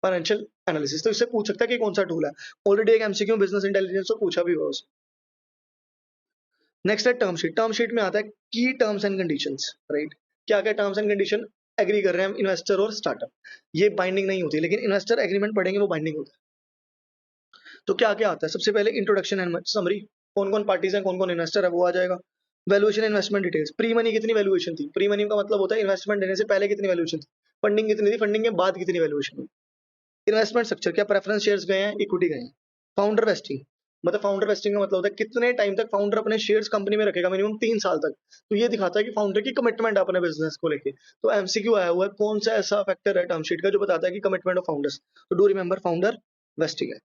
financial analysis. तो इससे पूछ सकता है कि कौन सा टूल है। ऑलरेडी एक एमसीक्यू बिजनेस इंटेलिजेंस को पूछा भी हुआ उससे। नेक्स्ट है टर्म शीट। टर्म शीट में आता है की टर्म्स एंड कंडीशंस, राइट। क्या क्या टर्म्स एंड कंडीशन एग्री कर रहे हैं इन्वेस्टर और स्टार्टअप, ये बाइंडिंग नहीं होती, लेकिन इन्वेस्टर एग्रीमेंट पढ़ेंगे वो बाइंडिंग होता है। तो क्या क्या आता है, सबसे पहले इंट्रोडक्शन एंड समरी, कौन कौन पार्टीज हैं, कौन कौन इन्वेस्टर है, वो आ जाएगा। Valuation investment details, pre money कितनी वैल्यूएशन थी, प्री मनी का मतलब होता है इन्वेस्टमेंट देने से पहले कितनी वैल्यूएशन थी, फंडिंग कितनी थी, फंडिंग के बाद कितनी वैल्यूएशन हुई। इन्वेस्टमेंट स्ट्रक्चर, क्या प्रेफरेंस शेयर्स गए हैं, इक्विटी गए हैं। फाउंडर वेस्टिंग, मतलब फाउंडर वेस्टिंग का मतलब होता है कितने टाइम तक फाउंडर अपने शेयर्स कंपनी में रखेगा, मिनिमम 3 साल तक। तो ये दिखाता है कि फाउंडर की कमिटमेंट है अपने बिजनेस को लेके। तो एमसीक्यू आया हुआ है, कौन सा ऐसा फैक्टर है टर्म शीट का जो बताता है कि कमिटमेंट ऑफ फाउंडर्स, तो डू रिमेंबर फाउंडर वेस्टिंग है।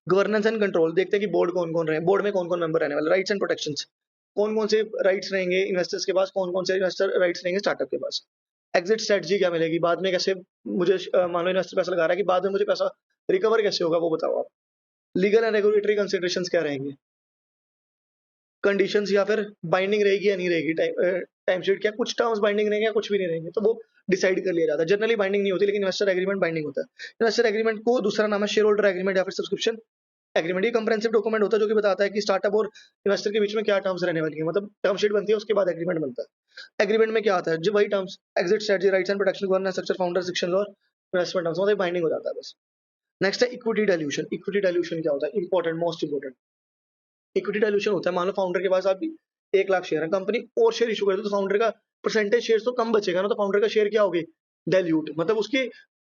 गवर्नेंस एंड कंट्रोल, देखते हैं कि बोर्ड कौन कौन रहे, बोर्ड में कौन कौन मेंबर रहने वाले, राइट्स एंड प्रोटेक्शंस, कौन कौन से राइट्स रहेंगे इन्वेस्टर्स के पास, कौन कौन से इन्वेस्टर राइट्स रहेंगे स्टार्टअप के पास। एग्जिट स्ट्रेटजी क्या मिलेगी बाद में, कैसे मुझे मान लो इन्वेस्टर पैसा लगा रहा है कि बाद में मुझे पैसा रिकवर कैसे होगा, वो बताओ आप। लीगल एंड रेगुलेटरी कंसिडरेशंस क्या रहेंगे, कंडीशंस या फिर बाइंडिंग रहेगी या नहीं रहेगी, टाइम शीट, क्या कुछ टर्म्स बाइंडिंग रहेंगे या कुछ भी नहीं रहेंगे, तो वो डिसाइड कर लिया जाता है। जनरली बाइंडिंग नहीं होती, लेकिन इन्वेस्टर एग्रीमेंट बाइंडिंग होता है। इन्वेस्टर एग्रीमेंट को दूसरा नाम है शेयर होल्डर एग्रीमेंट या फिर सब्सक्रिप्शन एग्रीमेंट। ये कंप्रेहेंसिव डॉक्यूमेंट होता है जो कि बताता है कि स्टार्टअप और इन्वेस्टर के बीच में क्या टर्म्स रहने वाली है, मतलब टर्म शीट बनती है उसके बाद एग्रीमेंट बनता है। एग्रीमेंट में क्या आता है, जो वही terms, exit strategy, rights and protection, governance structure, founder section और इन्वेस्टमेंट टर्म्स, मतलब बाइंडिंग हो जाता है बस। नेक्स्ट है इक्विटी डाइल्यूशन। इक्विटी डाइल्यूशन क्या होता है, important, most important. Equity dilution होता है, मान लो फाउंडर के पास अभी 1 लाख शेयर है, कंपनी और शेयर इशू कर दे तो फाउंडर का परसेंटेज शेयर तो कम बचेगा ना, तो फाउंडर का शेयर क्या होगी, डाइल्यूट, मतलब उसकी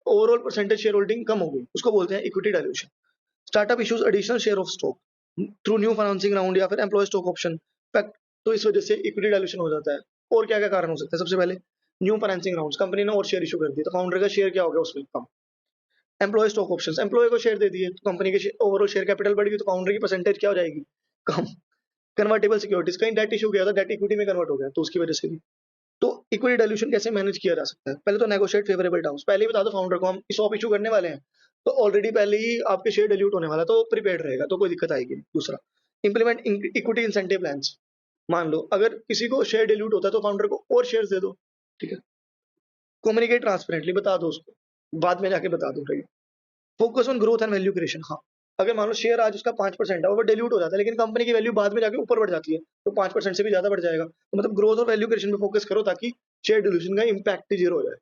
ओवरऑल परसेंटेज शेयर होल्डिंग कम होगी, उसको बोलते हैं equity dilution. Startup issues additional share of stock through new financing round या फिर एम्प्लॉय स्टॉक ऑप्शन फैक्ट, तो इस वजह से इक्विटी डाइल्यूशन हो जाता है। और क्या क्या कारण हो सकते हैं, सबसे पहले न्यू फाइनेंसिंग राउंड्स, कंपनी ने और शेयर इशू कर दिए तो फाउंडर का शेयर क्या हो गया उसमें कम। एम्प्लॉय स्टॉक ऑप्शंस, एम्प्लॉय को शेयर दे दिए तो कंपनी के ओवरऑल शेयर कैपिटल बढ़ गई तो फाउंडर की परसेंटेज क्या हो जाएगी, कम। कन्वर्टेबल सिक्योरिटीज, कहीं डेट इशू किया था, डेट इक्विटी में कन्वर्ट हो गया तो उसकी वजह से भी। तो इक्विटी डाइल्यूशन कैसे मैनेज किया जा सकता है, पहले तो नेगोशिएट फेवरेबल टर्म्स, पहले ही बता दो फाउंडर को हम स्वैप इशू करने वाले हैं, तो ऑलरेडी पहले ही आपके शेयर डिल्यूट होने वाला, तो प्रीपेड रहेगा, तो कोई दिक्कत आएगी नहीं। दूसरा, इंप्लीमेंट इक्विटी इंसेंटिव प्लान्स, मान लो अगर किसी को शेयर डिल्यूट होता है तो फाउंडर को और शेयर दे दो, ठीक है। कम्युनिकेट ट्रांसपेरेंटली, बता दो उसको, बाद में जाके बता दो, right. Focus on growth and value creation, हाँ, अगर मान लो शेयर आज उसका 5% है, वो डिल्यूट हो जाता है, लेकिन कंपनी की वैल्यू बाद में जाके ऊपर बढ़ जाती है, तो 5% से भी ज्यादा बढ़ जाएगा, तो मतलब ग्रोथ और वैल्यू क्रिएशन पे फोकस करो ताकि शेयर डिल्यूशन का इम्पैक्ट जीरो हो जाए।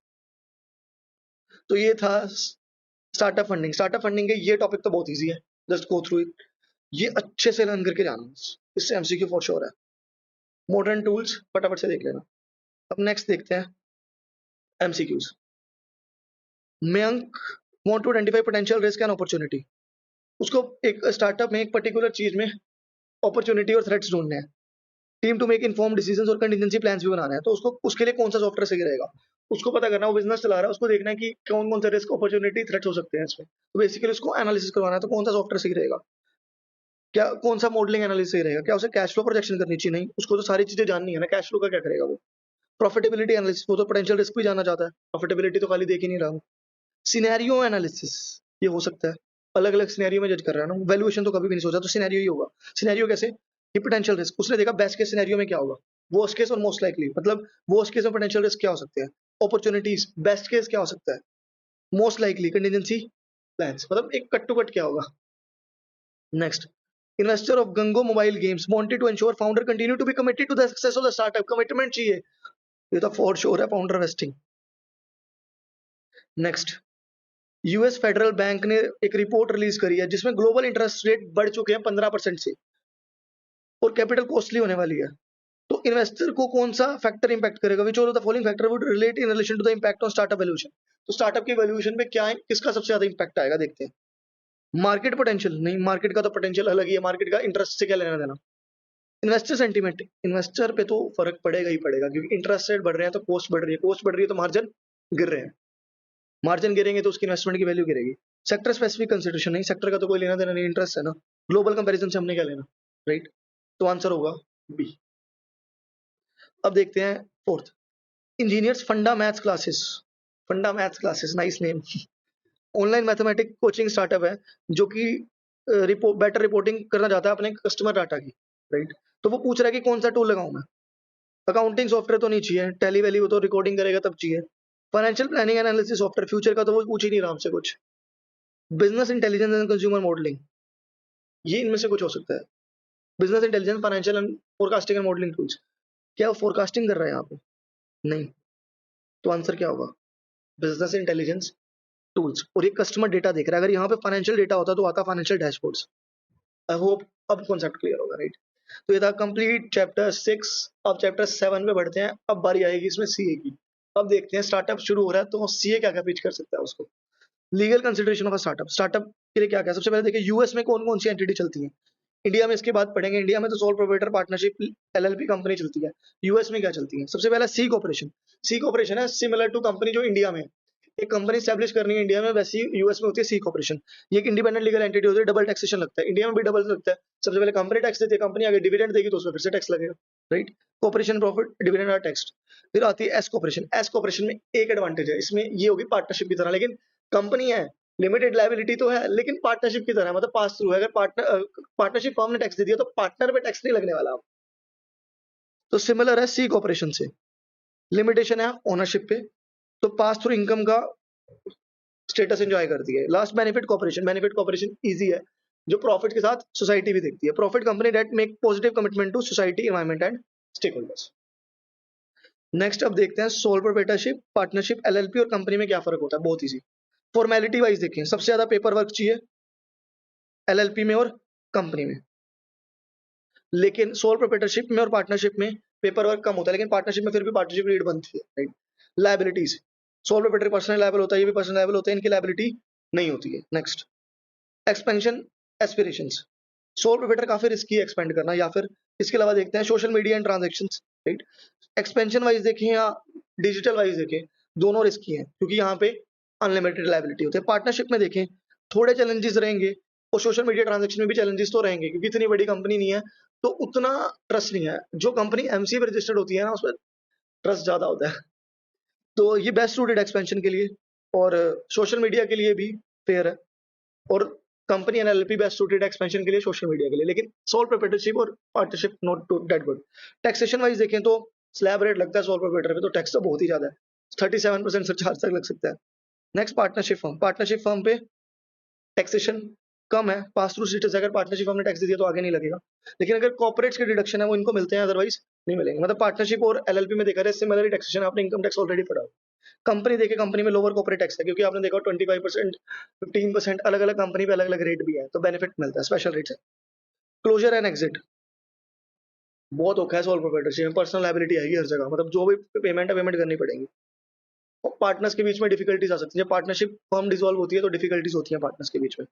तो ये था स्टार्टअप फंडिंग। स्टार्टअप फंडिंग के ये टॉपिक तो बहुत इजी है, जस्ट गो थ्रू इट, ये अच्छे से लर्न करके जाना, इससे एमसीक्यू फॉर श्योर है। मॉडर्न टूल्स फटाफट से देख लेना। अब नेक्स्ट देखते हैं MCQs. Mayank want to identify potential risk and opportunity, उसको एक स्टार्टअप में एक पर्टिकुलर चीज में अपॉर्चुनिटी और थ्रेट्स ढूंढने हैं। Team to make inform decisions और कंटीजेंसी प्लान्स भी बनाना है, तो उसको उसके लिए कौन सा सॉफ्टवेयर सही रहेगा, उसको पता करना, वो बिजनेस चला रहा है, उसको देखना है कि कौन कौन से रिस्क अपॉर्चुनिटी थ्रेट्स हो सकते हैं इसमें, तो बेसिकली उसको एनालिसिस करवाना है, तो कौन सा सॉफ्टवेयर सही रहेगा, क्या कौन सा मॉडलिंग एनालिसिस सही रहेगा, क्या उसे कैश फ्लो प्रोजेक्शन करनी चाहिए, नहीं, उसको तो सारी चीजें जाननी है ना, कैश फ्लो का क्या करेगा वो। प्रॉफिटेबिलिटी एनालिसिस, वो तो पोटेंशियल रिस्क भी जानना चाहता है, प्रॉफिटेबिलिटी तो खाली देख ही नहीं रहा हूँ। सिनेरियो एनालिसिस, ये हो सकता है, अलग अलग सिनेरियो में जज कर रहा है ना, वैल्यूएशन तो कभी भी नहीं सोचा, तो सिनेरियो ही होगा। सिनेरियो कैसे, कि पोटेंशियल रिस्क, उसने देखा बेस्ट केस सिनेरियो में क्या होगा, वर्स्ट केस और मोस्ट लाइकली, मतलब वर्स्ट केस में पोटेंशियल रिस्क क्या हो सकते हैं, अपॉर्चुनिटीज, बेस्ट केस क्या हो सकता है, मोस्ट लाइकली कंटीजेंसी प्लान्स, मतलब एक कट टू कट क्या होगा। Next, investor of Gango mobile games wanted to ensure founder continue to be committed to the success of the startup, commitment चाहिए, ये तो फॉर श्योर है founder investing. Next, US federal bank ने एक report release करी है जिसमें global interest rate बढ़ चुके हैं 15% से और कैपिटल कॉस्टली होने वाली है। तो इन्वेस्टर को कौन सा फैक्टर इंपैक्ट करेगा? Which of the following factor would relate in relation to the impact on startup valuation? तो स्टार्टअप की वैल्यूएशन पे क्या है, किसका सबसे ज्यादा इंपैक्ट आएगा देखते हैं। मार्केट पोटेंशियल नहीं, मार्केट का तो पोटेंशियल अलग ही है, मार्केट का इंटरेस्ट से क्या लेना देना। इन्वेस्टर सेंटीमेंट, इन्वेस्टर पे तो फर्क पड़ेगा ही पड़ेगा क्योंकि इंटरेस्ट रेट बढ़ रहे हैं तो कॉस्ट बढ़ रही है, कॉस्ट बढ़ रही है तो मार्जिन गिर रहे हैं, मार्जिन गिरेंगे तो उसकी इन्वेस्टमेंट की वैल्यू गिरेगी। सेक्टर स्पेसिफिक कंसिडरेशन नहीं, सेक्टर का तो कोई लेना देना नहीं, इंटरेस्ट है ना, ग्लोबल कंपैरिजन से हमने क्या लेना, राइट। तो आंसर होगा बी। अब देखते हैं फोर्थ, इंजीनियर्स फंडा मैथ्स क्लासेस। फंडा maths classes, nice name. Online mathematic coaching startup है जो कि बेटर रिपोर्टिंग करना चाहता है अपने कस्टमर डाटा की, राइट। तो वो पूछ रहा है कि कौन सा टूल लगाऊं मैं। अकाउंटिंग सॉफ्टवेयर तो नहीं चाहिए, टैली वैली वो तो रिकॉर्डिंग करेगा तब चाहिए। Financial planning analysis software, future का तो वो पूछ ही नहीं रहा हमसे कुछ। Business intelligence and consumer modelling, ये इनमें से कुछ हो सकता है। Business intelligence, financial and forecasting and modelling tools, क्या वो फोरकास्टिंग कर रहा है यहाँ पे? नहीं। तो आंसर क्या होगा? Business intelligence tools. और ये कस्टमर डेटा देख रहा है, अगर यहाँ पे फाइनेंशियल डेटा होता तो आता फाइनेंशियल डैशबोर्ड्स। आई होप अब कॉन्सेप्ट क्लियर होगा, राइट। तो ये था कंप्लीट चैप्टर 6। अब चैप्टर 7 पे बढ़ते हैं। अब बारी आएगी इसमें सीए की। अब देखते हैं स्टार्टअप शुरू हो रहा है तो सीए क्या क्या पिच कर सकता है उसको। Legal consideration of startup, startup के लिए क्या क्या, सबसे पहले देखिए यूएस में कौन कौन सी एंटिटी चलती है। इंडिया में इसके बाद पढ़ेंगे, इंडिया में तो sole proprietor partnership LLP company चलती है। यूएस में क्या चलती है? सबसे पहला सी कॉर्पोरेशन। सी कॉर्पोरेशन है सिमिलर टू कंपनी जो इंडिया में है। एक कंपनी स्टैब्लिश करनी है इंडिया में, वैसी यूएस में होती है सी कॉर्पोरेशन। ये एक इंडिपेंडेंट लीगल एंटिटी होती है, डबल टैक्सेशन लगता है, इंडिया में भी डबल लगता है। सबसे पहले कंपनी टैक्स देती है, कंपनी आगे डिविडेंड देगी तो उसमें फिर से टैक्स लगेगा, राइट। कॉर्पोरेशन प्रॉफिट, डिविडेंड और टैक्स। फिर आती है एस कॉर्पोरेशन। एस कॉर्पोरेशन में एक एडवांटेज है, इसमें ये होगी पार्टनरशिप की तरह, लेकिन कंपनी है, लिमिटेड लायबिलिटी तो है लेकिन पार्टनरशिप की तरह, मतलब पास थ्रू है। अगर पार्टनरशिप फर्म ने टैक्स दे दिया तो पार्टनर पे टैक्स नहीं लगने वाला। तो सिमिलर है सी कॉर्पोरेशन से। लिमिटेशन है ओनरशिप पे, तो पास थ्रू इनकम का स्टेटस एंजॉय करती है। Last benefit corporation. Benefit corporation easy है, जो प्रॉफिट के साथ सोसाइटी भी देखती है। Profit company that make positive commitment to society, environment and stakeholders. Next अब देखते हैं सोल प्रोप्राइटरशिप, पार्टनरशिप, एलएलपी और कंपनी में क्या फर्क होता है। बहुत इजी। फॉर्मेलिटी वाइज देखें, सबसे ज्यादा पेपर वर्क चाहिए एलएलपी में और कंपनी में, लेकिन सोल प्रोप्राइटरशिप में और पार्टनरशिप में पेपर वर्क कम होता है, लेकिन पार्टनरशिप में फिर भी पार्टनरशिप रीड बनती है, right. Liabilities, sole proprietor personal liable होता है, ये भी पर्सनल लायबल होता है, इनकी लायबिलिटी नहीं होती है। Next, expansion aspirations. Sole proprietor काफी रिस्की है एक्सपेंड करना, या फिर इसके अलावा देखते हैं social media and transactions, right. Expansion wise देखें या डिजिटल वाइज देखें, दोनों रिस्की हैं क्योंकि यहाँ पे अनलिमिटेड लायबिलिटी होती है। पार्टनरशिप में देखें थोड़े चैलेंजेस रहेंगे और सोशल मीडिया ट्रांजेक्शन में भी चैलेंजेस तो रहेंगे क्योंकि इतनी बड़ी कंपनी नहीं है तो उतना ट्रस्ट नहीं है। जो कंपनी एमसीए पे रजिस्टर्ड होती है ना उसमें ट्रस्ट ज्यादा होता है। तो ये बेस्ट सूटेड एक्सपेंशन के लिए और सोशल मीडिया के लिए भी फेयर है, और company and LLP best suited expansion के लिए, सोशल मीडिया के लिए, लेकिन सोल प्रोप्राइटरशिप और partnership not too that good. Taxation wise देखें तो स्लैब रेट लगता है सोल प्रोप्राइटर पे, तो टैक्स तो बहुत ही ज्यादा है, 37% सरचार्ज तक लग सकता है। Next, partnership firm. Partnership firm पे टैक्सेशन कम है, पास थ्रू स्टेटस। अगर पार्टनरशिप फर्म ने टैक्स दे दिया तो आगे नहीं लगेगा, लेकिन अगर कॉर्पोरेट्स के डिडक्शन है वो इनको मिलते हैं, अदरवाइज नहीं मिलेंगे। मतलब पार्टनरशिप और एलएलपी में देखा जाए सिमिलर टैक्सेशन, आपने इनकम टैक्स ऑलरेडी पढ़ा। कंपनी देखे, कंपनी में लोअर कॉर्पोरेट टैक्स है क्योंकि आपने देखा 25%, 15%, अलग अलग कंपनी पे अलग अलग रेट भी है, तो बेनिफिट मिलता है, स्पेशल रेट है। क्लोजर एंड एग्जिट, बहुत औखा है सोल प्रोप्राइटरशिप में, पर्सनल लायबिलिटी आएगी हर जगह, मतलब जो भी पेमेंट है पेमेंट करनी पड़ेगी। और पार्टनर्स के बीच में डिफिकल्टीज आ सकती है, पार्टनरशिप फर्म डिसॉल्व होती है तो डिफिकल्टीज होती है पार्टनर्स के बीच में।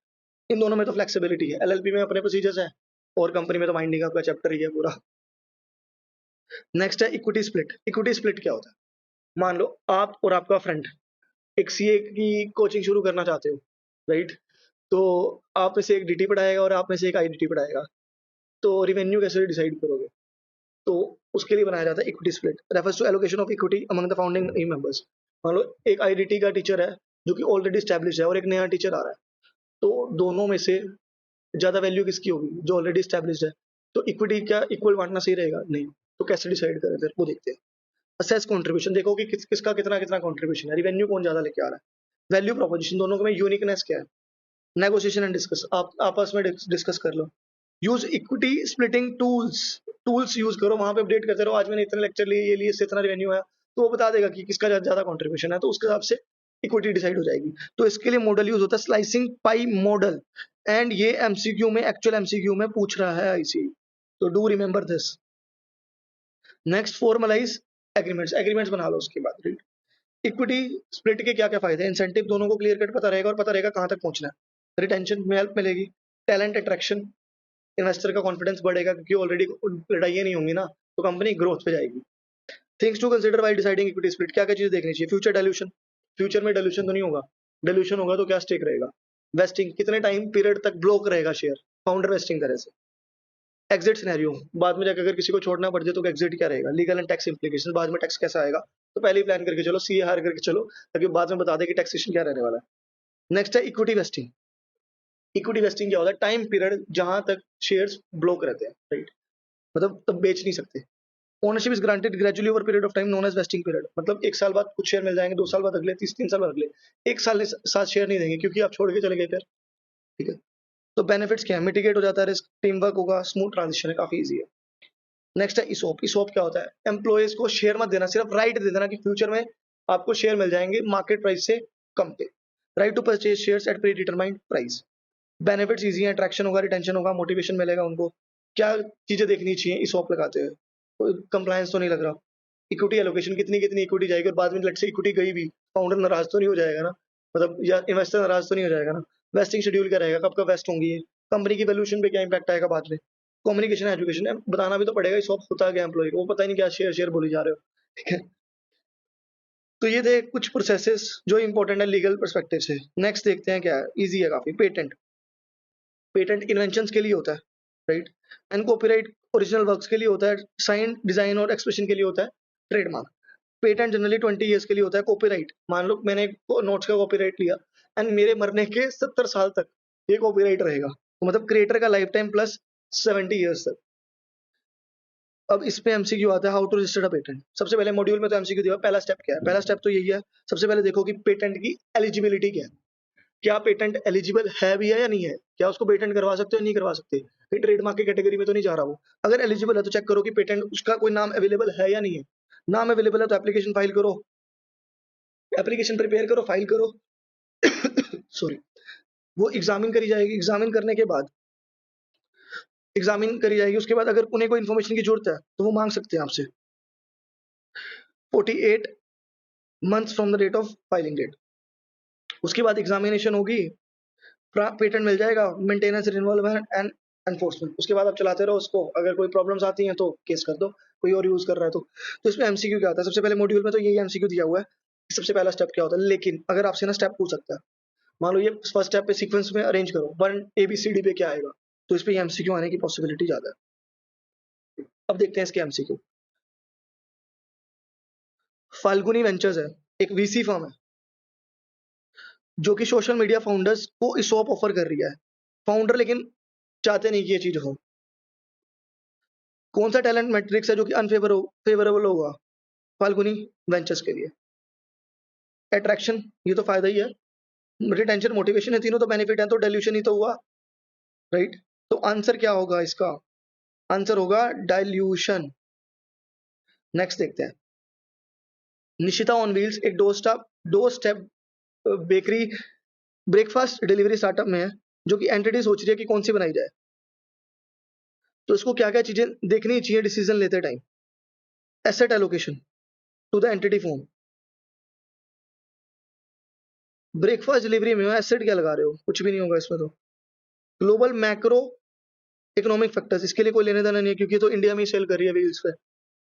इन दोनों में तो फ्लेक्सिबिलिटी है, एलएलपी में अपने प्रोसीजर्स है और कंपनी में तो बाइंडिंग आपका चैप्टर ही है पूरा। नेक्स्ट है इक्विटी स्प्लिट। इक्विटी स्प्लिट क्या होता है? मान लो आप और आपका फ्रेंड एक सीए की कोचिंग शुरू करना चाहते हो, राइट। तो आप में से एक डीटी पढ़ाएगा और आप में से एक आईडीटी पढ़ाएगा, तो रिवेन्यू कैसे डिसाइड करोगे? तो उसके लिए बनाया जाता है equity split, refers to allocation of equity among the founding members. मान लो एक आईडीटी का टीचर है जो कि ऑलरेडी स्टैब्लिश है और एक नया टीचर आ रहा है, तो दोनों में से ज्यादा वैल्यू किसकी होगी? जो ऑलरेडी स्टैब्लिश्ड है। तो इक्विटी क्या इक्वल बांटना सही रहेगा? नहीं। तो कैसे डिसाइड करें फिर, वो देखते हैं। असेस कंट्रीब्यूशन, देखो कि किसका कितना कितना कंट्रीब्यूशन है, रिवेन्यू कौन ज्यादा लेके आ रहा है। वैल्यू प्रोपोजिशन, दोनों में यूनिकनेस क्या है। नेगोशिएशन एंड डिस्कस, आप आपस में डिस्कस कर लो। Use equity splitting tools, tools use करो, वहां पे अपडेट करते रहो, आज मैंने इतने लेक्चर लिए, ये लिए, इससे इतना रेवेन्यू है, तो वो बता देगा कि किसका ज्यादा कंट्रीब्यूशन है, तो उसके हिसाब से इक्विटी डिसाइड हो जाएगी। तो इसके लिए मॉडल यूज होता है स्लाइसिंग पाई मॉडल, एंड ये एमसीक्यू में, एक्चुअल एमसीक्यू में पूछ रहा है आईसी, तो do remember this. Next formalise agreements, agreements बना लो उसके बाद। इक्विटी स्प्लिट के क्या क्या फायदे हैं, इंसेंटिव दोनों को क्लियर कट पता रहेगा और पता रहेगा कहां तक पहुंचना है, रिटेंशन में हेल्प मिलेगी, टैलेंट अट्रैक्शन, इन्वेस्टर का कॉन्फिडेंस बढ़ेगा क्योंकि ऑलरेडी लड़ाइयां नहीं होंगी ना, तो कंपनी ग्रोथ पे जाएगी। Things to consider while deciding equity split, क्या क्या चीजें देखनी चाहिए, फ्यूचर डाइल्यूशन, फ्यूचर में डाइल्यूशन तो नहीं होगा, डाइल्यूशन होगा तो क्या स्टेक रहेगा, वेस्टिंग कितने टाइम पीरियड तक ब्लॉक रहेगा शेयर, फाउंडर वेस्टिंग तरह से, एग्जिट सिनेरियो, बाद में जाकर अगर किसी को छोड़ना पड़ जाए तो एग्जिट क्या रहेगा, लीगल एंड टैक्स इंप्लीकेशन, बाद में टैक्स कैसा आएगा, तो पहले ही प्लान करके चलो, सीए हायर करके चलो, ताकि बाद में बता दे कि टैक्सेशन क्या रहने वाला है। नेक्स्ट है इक्विटी वेस्टिंग, इक्विटी वेस्टिंग क्या होता है, टाइम पीरियड जहां तक शेयर्स ब्लॉक रहते हैं, राइट, मतलब तब बेच नहीं सकते। Ownership is granted gradually over period of time known as vesting period, मतलब 1 साल बाद कुछ शेयर मिल जाएंगे, 2 साल बाद अगले, 3 साल बाद अगले, 1 साल साथ शेयर नहीं देंगे क्योंकि आप छोड़ के चले गए फिर, ठीक है। तो बेनिफिट्स क्या है, मिटिगेट हो जाता है रिस्क, टीम वर्क होगा, स्मूथ ट्रांजिशन है, काफी इजी है। नेक्स्ट है इसोप, इसोप क्या होता है, एम्प्लॉयज को शेयर मत देना, सिर्फ राइट दे देना कि फ्यूचर में आपको शेयर मिल जाएंगे मार्केट प्राइस से कम पे, right to purchase shares at predetermined price. Benefits easy है, अट्रैक्शन होगा, रिटेंशन होगा, मोटिवेशन मिलेगा उनको। क्या चीजें देखनी चाहिए इसोप लगाते हुए, कंप्लायंस तो नहीं लग रहा, इक्विटी एलोकेशन कितनी कितनी इक्विटी जाएगी, और बाद में लेट्स से इक्विटी गई भी, फाउंडर नाराज तो नहीं हो जाएगा ना, मतलब या इन्वेस्टर नाराज तो नहीं हो जाएगा ना। वेस्टिंग शेड्यूल क्या रहेगा, कब कब वेस्ट होंगी ये, कंपनी की वैल्यूएशन पे क्या इंपैक्ट आएगा बाद में, कम्युनिकेशन एजुकेशन है, बताना भी तो पड़ेगा इस वक्त होता क्या एम्प्लॉय को, वो पता ही नहीं क्या शेयर शेयर बोली जा रहे हो, ठीक है। तो ये थे कुछ प्रोसेसेस जो इंपॉर्टेंट है लीगल पर्सपेक्टिव से। नेक्स्ट देखते हैं क्या है, इजी है काफी, पेटेंट, पेटेंट इन्वेंशन के लिए होता है, right, and copyright original works के लिए होता है, साइन डिजाइन और एक्सप्रेशन के लिए होता है, ट्रेडमार्क। पेटेंट जनरली 20 ईयर्स के लिए होता है, कॉपीराइट मान लो मैंने नोट्स का कॉपीराइट लिया एंड मेरे मरने के 70 साल तक ये कॉपीराइट रहेगा, तो मतलब क्रिएटर का लाइफ टाइम प्लस 70 ईयर्स तक। अब इस पे एमसीक्यू आता है, how to register a patent. सबसे पहले मॉड्यूल में तो एमसीक्यू दिया, पहला स्टेप क्या है, पहला स्टेप तो यही है, सबसे पहले देखो कि पेटेंट की एलिजिबिलिटी क्या है, क्या पेटेंट एलिजिबल है भी है या नहीं है, क्या उसको पेटेंट करवा सकते हो नहीं करवा सकते, कहीं ट्रेडमार्क की कैटेगरी में तो नहीं जा रहा वो। अगर एलिजिबल है तो चेक करो कि पेटेंट उसका कोई नाम अवेलेबल है या नहीं है, नाम अवेलेबल है तो एप्लीकेशन फाइल करो, एप्लीकेशन प्रिपेयर करो, फाइल करो सॉरी, वो एग्जामिन करी जाएगी, एग्जामिन करने के बाद, एग्जामिन करी जाएगी, उसके बाद अगर उन्हें कोई इन्फॉर्मेशन की जरूरत है तो वो मांग सकते हैं आपसे 48 months from the date of filing date. उसके बाद एग्जामिनेशन होगी, पेटेंट मिल जाएगा, मेंटेनेंस रिन्यूअल एंड एनफोर्समेंट, उसके बाद आप चलाते रहो उसको, अगर कोई प्रॉब्लम्स आती हैं तो केस कर दो, कोई और यूज कर रहा है तो इसमें एमसीक्यू क्या होता है, सबसे पहले मॉड्यूल में तो यही एमसीक्यू दिया हुआ है, सबसे पहला स्टेप क्या होता है, लेकिन अगर आपसे ना स्टेप पूछ सकता है, मान लो ये फर्स्ट स्टेप पे सीक्वेंस में अरेंज करो, 1 ABCD पे क्या आएगा, तो इस पे एमसीक्यू आने की पॉसिबिलिटी ज्यादा है। अब देखते हैं इसके एमसीक्यू। फाल्गुनी वेंचर्स है, एक वीसी फर्म है जो कि सोशल मीडिया फाउंडर्स को इसॉप ऑफर कर रही है, फाउंडर लेकिन चाहते नहीं कि ये चीज हो। कौन सा टैलेंट मैट्रिक्स है जो कि फेवरेबल होगा फाल्गुनी वेंचर्स के लिए, अट्रैक्शन, ये तो फायदा ही है, रिटेंशन, मोटिवेशन है, तीनों तो बेनिफिट है, तो डाइल्यूशन ही तो हुआ, राइट। तो आंसर क्या होगा इसका, आंसर होगा डाइल्यूशन। नेक्स्ट देखते हैं, निशिता ऑन व्हील्स एक doorstep bakery breakfast delivery startup में है, जो कि एंटिटी सोच रही है कि कौन सी बनाई जाए, तो इसको क्या क्या चीजें देखनी चाहिए डिसीजन लेते time, asset allocation to the entity form, breakfast delivery में एसेट क्या लगा रहे हो, कुछ भी नहीं होगा इसमें तो, ग्लोबल मैक्रो इकोनॉमिक फैक्टर्स, इसके लिए कोई लेने देना नहीं है क्योंकि तो इंडिया में ही सेल कर रही है व्हील्स पे,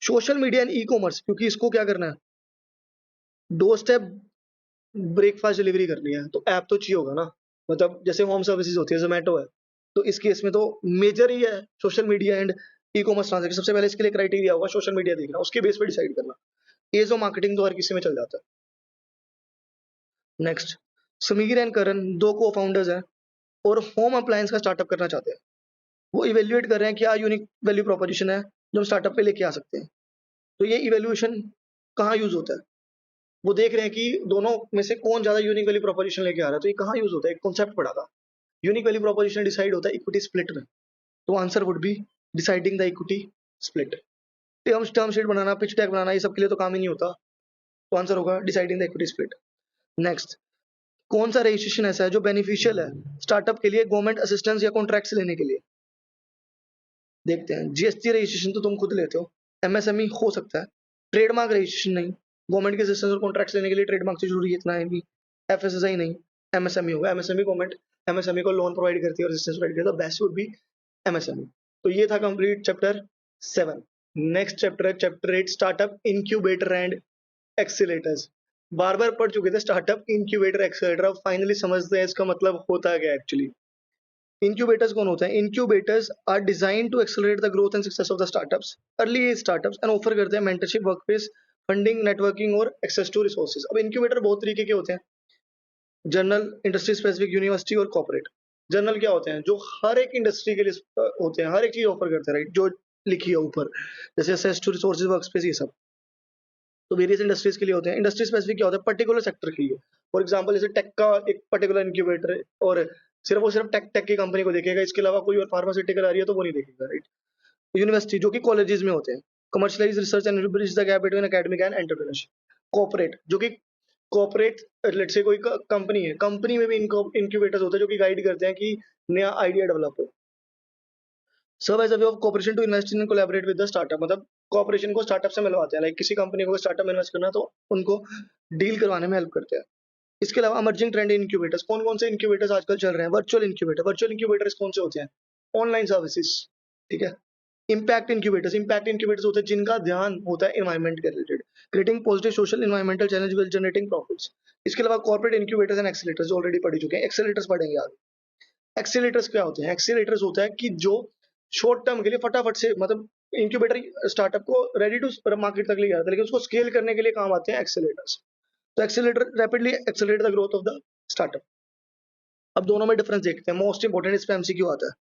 social media and e commerce, क्योंकि इसको क्या करना है, डोर स्टेप ब्रेकफास्ट डिलीवरी करनी है, तो ऐप तो चाहिए होगा ना, मतलब जैसे होम सर्विसेज होती है, जोमेटो है, तो इस केस में तो मेजर ही है social media and e commerce transaction. सबसे पहले इसके लिए क्राइटेरिया होगा सोशल मीडिया देखना, उसके बेस पे डिसाइड करना, एज ऑफ मार्केटिंग तो हर किसी में चल जाता है। नेक्स्ट, समीर एंड करण दो को फाउंडर्स हैं और होम अप्लायंस का स्टार्टअप करना चाहते हैं, वो इवेल्युएट कर रहे हैं क्या यूनिक वैल्यू प्रोपोजिशन है जो हम स्टार्टअप पे लेके आ सकते हैं, तो ये इवेल्युएशन कहाँ यूज होता है, वो देख रहे हैं कि दोनों में से कौन ज्यादा यूनिक वैल्यू प्रोपोजिशन लेके आ रहा है, तो ये कहाँ यूज होता है, एक कॉन्सेप्ट पढ़ा था, यूनिक वैल्यू प्रोपोजिशन डिसाइड होता है इक्विटी स्प्लिट में, तो answer would be deciding the equity split. Term sheet बनाना, पिच टैग बनाना, ये सब के लिए तो काम ही नहीं होता, तो आंसर होगा deciding the equity split. Next, कौन सा रजिस्ट्रेशन ऐसा है जो बेनिफिशियल है स्टार्टअप के लिए गवर्नमेंट असिस्टेंस या कॉन्ट्रैक्ट्स लेने के लिए? देखते हैं। जीएसटी रजिस्ट्रेशन तो तुम खुद लेते हो, एमएसएमई हो सकता है, ट्रेडमार्क रजिस्ट्रेशन नहीं, गवर्नमेंट के असिस्टेंस और कॉन्ट्रैक्ट्स लेने के लिए ट्रेडमार्क से जरूरी है इतना है भी, एफएसएसआई नहीं, एमएसएमई होगा। एमएसएमई गवर्नमेंट एमएसएमई को लोन प्रोवाइड करती है और असिस्टेंस प्रोवाइड करती है, तो बेस्ट वुड बी एमएसएमई। तो ये था कंप्लीट चैप्टर 7। नेक्स्ट चैप्टर है चैप्टर 8, स्टार्टअप इंक्यूबेटर एंड एक्सीलेटर्स। बार बार पढ़ चुके थे स्टार्टअप इंक्यूबेटर एक्सीलरेटर, अब फाइनली समझते हैं इसका मतलब होता क्या एक्चुअली। Incubators कौन होते हैं? Incubators are designed to accelerate the growth and success of the startups, early age startups, and offer करते हैं mentorship, workplace, funding, networking और access to resources। अब incubator बहुत तरीके के होते हैं, जनरल, इंडस्ट्री स्पेसिफिक, यूनिवर्सिटी और कॉर्पोरेट। जनरल क्या होते हैं? जो हर एक इंडस्ट्री के लिए होते हैं, हर एक चीज ऑफर करते हैं, राइट, जो लिखी है ऊपर, जैसे access to resources, वर्कस्पेस, ये सब तो वेरियस इंडस्ट्रीज के लिए होते हैं। इंडस्ट्री स्पेसिफिक क्या होता है? पर्टिकुलर सेक्टर के लिए। फॉर एग्जांपल जैसे टेक का एक पर्टिकुलर इंक्यूबेटर है और सिर्फ वो सिर्फ टेक टेक की कंपनी को देखेगा, इसके अलावा कोई और फार्मास्यूटिकल आ रही है तो वो नहीं देखेगा, राइट। यूनिवर्सिटी जो कि कॉलेजेस में होते हैं, commercialise research and bridge the gap between academic and entrepreneurship. Corporate जो कि कॉर्पोरेट, लेट्स से कोई कंपनी है, कंपनी में भी इंक्यूबेटर्स होते हैं जो कि गाइड करते हैं कि नया आइडिया डेवलप हो। Serve as a way of cooperation to invest in collaborate with the startup, मतलब कोऑपरेशन को स्टार्टअप से मिलवाते हैं, लाइक किसी कंपनी को स्टार्टअप में इन्वेस्ट करना तो उनको डील करवाने में हेल्प करते हैं। इसके अलावा इमर्जिंग ट्रेंड इंक्यूबेटर्स, कौन कौन से इंक्यूबेटर्स आजकल चल रहे हैं? वर्चुअल इंक्यूबेटर, वर्चुअल इंक्यूबेटर्स कौन से होते हैं? ऑनलाइन सर्विसेज, ठीक है। इम्पैक्ट इंक्यूबेटर्स, इम्पैक्ट इंक्यूबेटर्स होते हैं जिनका ध्यान होता है एनवायरमेंट के related, creating positive social environmental challenge with generating profits. इसके अलावा कॉर्पोरेट इंक्यूबेटर्स एंड एक्सीलेटर्स ऑलरेडी पढ़ चुके हैं, एक्सीलेटर्स पढ़ेंगे आगे। एक्सीलेटर्स क्या होते हैं? एक्सीलेटर्स होता है कि जो शॉर्ट टर्म के लिए फटाफट से, मतलब इंक्यूबेटर स्टार्टअप को रेडी टू मार्केट तक ले जाता है, लेकिन उसको स्केल करने के लिए काम आते हैं एक्सीलेटर्स। तो accelerator rapidly accelerate the growth of the startup. अब दोनों में डिफरेंस देखते हैं। मोस्ट इंपोर्टेंट इस पे एमसीक्यू आता है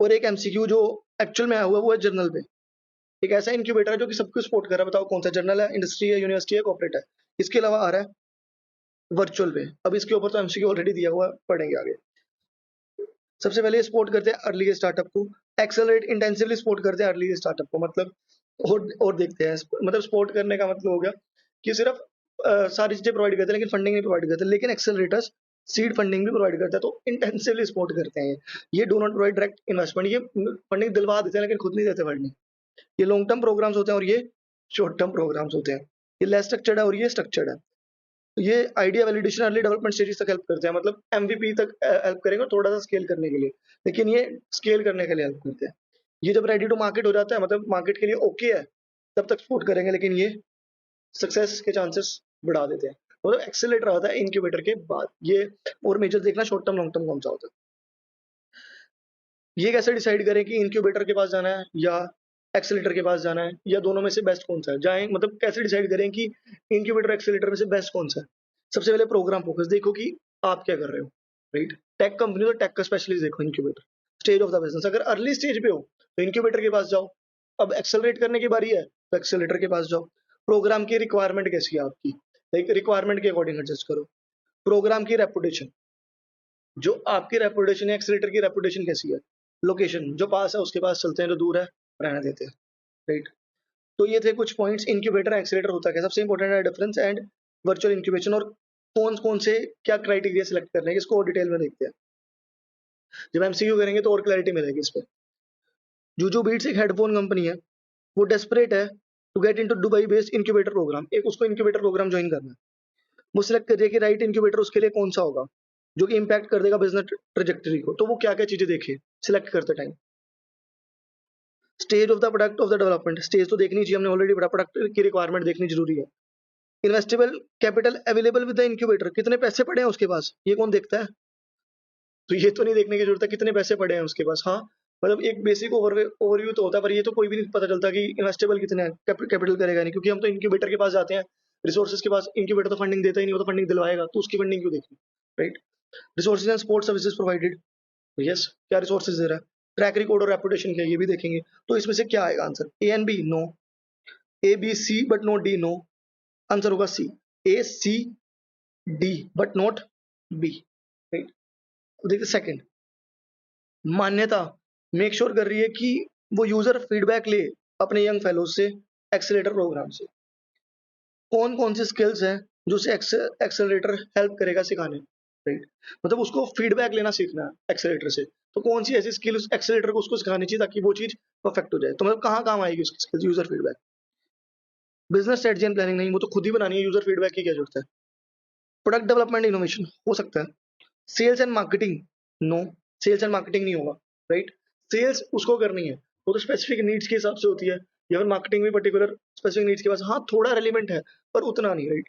और एक एमसीक्यू जो एक्चुअल में आया हुआ है वो है जर्नल पे। एक ऐसा इंक्यूबेटर है जो कि सबको सपोर्ट कर रहा है, बताओ कौन सा? जर्नल है, इंडस्ट्री है, यूनिवर्सिटी है, कॉर्पोरेट है। इसके अलावा आ रहा है वर्चुअल पे। अब इसके ऊपर तो एमसीक्यू ऑलरेडी दिया हुआ है, पढ़ेंगे आगे। सबसे पहले सपोर्ट करते हैं अर्ली स्टार्टअप को, एक्सेलरेट इंटेंसिवली सपोर्ट करते हैं अर्ली स्टार्टअप को, मतलब और देखते हैं, मतलब सपोर्ट करने का मतलब हो गया कि सिर्फ सारी चीजें प्रोवाइड करते हैं लेकिन फंडिंग नहीं प्रोवाइड करते, लेकिन एक्सेलरेटर्स सीड फंडिंग भी प्रोवाइड करता है, तो इंटेंसिवली सपोर्ट करते हैं। ये do not provide direct investment, ये फंडिंग दिलवा देते हैं लेकिन खुद नहीं देते फंडिंग। ये लॉन्ग टर्म प्रोग्राम्स होते हैं और ये शॉर्ट टर्म प्रोग्राम्स होते हैं। ये लेस स्ट्रक्चर्ड है और ये स्ट्रक्चर्ड है। ये idea validation early development stages तक हेल्प करते हैं, मतलब एमवीपी तक हेल्प करेंगे थोड़ा सा स्केल करने के लिए, लेकिन ये स्केल करने के लिए हेल्प करते हैं। ये जब रेडी टू मार्केट हो जाता है, मतलब मार्केट के लिए ओके है, तब तक सपोर्ट करेंगे, लेकिन ये सक्सेस के चांसेस बढ़ा देते हैं। मतलब एक्सेलेटर आता है इंक्यूबेटर के बाद। ये और मेजर देखना शॉर्ट टर्म लॉन्ग टर्म कौन सा होता है। ये कैसे डिसाइड करें कि इंक्यूबेटर के पास जाना है या एक्सेलेटर के पास जाना है, या दोनों में से बेस्ट कौन सा है? जाएं, मतलब कैसे डिसाइड करें कि इंक्यूबेटर एक्सेलेटर में से बेस्ट कौन सा है? सबसे पहले प्रोग्राम फोकस देखो कि आप क्या कर रहे हो, राइट। टेक कंपनी तो टेक का स्पेशलिस्ट देखो। Incubator stage of the business, अगर अर्ली स्टेज पे हो तो इंक्यूबेटर के पास जाओ। अब एक्सेलरेट करने की बारी है तो एक्सेलेटर के पास जाओ। प्रोग्राम की रिक्वायरमेंट कैसी है आपकी, लाइक रिक्वायरमेंट के अकॉर्डिंग एडजस्ट करो। प्रोग्राम की रेपुटेशन, जो आपकी रेपुटेशन है, एक्सेलेटर की रेपुटेशन कैसी है। लोकेशन, जो पास है उसके पास चलते हैं, जो दूर है रहने देते हैं, राइट। तो ये थे कुछ पॉइंट्स। इंक्यूबेटर एक्सेलेटर होता है, सबसे इंपॉर्टेंट है डिफरेंस एंड वर्चुअल इंक्यूबेशन, और कौन कौन से क्या क्राइटेरिया सिलेक्ट करने हैं इसको और डिटेल में देखते हैं। जब एमसीक्यू करेंगे तो और क्लैरिटी मिलेगी इस पे। जूजू बीट्स एक हेडफोन कंपनी है, वो डेस्परेट है to get into Dubai based incubator programme, एक उसको इंक्यूबेटर प्रोग्राम ज्वाइन करना है। वो सिलेक्ट करिए कि राइट इंक्यूबेटर उसके लिए कौन सा होगा जो कि इम्पैक्ट कर देगा बिजनेस ट्रेजेक्टरी को। तो वो क्या क्या चीजें देखिए सिलेक्ट करते time. Stage of the product of the development, stage तो देखनी चाहिए, हमने ऑलरेडी पढ़ा, प्रोडक्ट की रिक्वायरमेंट देखनी जरूरी है। Investable capital available with the incubator, कितने पैसे पड़े हैं उसके पास, ये कौन देखता है? तो ये तो नहीं देखने की जरूरत है कितने पैसे पड़े हैं उसके पास। हाँ, मतलब एक बेसिक ओवरव्यू तो होता है, पर ये तो कोई भी नहीं पता चलता कि इन्वेस्टेबल कितने हैं, कैपिटल करेगा नहीं, क्योंकि हम तो इंक्यूबेटर के पास जाते हैं, रिसोर्सेज के पास। इंक्यूबेटर तो फंडिंग देता ही नहीं, वो तो फंडिंग दिलवाएगा, तो उसकी फंडिंग क्यों देखनी, right. Resources and support services provided, yes, क्या रिसोर्सेज दे रहा है। ट्रैक रिकॉर्ड और रेपुटेशन क्या है, ये भी देखेंगे। तो इसमें से क्या आएगा answer? A and B no, A B C but not D no, answer होगा C. A C D but not B, right. देखिए सेकंड, मान्यता मेक श्योर कर रही है कि वो यूजर फीडबैक ले अपने यंग फेलोज से, एक्सीलेटर प्रोग्राम से। कौन कौन सी स्किल्स हैं जो उसे एक्सेलरेटर हेल्प करेगा सिखाने, राइट? मतलब उसको फीडबैक लेना सीखना है एक्सेलरेटर से। तो कौन सी ऐसी स्किल उस एक्सेलरेटर को उसको सिखानी चाहिए ताकि वो चीज परफेक्ट हो जाए। तो मतलब कहाँ काम आएगी उसकी skills? User feedback. Business strategy and planning नहीं, वो तो खुद ही बनानी है, यूजर फीडबैक की क्या जरूरत है? प्रोडक्ट डेवलपमेंट इनोवेशन हो सकता है। Sales and marketing, no, sales and marketing नहीं होगा, राइट? सेल्स उसको करनी है, वो तो स्पेसिफिक नीड्स के हिसाब से होती है, या फिर मार्केटिंग भी पर्टिकुलर स्पेसिफिक नीड्स के पास, हाँ थोड़ा रेलिवेंट है पर उतना नहीं, राइट?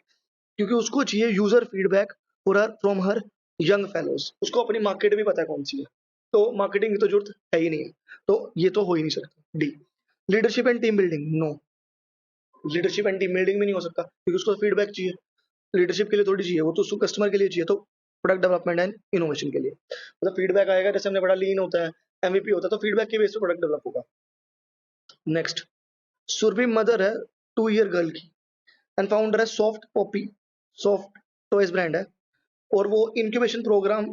क्योंकि उसको चाहिए user feedback from her young fellows, उसको अपनी मार्केट भी पता है कौन सी है, तो मार्केटिंग की तो जरूरत है ही नहीं है, तो ये तो हो ही नहीं सकता। D, leadership and team building, no, leadership and team building भी नहीं हो सकता क्योंकि उसको फीडबैक चाहिए, लीडरशिप के लिए थोड़ी चाहिए, वो तो उसको कस्टमर के लिए चाहिए, तो प्रोडक्ट डेवलपमेंट एंड इनोवेशन के लिए मतलब फीडबैक आएगा, जैसे हमने पढ़ा लीन होता है, एमवीपी होता है, तो फीडबैक के बेस पे प्रोडक्ट डेवलप होगा। नेक्स्ट, सुरभि मदर है 2 ईयर गर्ल की, एंड फाउंडर है soft Poppy, soft toys brand है, और वो इंक्यूबेशन प्रोग्राम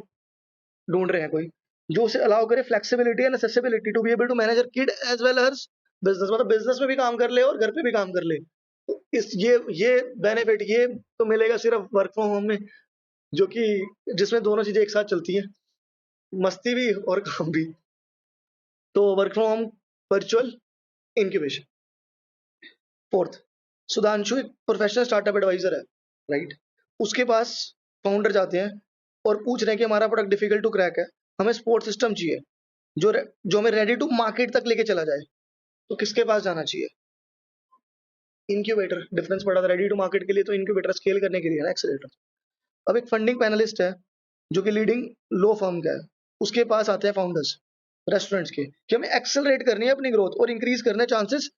ढूंढ रहे हैं कोई जो उसे अलाउ करे flexibility and accessibility to be able to manage kid as well as business, मतलब बिजनेस में भी काम कर ले और घर पे भी काम कर ले। तो इस ये बेनिफिट ये तो मिलेगा सिर्फ वर्क फ्रॉम होम में, जो कि जिसमें दोनों चीजें एक साथ चलती हैं, मस्ती भी और काम भी। तो work from home, virtual, incubation. Fourth, Sudhanshu एक प्रोफेशनल स्टार्टअप एडवाइजर है, राइट? उसके पास फाउंडर जाते हैं और पूछ रहे हैं कि हमारा प्रोडक्ट डिफिकल्ट टू क्रैक है, हमें सपोर्ट सिस्टम चाहिए जो हमें रेडी टू मार्केट तक लेके चला जाए। तो किसके पास जाना चाहिए? इनक्यूबेटर। डिफरेंस पड़ा था रेडी टू मार्केट के लिए, तो इनक्यूबेटर स्केल करने के लिए ना, एक्सेलेरेटर। अब एक फंडिंग पैनलिस्ट है जो कि लीडिंग लो फर्म का है, उसके पास आते हैं फाउंडर्स रेस्टोरेंट्स के कि हमें एक्सेलरेट करनी है अपनी ग्रोथ और इंक्रीज करने हैं चांसेस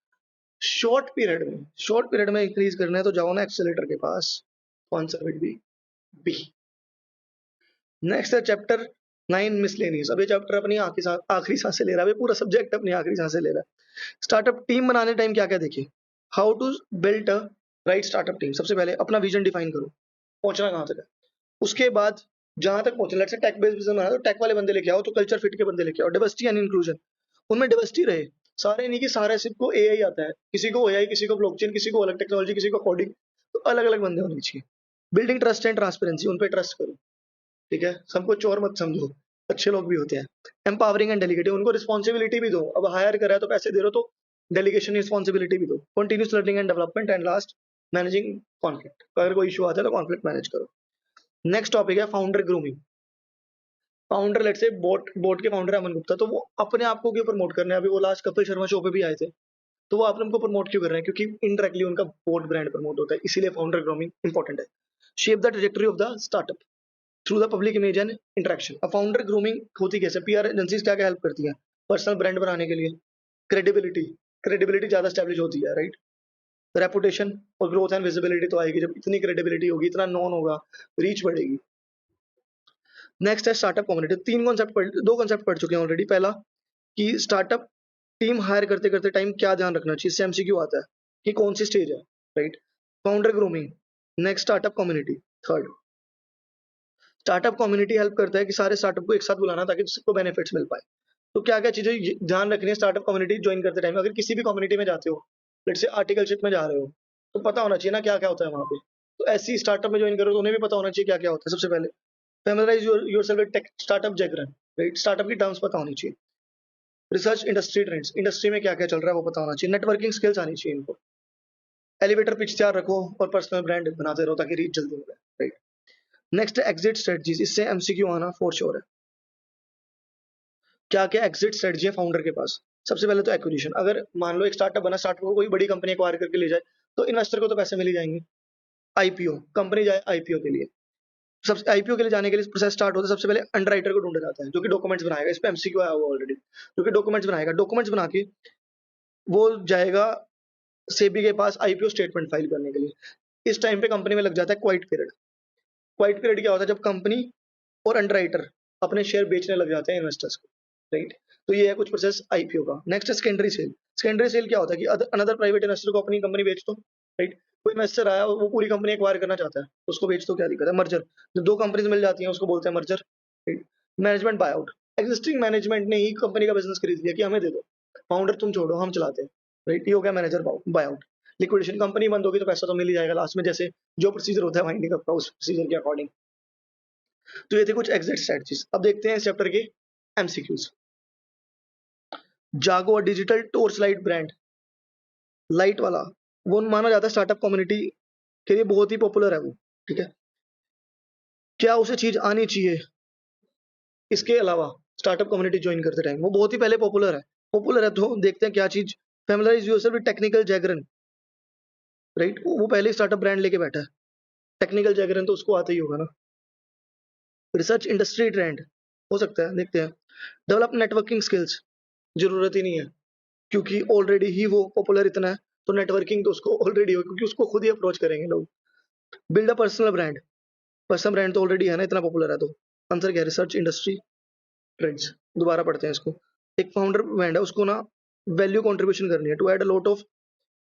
शॉर्ट पीरियड में इंक्रीज करना है, तो जाओ ना एक्सेलेरेटर के पास। Answer will be B. Next है चैप्टर 9 मिसलेनियस। अब ये चैप्टर अपनी आखिरी सांसें ले रहा है, पूरा सब्जेक्ट अपनी आखिरी सांसें ले रहा है। स्टार्टअप टीम बनाने टाइम क्या क्या देखिए, how to build a right startup team. सबसे पहले अपना विजन डिफाइन करो, पहुंचना कहाँ तक है। उसके बाद जहां तक पहुंचना, let's say take based business बनाना, तो टेक वाले बंदे लेके आओ, तो कल्चर फिट के बंदे लेके आओ, डाइवर्सिटी एंड इंक्लूजन, उनमें डाइवर्सिटी रहे, सारे नहीं कि सारे सिर्फ को एआई आता है, किसी को एआई, किसी को ब्लॉकचेन, किसी को अलग टेक्नोलॉजी, किसी को कोडिंग, तो अलग अलग बंदे होने चाहिए। बिल्डिंग ट्रस्ट एंड ट्रांसपेरेंसी, उन पे ट्रस्ट करो, ठीक है, सबको चोर मत समझो, अच्छे लोग भी होते हैं। एम्पावरिंग एंड डेलीगेटिंग, उनको रिस्पॉन्सिबिलिटी भी दो, अब हायर करा है तो पैसे दे रहे हो, तो डेलीगेशन रिस्पॉन्सिबिलिटी भी दो। Continuous learning and development, and last managing conflict, अगर कोई इशू आता है तो कॉन्फ्लिक्ट मैनेज करो। नेक्स्ट टॉपिक है फाउंडर ग्रूमिंग। फाउंडर लेट से बोट के फाउंडर अमन गुप्ता, तो वो अपने आप को क्यों प्रमोट करने हैं? अभी वो लास्ट कपिल शर्मा शो पे भी आए थे, तो वो अपने उनको प्रमोट क्यों कर रहे हैं? क्योंकि इनडायरेक्टली उनका बोट ब्रांड प्रमोट होता है, इसीलिए फाउंडर ग्रूमिंग इंपॉर्टेंट है। Shape the trajectory of the startup through the public image and interaction. अब फाउंडर ग्रूमिंग होती कैसे? पीआर एजेंसीज क्या क्या हेल्प करती हैं पर्सनल ब्रांड बनाने के लिए? क्रेडिबिलिटी, क्रेडिबिलिटी ज्यादा स्टैब्लिश होती है, राइट? रेपुटेशन और ग्रोथ एंड विजिबिलिटी तो आएगी जब इतनी क्रेडिबिलिटी होगी, इतना नॉन होगा, रीच बढ़ेगी। नेक्स्ट है स्टार्टअप कम्युनिटी। दो कॉन्सेप्ट पढ़ चुके हैं ऑलरेडी। पहला कि स्टार्टअप टीम हायर करते करते टाइम क्या ध्यान रखना चाहिए, इससे एमसीक्यू आता है कि कौन सी स्टेज है, right? Founder grooming. Next startup community. Third, startup community help करता है कि सारे स्टार्टअप को एक साथ बुलाना ताकि सबको बेनिफिट्स मिल पाए। तो क्या क्या चीजें ध्यान रखनी है स्टार्टअप कम्युनिटी ज्वाइन करते टाइम? अगर किसी भी कम्युनिटी में जाते हो, लेट्स से आर्टिकलशिप में जा रहे हो, तो पता होना चाहिए ना क्या क्या होता है वहां पे। तो ऐसी स्टार्टअप में ज्वाइन करो तो उन्हें भी पता होना चाहिए क्या क्या होता है। सबसे पहले familiarize yourself with tech startup jargon, right? Startup की टर्म्स पता होनी चाहिए। रिसर्च इंडस्ट्री ट्रेंड्स, इंडस्ट्री में क्या क्या चल रहा है वो पता होना चाहिए। नेटवर्किंग स्किल्स आनी चाहिए इनको। एलिवेटर पिच तैयार रखो और पर्सनल ब्रांड बनाते रहो ताकि रीच जल्दी मिले, राइट? नेक्स्ट एग्जिट स्ट्रेटजीज, इससे एमसीक्यू आना फॉर श्योर है। क्या क्या एग्जिट स्ट्रेटजी है फाउंडर के पास? सबसे पहले तो एक्विजिशन। अगर मान लो एक स्टार्टअप बना, स्टार्टअप को कोई बड़ी कंपनी एक्वायर करके ले जाए, तो इन्वेस्टर को तो पैसे मिल ही जाएंगे। आईपीओ, कंपनी जाए आईपीओ के लिए, सबसे आईपीओ के लिए जाने के लिए प्रोसेस स्टार्ट होता है, सबसे पहले अंडरराइटर को ढूंढा जाता है जो कि डॉक्यूमेंट्स बनाएगा। इस पे एमसीक्यू आया हुआ ऑलरेडी, जो कि डॉक्यूमेंट्स बनाएगा, डॉक्यूमेंट्स बना के वो जाएगा सेबी के पास आईपीओ स्टेटमेंट फाइल करने के लिए। इस टाइम पे कंपनी में लग जाता है क्वाइट पीरियड। क्वाइट पीरियड क्या होता है? जब कंपनी और अंडरराइटर अपने शेयर बेचने लग जाते हैं इन्वेस्टर्स को, राइट? तो ये है कुछ प्रोसेस आईपीओ का। नेक्स्ट है सेकेंडरी सेल। सेकेंडरी सेल क्या होता है कि अनदर प्राइवेट इन्वेस्टर को अपनी कंपनी बेच दो, राइट? कोई इन्वेस्टर आया, वो पूरी कंपनी एक्वायर करना चाहता है, उसको बेच दो, क्या दिक्कत है? मर्जर, जब दो कंपनीज मिल जाती हैं उसको बोलते हैं merger, right? Management buyout, existing management ने ही कंपनी का बिजनेस खरीद लिया कि हमें दे दो, फाउंडर तुम छोड़ो हम चलाते हैं, राइट? ये हो गया मैनेजर बायआउट। लिक्विडेशन, कंपनी बंद होगी तो पैसा तो मिल ही जाएगा लास्ट में, जैसे जो प्रोसीजर होता है वाइंडिंग अप का उस प्रोसीजर के अकॉर्डिंग। तो ये थे कुछ एग्जिट स्ट्रेटजीज। अब देखते हैं इस चैप्टर के एमसीक्यूज। जागो digital torch light brand, light वाला, वो माना जाता है स्टार्टअप कम्युनिटी के लिए बहुत ही पॉपुलर है वो, ठीक है। क्या उसे चीज आनी चाहिए इसके अलावा स्टार्टअप कम्युनिटी ज्वाइन करते टाइम? वो बहुत ही पहले पॉपुलर है तो देखते हैं क्या चीज। फैमिलाइज योरसेल्फ विद टेक्निकल जैगरन, राइट, वो पहले स्टार्टअप ब्रांड लेके बैठा है। टेक्निकल जैगरन तो उसको आता ही होगा ना। रिसर्च इंडस्ट्री ट्रेंड, हो सकता है, देखते हैं। डेवलप नेटवर्किंग स्किल्स, जरूरत ही नहीं है क्योंकि ऑलरेडी ही वो पॉपुलर इतना है, तो नेटवर्किंग तो उसको ऑलरेडी हो क्योंकि उसको खुद ही अप्रोच करेंगे लोग। Build a personal brand, personal brand तो ऑलरेडी है ना, इतना पॉपुलर है तो। आंसर क्या है? Research industry trends. दोबारा पढ़ते हैं इसको। एक फाउंडर ब्रांड है, उसको ना वैल्यू कंट्रीब्यूशन करनी है, to add a lot of,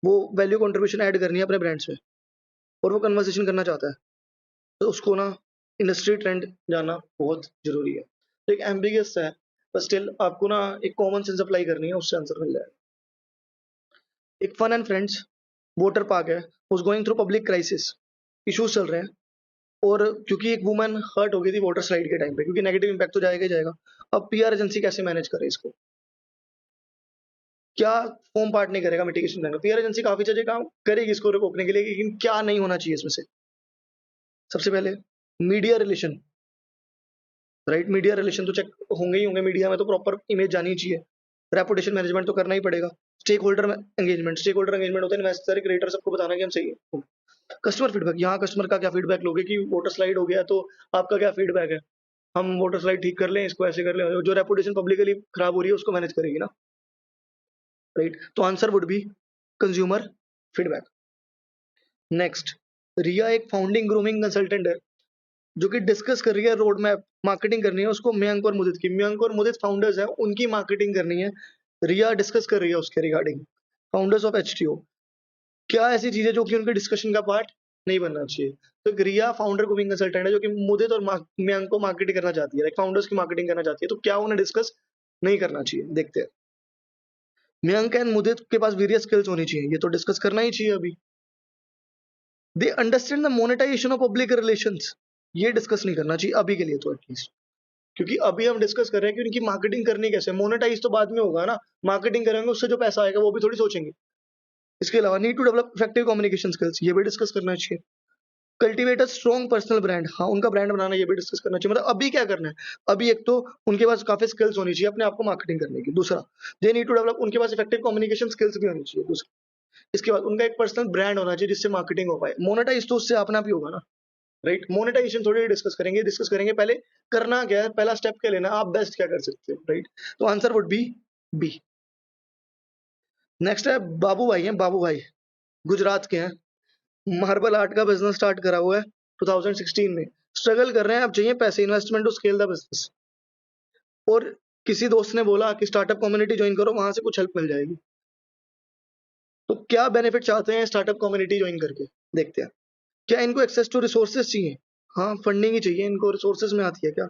वो वैल्यू कंट्रीब्यूशन ऐड करनी है अपने ब्रांड्स में और वो कन्वर्सेशन करना चाहता है, तो उसको ना इंडस्ट्री ट्रेंड जानना बहुत जरूरी है। तो एक एम्बिगियस है पर स्टिल आपको ना एक कॉमन सेंस अप्लाई करनी है, उससे आंसर मिल जाएगा। एक fun and friends water park है, उस going through public crisis, issues चल रहे हैं, और क्योंकि एक वुमन हर्ट हो गई थी वाटर स्लाइड के टाइम पे, क्योंकि नेगेटिव इम्पैक्ट तो जाएगा ही जाएगा। अब पीआर एजेंसी कैसे मैनेज करे इसको? क्या फॉर्म पार्ट नहीं करेगा मिटिगेशन प्लान में? पीआर एजेंसी काफी चीजें काम करेगी इसको रोकने के लिए, लेकिन क्या नहीं होना चाहिए इसमें से? सबसे पहले media relation, right, media relation तो चेक होंगे ही होंगे, मीडिया में तो प्रॉपर इमेज जानी चाहिए। रेपुटेशन मैनेजमेंट तो करना ही पड़ेगा। स्टेक होल्डर एंगेजमेंट होता है, इन्वेस्टर क्रिएटर सबको बताना कि हम सही है। कस्टमर फीडबैक, यहाँ कस्टमर का क्या फीडबैक लोगे कि वाटर स्लाइड हो गया तो आपका क्या फीडबैक है, हम वाटर स्लाइड ठीक कर लें, इसको ऐसे कर लें। जो रेपुटेशन पब्लिकली खराब हो रही है उसको मैनेज करेगी ना, राइट। तो answer would be consumer feedback. Next, Riya एक फाउंडिंग ग्रूमिंग कंसल्टेंट है जो कि डिस्कस कर रही है रोड मैप, मार्केटिंग करनी है उसको मयंक और मुदित की। मयंक और मुदित फाउंडर्स हैं, उनकी मार्केटिंग करनी है, रिया डिस्कस कर रही है उसके रिगार्डिंग। फाउंडर्स ऑफ एचटीओ, क्या ऐसी चीजें जो कि उनके डिस्कशन का पार्ट नहीं बनना चाहिए? तो एक रिया फाउंडर ग्रूमिंग कंसल्टेंट है जो कि मुदित और मयंक को मार्केटिंग करना चाहती है, फाउंडर्स की मार्केटिंग करना चाहती है, तो क्या उन्हें डिस्कस नहीं करना चाहिए? देखते हैं। मयंक एंड मुदित के पास वेरियस स्किल्स होनी चाहिए, ये तो डिस्कस करना ही चाहिए अभी। They understand the monetisation of public relations, ये डिस्कस नहीं करना चाहिए अभी के लिए तो एटलीस्ट, क्योंकि अभी हम डिस्कस कर रहे हैं कि उनकी मार्केटिंग करनी कैसे। मोनेटाइज तो बाद में होगा ना, मार्केटिंग करेंगे उससे जो पैसा आएगा वो भी थोड़ी सोचेंगे। इसके अलावा need to develop effective communication skills, ये भी डिस्कस करना चाहिए। Cultivate a strong personal brand, हाँ उनका ब्रांड बनाना ये भी डिस्कस करना चाहिए। मतलब अभी क्या करना है? अभी एक तो उनके पास काफी स्किल्स होनी चाहिए अपने आप को मार्केटिंग करने की। दूसरा, दे नीड टू डेवलप, उनके पास इफेक्टिव कम्युनिकेशन स्किल्स भी होनी चाहिए। दूसरा, इसके बाद उनका एक पर्सनल ब्रांड होना चाहिए जिससे मार्केटिंग हो पाए। मोनेटाइज तो उससे अपना भी होगा ना, राइट। मोनेटाइजेशन थोड़ी डिस्कस करेंगे पहले करना क्या है, पहला स्टेप क्या लेना है, आप बेस्ट क्या कर सकते हो, राइट। तो answer would be B. Next है बाबू भाई, हैं बाबू भाई, गुजरात के हैं, मार्बल आर्ट का बिजनेस स्टार्ट करा हुआ है 2016 में। स्ट्रगल कर रहे हैं, अब चाहिए पैसे, investment to scale the business, और किसी दोस्त ने बोला कि स्टार्टअप कम्युनिटी ज्वाइन करो, वहां से कुछ हेल्प मिल जाएगी। तो क्या बेनिफिट चाहते हैं स्टार्टअप कम्युनिटी ज्वाइन करके? देखते हैं। क्या इनको एक्सेस टू रिसोर्सेज चाहिए? हाँ, फंडिंग ही चाहिए इनको, रिसोर्सेज में आती है क्या?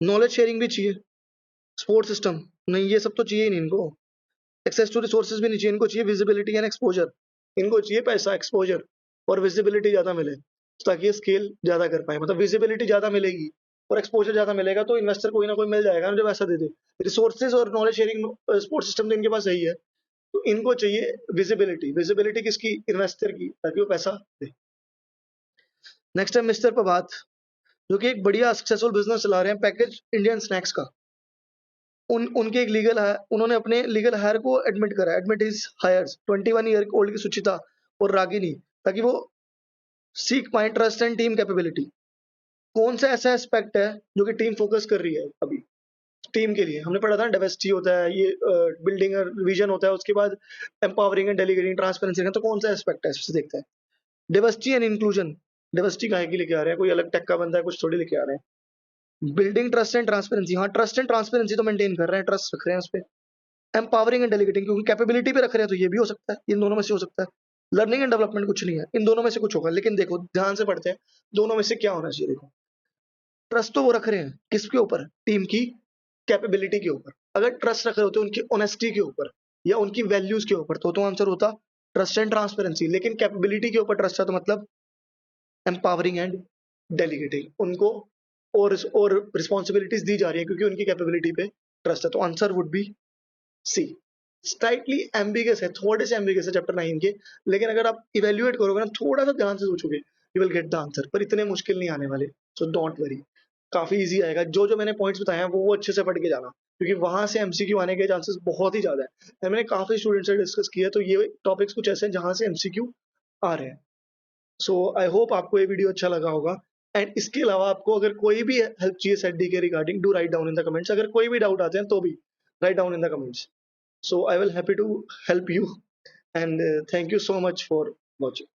नॉलेज शेयरिंग भी चाहिए? सपोर्ट सिस्टम नहीं, ये सब तो चाहिए ही नहीं इनको। एक्सेस टू रिसोर्सेज भी नहीं चाहिए इनको, चाहिए विजिबिलिटी एंड एक्सपोजर। इनको चाहिए पैसा, एक्सपोजर और विजिबिलिटी ज्यादा मिले ताकि ये स्केल ज्यादा कर पाए। मतलब विजिबिलिटी ज्यादा मिलेगी और एक्सपोजर ज्यादा मिलेगा तो इन्वेस्टर कोई ना कोई मिल जाएगा ना जो पैसा दे दे। रिसोर्सेज और नॉलेज शेयरिंग सपोर्ट सिस्टम तो इनके पास सही है, तो इनको चाहिए विजिबिलिटी। विजिबिलिटी किसकी? इन्वेस्टर की, ताकि वो पैसा दे। नेक्स्ट है मिस्टर प्रभात, जो कि एक बढ़िया सक्सेसफुल बिजनेस चला रहे हैं, पैकेज इंडियन स्नैक्स का। उनके एक लीगल है, उन्होंने अपने लीगल हायर को एडमिट करा, admit is hires 21 year old की सुचिता और रागिनी, ताकि वो सीख पाए ट्रस्ट एंड टीम कैपेबिलिटी। कौन सा ऐसा एस्पेक्ट है जो कि टीम फोकस कर रही है अभी? टीम के लिए हमने पढ़ा था डाइवर्सिटी होता है, ये बिल्डिंग विजन होता है, उसके बाद एम्पावरिंग एंड डेलीगेटिंग, ट्रांसपेरेंसी। तो कौन सा एस्पेक्ट है इससे देखते हैं। डाइवर्सिटी एंड इंक्लूजन, डाइवर्सिटी काहे की लेके आ रहे हैं? कोई अलग टेक का बंदा है कुछ थोड़ी लेके आ रहे हैं। बिल्डिंग ट्रस्ट एंड ट्रांसपेरेंसी, हाँ ट्रस्ट एंड ट्रांसपेरेंसी तो मेंटेन कर रहे हैं, ट्रस्ट रख रहे हैं उस पर। एम्पावरिंग एंड डेलीगेटिंग, क्योंकि कैपेबिलिटी पे रख रहे हैं तो ये भी हो सकता है, इन दोनों में से हो सकता है। लर्निंग एंड डेवलपमेंट कुछ नहीं है, इन दोनों में से कुछ होगा। लेकिन देखो ध्यान से पढ़ते हैं, दोनों में से क्या होना चाहिए। देखो ट्रस्ट तो वो रख रहे हैं किसके ऊपर? टीम की कैपेबिलिटी के ऊपर। अगर ट्रस्ट रख रहे होते उनकी ऑनेस्टी के ऊपर या उनकी वैल्यूज के ऊपर तो आंसर होता ट्रस्ट एंड ट्रांसपेरेंसी, लेकिन कैपेबिलिटी के ऊपर ट्रस्ट है तो मतलब एम्पावरिंग एंड डेलीगेटिंग उनको, और रिस्पॉन्सिबिलिटीज दी जा रही है क्योंकि उनकी कैपेबिलिटी पे ट्रस्ट है। तो answer would be C. Slightly ambiguous है, थोड़े से एम्बिगस है चैप्टर 9 के, लेकिन अगर आप इवेल्युएट करोगे ना, थोड़ा सा ध्यान से सोचोगे, you will get the answer, पर इतने मुश्किल नहीं आने वाले, सो डोंट वरी, काफी इजी आएगा। जो जो मैंने पॉइंट्स बताए हैं वो अच्छे से पढ़ के जाना, क्योंकि वहां से एमसीक्यू आने के चांसेस बहुत ही ज्यादा है। मैंने काफी स्टूडेंट से डिस्कस किया, तो ये टॉपिक्स कुछ ऐसे हैं जहां से एमसीक्यू आ रहे हैं। सो आई होप आपको ये वीडियो अच्छा लगा होगा। एंड इसके अलावा आपको अगर कोई भी हेल्प चाहिए सेट डी के regarding, do write down in the comments. अगर कोई भी डाउट आते हैं तो भी write down in the comments. So I will happy to help you, and thank you so much for watching.